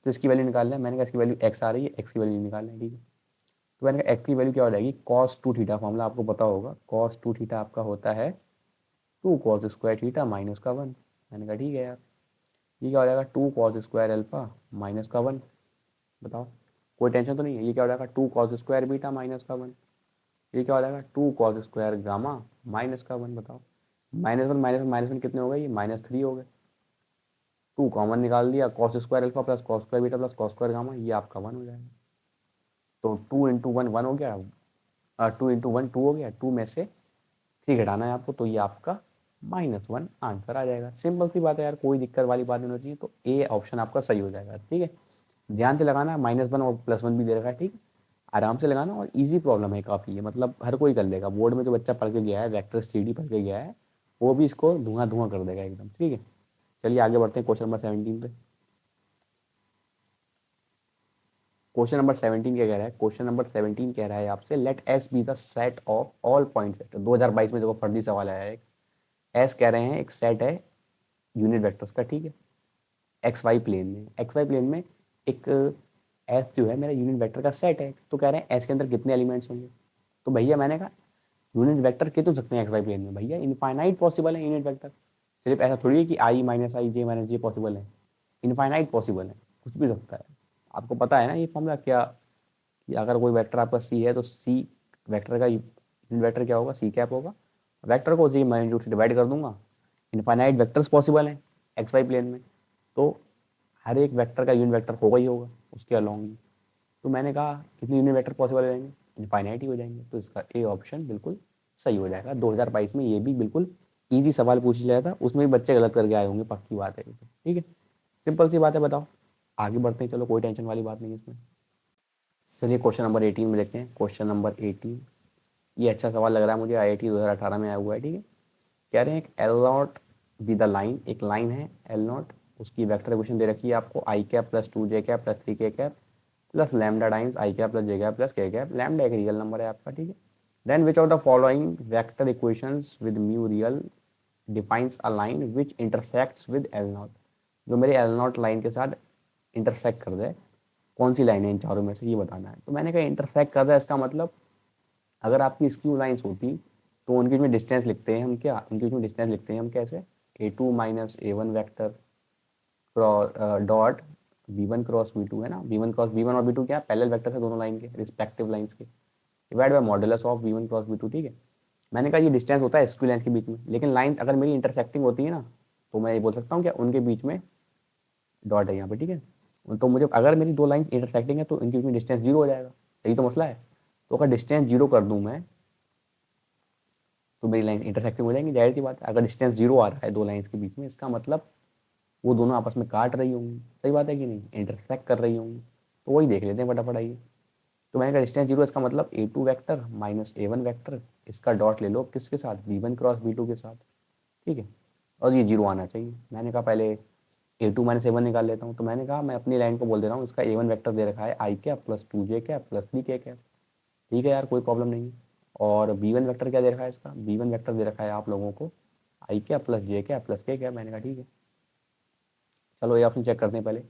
Speaker 1: तो इसकी वैल्यू निकालना है, मैंने कहा इसकी वैल्यू एक्स आ रही है, एक्स की वैल्यू निकालना है, ठीक है। तो मैंने कहा एक्स की वैल्यू क्या हो जाएगी, कॉस 2 थीटा, फॉर्मूला आपको पता होगा, कॉस 2 थीटा आपका होता है 2 कॉस स्क्वायर थीटा माइनस का 1। मैंने कहा ठीक है यार, ये क्या हो जाएगा 2 कॉस स्क्वायर अल्फा माइनस का 1, बताओ कोई टेंशन तो नहीं है। ये क्या हो जाएगा 2 कॉस स्क्वायर बीटा माइनस का 1। ये क्या हो जाएगा 2 कॉस स्क्वायर गामा माइनस का 1। बताओ -1 कितने हो गए, ये -3 हो गए। 2 कॉमन निकाल दिया, cos square alpha plus cos square beta plus cos square gamma, ये आपका 1 हो जाएगा। तो 2 इंटू वन 1 हो गया, 2 इंटू वन 2 हो गया, 2 में से 3 घटाना है आपको, तो ये आपका -1 आंसर आ जाएगा। सिंपल सी बात है यार, कोई दिक्कत वाली बात नहीं होनी चाहिए। तो ए ऑप्शन आपका सही हो जाएगा। ठीक है, ध्यान से लगाना, -1 और +1 भी दे रखा है। ठीक है, आराम से लगाना, और इजी प्रॉब्लम है काफ़ी है, मतलब हर कोई कर लेगा। बोर्ड में जो बच्चा पढ़ के गया है, वेक्टर स्टडी पढ़ के गया है, वो भी इसको धुआं धुआं कर देगा एकदम। ठीक है, चलिए आगे बढ़ते हैं क्वेश्चन नंबर 17 पे। क्वेश्चन नंबर 17 क्या कह रहा है? क्वेश्चन नंबर 17 कह रहा है आपसे, let s be the set of all point vector. 2022 में देखो फर्जी सवाल आया है। एस कह रहे हैं एक सेट है यूनिट वेक्टर्स का। ठीक है, एक्स वाई प्लेन में, एक्स वाई प्लेन में एक एस जो है मेरा यूनिट वेक्टर का सेट है। तो कह रहे हैं एस के अंदर कितने एलिमेंट्स होंगे। तो भैया मैंने कहा यूनिट वेक्टर कितने हो सकते हैं एक्स वाई प्लेन में? भैया इनफाइनाइट पॉसिबल है यूनिट वेक्टर। सिर्फ ऐसा थोड़ी है कि आई माइनस आई जे माइनस जे पॉसिबल है, इनफाइनाइट पॉसिबल है, कुछ भी हो सकता है। आपको पता है ना ये फॉर्मूला क्या, कि अगर कोई वेक्टर आपका सी है तो सी वेक्टर का यूनिट वेक्टर क्या होगा, सी कैप होगा। वेक्टर को जी मैग्नीट्यूड से डिवाइड कर दूंगा। इनफाइनाइट वेक्टर्स पॉसिबल हैं एक्स वाई प्लेन में, तो हर एक वेक्टर का यूनिट वेक्टर होगा ही होगा उसके अलॉन्ग ही। तो मैंने कहा कितने यूनिट वेक्टर पॉसिबल हो जाएंगे, इनफाइनाइट ही हो जाएंगे। तो इसका ए ऑप्शन बिल्कुल सही हो जाएगा। 2022 में ये भी बिल्कुल ईजी सवाल पूछ लिया था, उसमें भी बच्चे गलत करके आए होंगे, पक्की बात है। ठीक है, सिंपल सी बात है। बताओ आगे बढ़ते हैं, चलो कोई टेंशन वाली बात नहीं है इसमें। चलिए क्वेश्चन नंबर 18 में देखते हैं। क्वेश्चन नंबर 18, ये अच्छा सवाल लग रहा है मुझे, IIT 2018 में आया हुआ है। ठीक है, कह रहे हैं एक l not be the line, एक लाइन है एल नॉट, उसकी वेक्टर इक्वेशन दे रखी है आपको, i cap plus 2 j cap plus 3 k cap plus lambda times i cap plus j cap plus k cap. Lambda एक रियल नंबर है आपका। ठीक है, then which of the following vector equations with mu real defines a line which intersects with l not. जो मेरे L not line के साथ intersect कर दे, कौन सी लाइन है इन चारों में से, ये बताना है। तो मैंने कहा इंटरसेक्ट कर रहा है, इसका मतलब अगर आपकी स्क्यू लाइन्स होती तो उनके बीच में डिस्टेंस लिखते हैं हम, क्या उनके बीच में डिस्टेंस लिखते हैं हम कैसे, A2 minus A1 vector dot B1 cross B2 है ना, B1 और B2 क्या है, पैरेलल वेक्टर्स है दोनों लाइन के, रिस्पेक्टिव लाइंस के, divide by modulus of B1 cross B2। ठीक है, मैंने कहा ये डिस्टेंस होता है स्क्यू लाइन्स के बीच में, लेकिन लाइंस अगर मेरी इंटरसेक्टिंग होती है ना, तो मैं ये बोल सकता हूँ क्या उनके बीच में डॉट है यहाँ पे। ठीक है, तो मुझे अगर मेरी दो लाइंस इंटरसेक्टिंग है तो इनके बीच में डिस्टेंस जीरो हो जाएगा, यही तो मसला है। तो अगर डिस्टेंस जीरो कर दूँ मैं, तो मेरी लाइन इंटरसेक्टिंग हो जाएंगी, जाहिर सी बात है। अगर डिस्टेंस जीरो आ रहा है दो लाइंस के बीच में, इसका मतलब वो दोनों आपस में काट रही होंगी, सही बात है कि नहीं, इंटरसेक्ट कर रही होंगी। तो वही देख लेते हैं फटाफट, आइए। तो मैंने कहा डिस्टेंस जीरो, इसका मतलब A2 vector minus A1 vector, इसका डॉट ले लो किसके साथ, B1 क्रॉस B2 के साथ। ठीक है, और ये जीरो आना चाहिए। मैंने कहा पहले A2 माइनस A1 निकाल लेता हूँ। तो मैंने कहा मैं अपनी लाइन को बोल दे रहा हूँ, इसका A1 वैक्टर दे रखा है i cap plus 2 j cap plus 3 k cap. ठीक है यार, कोई प्रॉब्लम नहीं है। और B1 वेक्टर क्या दे रखा है, इसका B1 वेक्टर दे रखा है आप लोगों को आई क्या प्लस जे क्या प्लस के क्या। मैंने कहा ठीक है, चलो ये ऑप्शन चेक करते हैं पहले।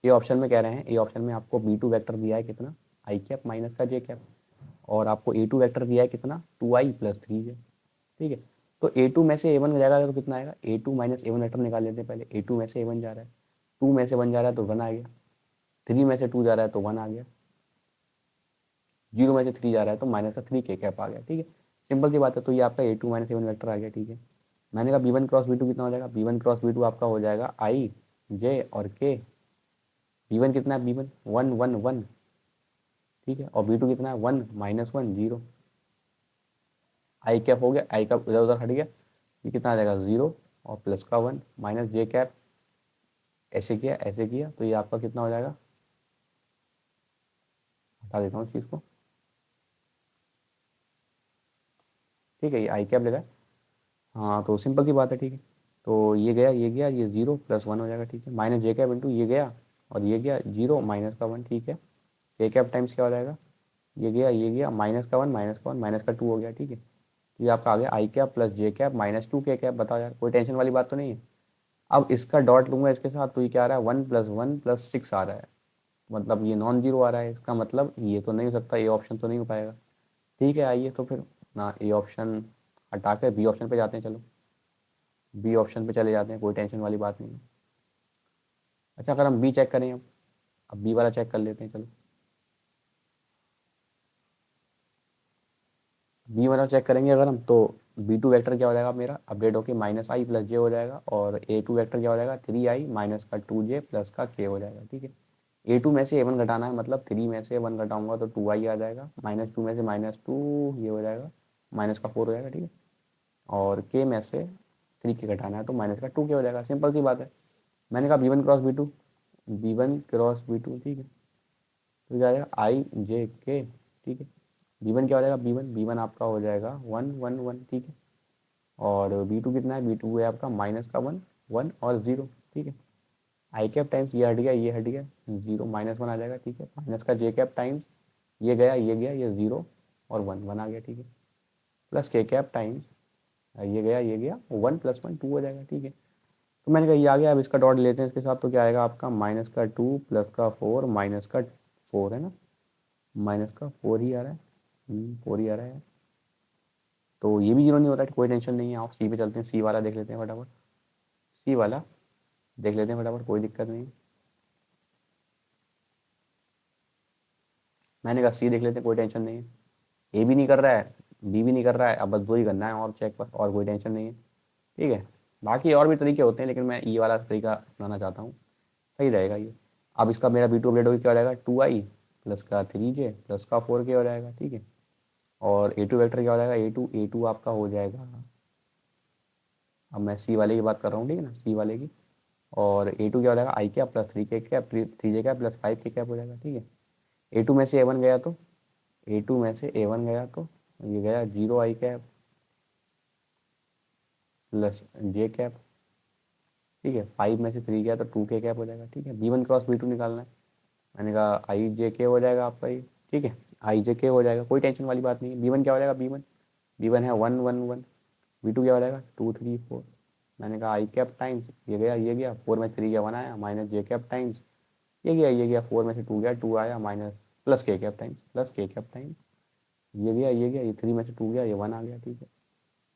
Speaker 1: ये ऑप्शन में कह रहे हैं, ये ऑप्शन में आपको B2 वेक्टर दिया है कितना, आई कैप माइनस का जे कैप, और आपको A2 वेक्टर दिया है कितना, 2i प्लस 3j। ठीक है, तो A2 में से A1 जाएगा तो कितना आएगा, A2 माइनस A1 वेक्टर निकाल लेते हैं पहले। A2 में से A1 जा रहा है, 2 में से 1 जा रहा है तो 1 आ गया, 3 में से 2 जा रहा है तो 1 आ गया, 0 में से 3 जा रहा है तो माइनस का 3 के कैप आ गया। ठीक है, सिंपल सी बात है। तो ये आपका A2 माइनस A1 वेक्टर आ गया। ठीक है, मैंने कहा B1 क्रॉस B2 कितना हो जाएगा, B1 क्रॉस B2 आपका हो जाएगा आई जे और के। B1 कितना है, B1 1 1 1। ठीक है, और B2 कितना है 1 माइनस 1 0। आई कैप हो गया, आई कैप इधर उधर हट गया, ये कितना आ जाएगा 0 और प्लस का 1 माइनस जे कैप, ऐसे किया तो ये आपका कितना हो जाएगा, हटा देता हूँ इस चीज़ को। ठीक है, ये आई कैप लगा है। हाँ, तो सिंपल सी बात है। ठीक है, तो ये गया ये गया, ये 0 प्लस 1 हो जाएगा। ठीक है, माइनस जे कैप इंटू ये गया और ये गया 0 माइनस का 1। ठीक है, के कैप टाइम्स क्या हो जाएगा, ये गया माइनस का 1 माइनस का 1 माइनस का 2 हो गया। ठीक है, तो ये आपका आ गया आई cap plus j cap minus 2 के कैप। बताओ यार, कोई टेंशन वाली बात तो नहीं है। अब इसका डॉट लूंगा इसके साथ, तो ये क्या आ रहा है 1 प्लस 1 प्लस 6 आ रहा है, मतलब ये नॉन जीरो आ रहा है। इसका मतलब ये तो नहीं हो सकता, ये ऑप्शन तो नहीं हो पाएगा। ठीक है, आइए तो फिर ना ये ऑप्शन हटा कर बी ऑप्शन पे जाते हैं। चलो बी ऑप्शन पे चले जाते हैं, कोई टेंशन वाली बात नहीं है। अच्छा, अगर हम बी चेक करें, अब बी वाला चेक कर लेते हैं। चलो B1 और चेक करेंगे अगर हम, तो B2 वेक्टर क्या हो जाएगा मेरा अपडेट होके माइनस आई प्लस जे हो जाएगा, और A2 वेक्टर क्या हो जाएगा 3i माइनस का 2j प्लस का k हो जाएगा। ठीक है, A2 में से A1 घटाना है, मतलब 3 में से 1 घटाऊंगा तो 2i आ जाएगा, -2 में से -2 ये हो जाएगा, माइनस का 4 हो जाएगा। ठीक है, और k में से 3 के घटाना है तो माइनस का 2 के हो जाएगा। सिंपल सी बात है। मैंने कहा B1 cross B2, B1 cross B2, ठीक है, तो क्या आएगा आई जे के। ठीक है, B1 क्या हो जाएगा, B1 आपका हो जाएगा 1 1 1। ठीक है, और B2 कितना है, B2 है आपका माइनस का 1 1 और 0। ठीक है, आई कैप टाइम्स ये हट गया, ये हट गया, 0 -1 आ जाएगा। ठीक है, माइनस का जे कैप टाइम्स ये गया, ये गया, ये 0 और 1 1 आ गया। ठीक है, प्लस के कैप टाइम्स ये गया, ये गया, 1 + 1 2 हो जाएगा। ठीक है, तो मैंने कहा ये आ गया। अब इसका डॉट लेते हैं इसके साथ, तो क्या आएगा आपका माइनस का 2 प्लस का 4 माइनस का 4 है ना, माइनस का 4 ही आ रहा है, 4 ही आ रहा है। तो ये भी 0 नहीं हो रहा है, कोई टेंशन नहीं है। आप सी पे चलते हैं, सी वाला देख लेते हैं फटाफट, सी वाला देख लेते हैं फटाफट, कोई दिक्कत नहीं। मैंने कहा सी देख लेते हैं, कोई टेंशन नहीं है। ए भी नहीं कर रहा है, बी भी नहीं कर रहा है, अब बस दो ही करना है और चेक पर, और कोई टेंशन नहीं है। ठीक है, बाकी और भी तरीके होते हैं, लेकिन मैं ये वाला तरीका अपनाना चाहता हूँ, सही रहेगा ये। अब इसका मेरा बी टू अपडेट होकर क्या हो जाएगा, 2i प्लस का 3j प्लस का 4k हो जाएगा। ठीक है, और A2 वेक्टर क्या हो जाएगा, ए टू आपका हो जाएगा, अब मैं सी वाले की बात कर रहा हूँ, ठीक है ना, सी वाले की। और A2 क्या हो जाएगा, i cap plus 3k cap, 3j cap plus 5k cap हो जाएगा। ठीक है, A2 में से A1 गया तो, A2 में से A1 गया तो ये गया 0i cap plus j cap. ठीक है, 5 में से 3 गया तो 2k कैप हो जाएगा। ठीक है, B1 क्रॉस B2 निकालना है। मैंने कहा आई जे के हो जाएगा आपका ये। ठीक है, आई जे के हो जाएगा, कोई टेंशन वाली बात नहीं है। B1 क्या हो जाएगा, B1 है 1 1 1। B2 क्या हो जाएगा 2 3 4। मैंने कहा आई कैप टाइम्स ये गया, ये गया, 4 में 3 गया 1 आया, माइनस जे कैप टाइम्स ये गया, ये गया, 4 में से 2 गया 2 आया, minus plus k cap times, plus k cap times ये गया, ये गया, ये 3 में से 2 गया, ये 1 आ गया। ठीक है,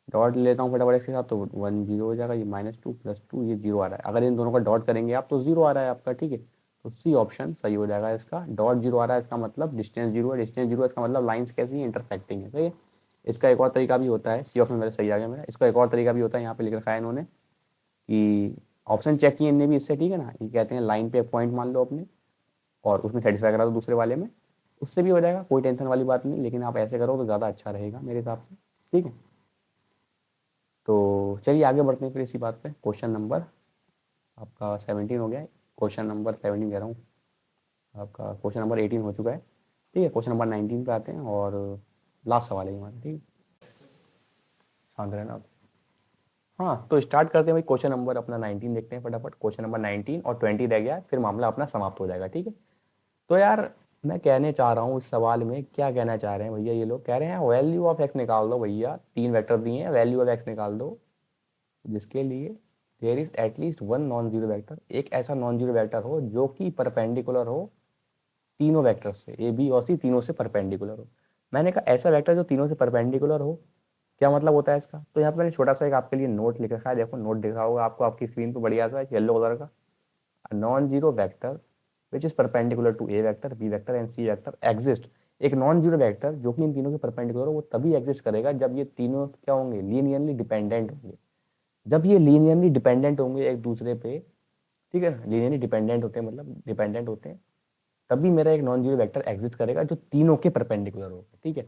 Speaker 1: डॉट लेता हूँ फटाफट इसके साथ, तो 1 0 हो जाएगा, ये -2 + 2 ये 0 आ रहा है। अगर इन दोनों का डॉट करेंगे आप तो 0 आ रहा है आपका। ठीक है, तो सी ऑप्शन सही हो जाएगा इसका। डॉट 0 आ रहा है इसका मतलब डिस्टेंस 0 है, डिस्टेंस 0 है इसका मतलब लाइंस कैसी है, इंटरसेक्टिंग है। सही है। इसका एक और तरीका भी होता है, सी ऑप्शन मेरा सही आ गया मेरा। इसका एक और तरीका भी होता है, यहाँ पे लिख रखा है इन्होंने कि ऑप्शन चेक किए इनने भी इससे। ठीक है ना, ये कहते हैं लाइन पे पॉइंट मान लो अपने, और उसमें सेटिस्फाई करा दो दूसरे वाले में, उससे भी हो जाएगा, कोई टेंशन वाली बात नहीं। लेकिन आप ऐसे करो तो ज़्यादा अच्छा रहेगा मेरे हिसाब से। ठीक है, तो चलिए आगे बढ़ते हैं फिर इसी बात पे। क्वेश्चन नंबर आपका 17 हो गया है, क्वेश्चन नंबर 17 कह रहा हूँ, आपका क्वेश्चन नंबर 18 हो चुका है। ठीक है, क्वेश्चन नंबर 19 पे आते हैं, और लास्ट सवाल है हमारा। ठीक है, शांत रहना आप। हाँ, तो स्टार्ट करते हैं भाई, क्वेश्चन नंबर अपना 19 देखते हैं फटाफट। क्वेश्चन नंबर 19 और 20 रह गया है, फिर मामला अपना समाप्त हो जाएगा। ठीक है, तो यार मैं कहने चाह रहा हूँ इस सवाल में, क्या कहना चाह रहे हैं भैया, ये लोग कह रहे हैं वैल्यू ऑफ एक्स निकाल दो भैया, 3 वेक्टर दिए हैं, वैल्यू ऑफ एक्स निकाल दो जिसके लिए there is at least one non zero vector, एक ऐसा नॉन जीरो वेक्टर हो जो कि परपेंडिकुलर हो तीनों वेक्टर से, ए बी और सी तीनों से परपेंडिकुलर हो। मैंने कहा ऐसा वेक्टर जो तीनों से परपेंडिकुलर हो, क्या मतलब होता है इसका। तो यहाँ पे मैंने छोटा सा एक आपके लिए नोट लिख रखा है, देखो नोट दिख रहा होगा आपको आपकी स्क्रीन पे बढ़िया सा येलो कलर का, non zero vector which is perpendicular to a vector b vector and c vector exist. एक नॉन जीरो वेक्टर जो कि इन तीनों के परपेंडिकुलर हो वो तभी एग्जिस्ट करेगा जब ये तीनों क्या होंगे, लीनियरली डिपेंडेंट होंगे। जब ये लीनियरली डिपेंडेंट होंगे एक दूसरे पे, ठीक है ना, लीनियरली डिपेंडेंट होते हैं मतलब डिपेंडेंट होते हैं, तभी मेरा एक नॉन जीरो वेक्टर एग्जिस्ट करेगा जो तीनों के परपेंडिकुलर होगा। ठीक है,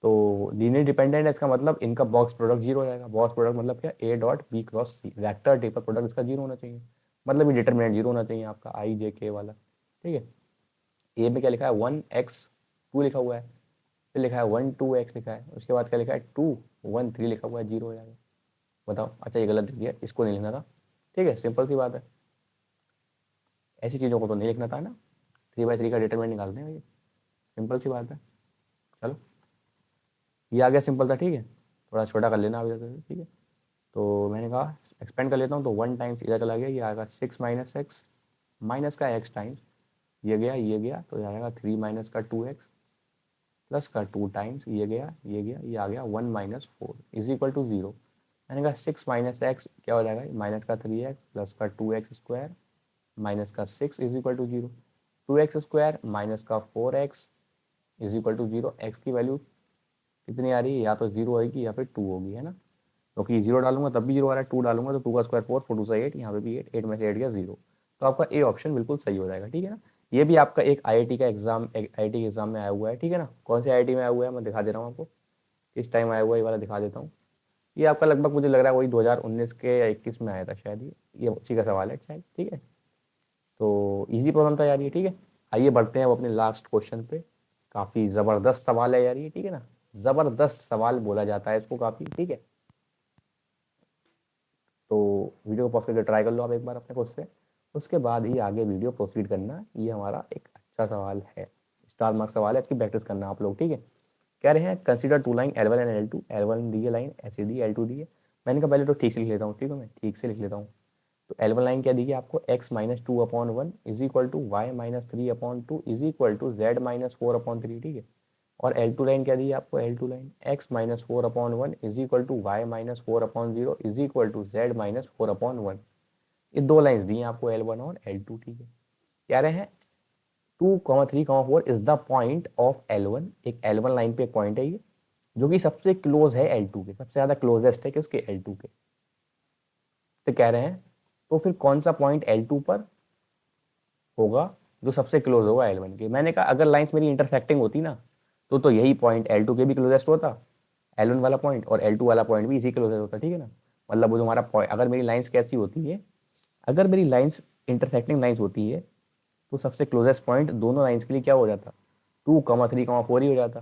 Speaker 1: तो लीनियर डिपेंडेंट है इसका मतलब इनका बॉक्स प्रोडक्ट जीरो हो जाएगा। बॉक्स प्रोडक्ट मतलब क्या, a dot b cross c, vector triple product इसका जीरो होना चाहिए, मतलब ये डिटर्मिनेंट जीरो होना चाहिए आपका आई जे के वाला। ठीक है, ए में क्या लिखा है 1 x 2 लिखा हुआ है, फिर लिखा है 1 2 x लिखा है, उसके बाद क्या लिखा है 2 1 3 लिखा हुआ है, जीरो हो जाएगा। बताओ, अच्छा ये गलत लिख दिया, इसको नहीं लिखना था। ठीक है, सिंपल सी बात है, ऐसी चीज़ों को तो नहीं लिखना था ना। 3 by 3 का डिटरमिनेंट निकालते हैं भैया, सिंपल सी बात है। चलो, ये आ गया, सिंपल था। ठीक है, थोड़ा छोटा कर लेना अभी तक। ठीक है, तो मैंने कहा एक्सपेंड कर लेता हूँ, तो 1 टाइम्स इधर चला गया, ये आएगा 6 - x माइनस का x टाइम्स ये गया, ये गया, तो ये आएगा 3 माइनस का 2x प्लस का 2 टाइम्स ये गया, ये गया, ये आ गया 1 - 4 इज इक्वल टू 0। मैंने कहा 6 - x क्या हो जाएगा, माइनस का 3x प्लस का 2x स्क्वायर माइनस का 6 is equal to 0। 2x square minus का 4x is equal to 0, x की वैल्यू कितनी आ रही है, या तो 0 आएगी या फिर 2 होगी, है ना। क्योंकि 0 डालूंगा तब भी 0 आ रहा है, 2 डालूंगा तो 2 का स्क्वायर 4, 4 2 से 8, यहाँ पे भी 8, 8 में से 8 गया 0। तो आपका ए ऑप्शन बिल्कुल सही हो जाएगा, ठीक है ना। ये भी आपका एक आईआईटी का एग्जाम, आईआईटी के एग्जाम में आया हुआ है, ठीक है ना। कौन से आईआईटी में आया हुआ है मैं दिखा दे रहा हूँ आपको, किस टाइम आया हुआ है ये वाला दिखा देता हूँ। ये आपका लगभग मुझे लग रहा है वही 2019 के या 21 में आया था शायद, ये उसी का सवाल है शायद, ठीक है। तो इजी प्रॉब्लम था यार ये, ठीक है। आइए बढ़ते हैं अब अपने लास्ट क्वेश्चन पे। काफ़ी ज़बरदस्त सवाल है यार ये, ठीक है ना। ज़बरदस्त सवाल बोला जाता है इसको काफ़ी, ठीक है। तो वीडियो को पॉज करके ट्राई कर लो आप एक बार अपने खुद से, उसके बाद ही आगे वीडियो प्रोसीड करना। ये हमारा एक अच्छा सवाल है, स्टार मार्क सवाल है, इसकी प्रैक्टिस करना आप लोग, ठीक है। कह रहे हैं consider two line L1 and L2, L1 दी है लाइन, ऐसे दी, L2 दी है। मैंने कहा पहले तो ठीक से लिख लेता हूँ, ठीक है, मैं ठीक से लिख लेता हूँ। तो L1 लाइन क्या दी है आपको, x minus 2/1 is equal to y minus 3/2 is equal to z minus 4/3, ठीक है। और L2 लाइन क्या दी है आपको, L2 line x minus 4/1 is equal to y minus 4/0 is equal to z minus 4/1। ये दो लाइन्स दी हैं आपको, L1 और L2, ठीक है। कह रहे हैं 2,3,4 is the point of L1, एक L1 लाइन पे एक पॉइंट है ये, जो कि सबसे क्लोज है L2 के, सबसे ज्यादा क्लोजेस्ट है किसके, L2 के। तो कह रहे हैं तो फिर कौन सा पॉइंट L2 पर होगा जो सबसे क्लोज होगा L1 के। मैंने कहा अगर लाइंस मेरी इंटरसेक्टिंग होती ना, तो यही पॉइंट L2 के भी क्लोजेस्ट होता, L1 वाला पॉइंट, और L2 वाला पॉइंट भी इसी क्लोजेस्ट होता, ठीक है ना। मतलब वो जो हमारा पॉइंट, अगर मेरी लाइंस कैसी होती है, अगर मेरी लाइंस इंटरसेक्टिंग लाइंस होती है, तो सबसे क्लोजेस्ट पॉइंट दोनों लाइंस के लिए क्या हो जाता, 2,3,4 ही हो जाता,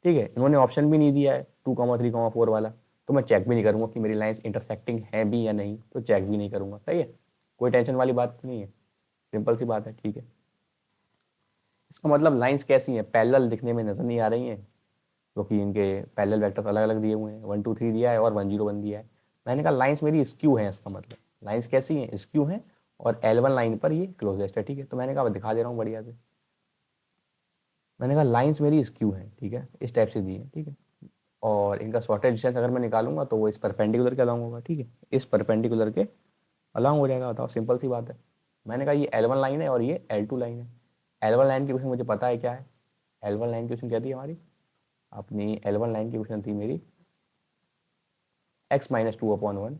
Speaker 1: ठीक है। इन्होंने ऑप्शन भी नहीं दिया है 2,3,4 वाला, तो मैं चेक भी नहीं करूंगा कि मेरी लाइंस इंटरसेक्टिंग है भी या नहीं, तो चेक भी नहीं करूंगा, सही है। कोई टेंशन वाली बात नहीं है, सिंपल सी बात है, ठीक है। इसका मतलब लाइंस कैसी हैं, पैरेलल दिखने में नजर नहीं आ रही हैं, क्योंकि इनके पैरेलल वेक्टर्स अलग अलग दिए हुए हैं, 1 2 3 दिया है और 1 0 1 दिया है। मैंने कहा लाइंस मेरी स्क्यू है, इसका मतलब लाइंस कैसी हैं, स्क्यू हैं, और L1 लाइन पर ये क्लोजेस्ट है, ठीक है। तो मैंने कहा दिखा दे रहा हूँ बढ़िया से। मैंने कहा लाइंस मेरी स्क्यू हैं, ठीक है, इस टाइप से दी है, ठीक है। और इनका शॉर्टेज डिस्टेंस अगर मैं निकालूंगा तो वो इस परपेंडिकुलर के अलॉन्ग होगा, ठीक है, इस परपेंडिकुलर के अलॉन्ग हो जाएगा। बताओ, सिंपल सी बात है। मैंने कहा ये L1 लाइन है और ये L2 लाइन है। L1 लाइन की क्वेश्चन मुझे पता है क्या है, L1 लाइन की क्वेश्चन क्या थी हमारी, अपनी L1 लाइन की क्वेश्चन थी मेरी x minus 2/1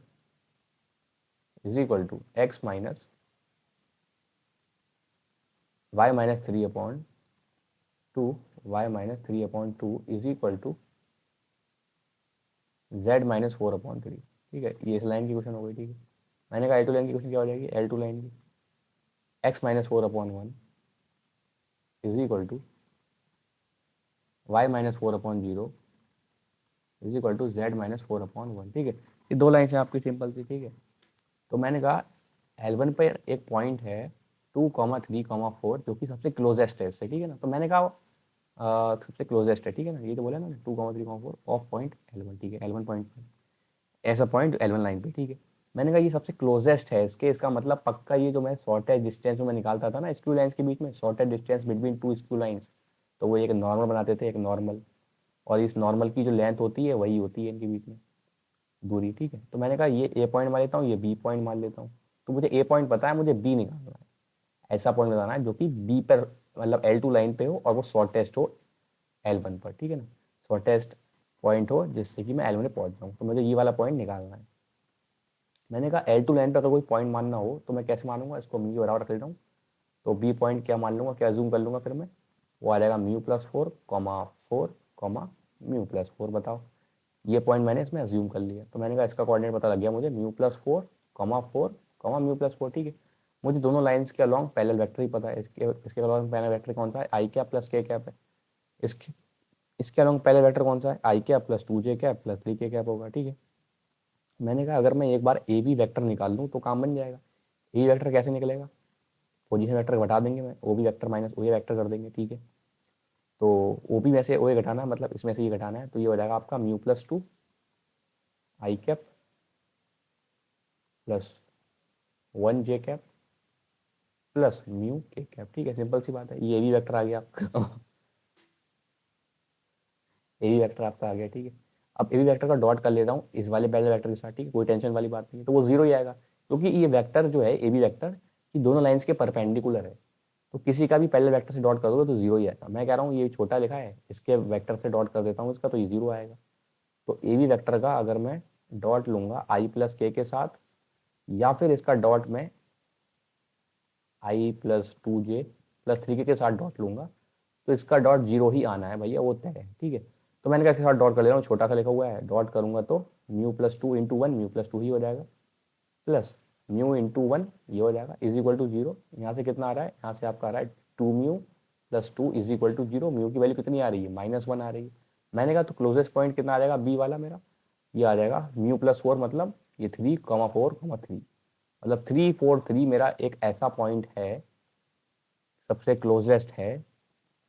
Speaker 1: is equal to x minus y minus 3/2, y minus 3/2 is equal to z minus 4/3, ठीक है। ये इस लाइन की क्वेश्चन हो गई, ठीक है। मैंने कहा L2 लाइन की क्वेश्चन क्या हो जाएगी, L2 लाइन की x minus 4/1 is equal to y minus 4/0 is equal to z minus 4/1, ठीक है। ये दो लाइन है आपकी, सिंपल सी, ठीक है। तो मैंने कहा L1 पर एक पॉइंट है 2,3,4 जो कि सबसे क्लोजेस्ट है इससे, ठीक है ना। तो मैंने कहा सबसे क्लोजेस्ट है, ठीक है ना, ये तो बोला ना 2,3,4 ऑफ पॉइंट L1, ठीक है, L1 पॉइंट ऐसा पॉइंट L1 लाइन पे, ठीक है। मैंने कहा ये सबसे क्लोजेस्ट है इसके, इसका मतलब पक्का ये जो मैं शॉर्टेज डिस्टेंस में निकालता था ना स्क्यू लाइंस के बीच में, shortage distance between two skew lines, तो वो एक नॉर्मल बनाते थे, एक नॉर्मल, और इस नॉर्मल की जो लेंथ होती है वही होती है इनके बीच में दूरी, ठीक है। तो मैंने कहा ये ए पॉइंट मान लेता हूँ, ये बी पॉइंट मान लेता हूँ। तो मुझे ए पॉइंट पता है, मुझे बी निकालना है, ऐसा पॉइंट बताना है जो कि बी पर, मतलब L2 लाइन पे हो और वो शॉर्टेस्ट हो L1 पर, ठीक है ना। शॉर्टेस्ट पॉइंट हो जिससे कि मैं L1 में पहुंच जाऊँ, तो मुझे ये वाला पॉइंट निकालना है। मैंने कहा L2 लाइन पर अगर कोई पॉइंट मानना हो तो मैं कैसे मानूंगा, इसको म्यू बराबर रख लेता हूँ। तो बी पॉइंट क्या मान लूंगा, क्या जूम कर लूंगा फिर मैं, वो आ जाएगा μ+4,4,μ+4। बताओ, ये पॉइंट मैंने इसमें अज्यूम कर लिया, तो मैंने कहा इसका कोऑर्डिनेट पता लग गया मुझे, μ+4,4,μ+4, ठीक है। मुझे दोनों लाइंस के अलॉन्ग पैरेलल वेक्टर ही पता है, इसके अलॉन्ग पैरेलल वेक्टर कौन सा है, i cap plus k cap है। इसके इसके अलॉन्ग पैरेलल वेक्टर कौन सा है, i cap plus 2j cap plus 3k cap होगा, ठीक है। मैंने कहा अगर मैं एक बार ए वी वैक्टर निकाल दूँ तो काम बन जाएगा। ए वैक्टर कैसे निकलेगा, पोजीशन वेक्टर घटा देंगे, मैं O B vector minus O ए वैक्टर कर देंगे, ठीक है। तो ओ बी में से ओ ए घटाना है, मतलब इसमें से ये घटाना है, तो ये हो जाएगा आपका μ+2 i cap plus 1j cap plus μk cap, ठीक है। सिंपल सी बात है, ये भी वेक्टर आ गया आपका ए भी वेक्टर आपका आ गया, ठीक है। अब ए भी वेक्टर का डॉट कर लेता हूँ इस वाले पहले वेक्टर के साथ, ठीक है, कोई टेंशन वाली बात नहीं है, तो वो जीरो ही आएगा, क्योंकि ये वेक्टर जो है ए बी वेक्टर, ये दोनों लाइंस के परपेंडिकुलर है। तो किसी का भी पहले वेक्टर से डॉट कर दोगे तो जीरो ही आएगा। मैं कह रहा हूँ ये छोटा लिखा है, इसके वेक्टर से डॉट कर देता हूँ इसका, तो ये जीरो आएगा। तो ए बी वेक्टर का अगर मैं डॉट लूंगा आई प्लस के साथ, या फिर इसका डॉट मैं आई प्लस 2j प्लस 3k के साथ डॉट लूंगा, तो इसका डॉट जीरो ही आना है भैया, वो तय है, ठीक है। तो मैंने कहा इसके साथ डॉट कर ले रहा हूँ, छोटा सा लिखा हुआ है, डॉट करूंगा तो mu plus 2 into one, mu plus 2 ही हो जाएगा, प्लस म्यू इंटू वन ये हो जाएगा, इज इक्वल टू जीरो। यहाँ से कितना आ रहा है, यहाँ से आपका आ रहा है 2 mu plus 2 is equal to zero. Mu की वैल्यू कितनी आ रही है, -1 आ रही है। मैंने कहा तो क्लोजेस्ट पॉइंट कितना आ जाएगा, बी वाला मेरा, ये आ जाएगा म्यू प्लस 4, मतलब ये 3,4,3, मतलब 3,4,3 मेरा एक ऐसा पॉइंट है, सबसे क्लोजेस्ट है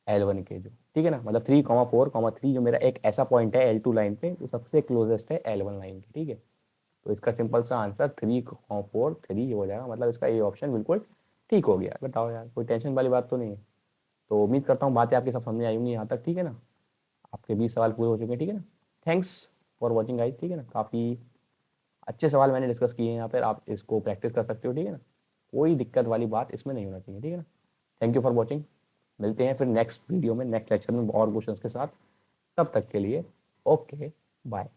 Speaker 1: L1 के जो, ठीक है ना, मतलब 3,4,3 जो मेरा एक ऐसा पॉइंट है L2 लाइन पे जो सबसे क्लोजेस्ट है L1 लाइन के, ठीक है। तो इसका सिंपल सा आंसर 3,4,3 हो जाएगा, मतलब इसका ये ऑप्शन बिल्कुल ठीक हो गया। बताओ यार, कोई टेंशन वाली बात तो नहीं है। तो उम्मीद करता हूँ बातें आपकी सब समझ में आई होंगी यहाँ तक, ठीक है ना। आपके 20 सवाल पूरे हो चुके हैं, ठीक है ना। थैंक्स फॉर वॉचिंग गाइस, ठीक है ना। काफ़ी अच्छे सवाल मैंने डिस्कस किए हैं यहाँ पर, आप इसको प्रैक्टिस कर सकते हो, ठीक है ना। कोई दिक्कत वाली बात इसमें नहीं होना चाहिए, ठीक है ना। Thank you for watching. मिलते हैं फिर नेक्स्ट वीडियो में, नेक्स्ट लेक्चर में और क्वेश्चंस के साथ। तब तक के लिए ओके बाय।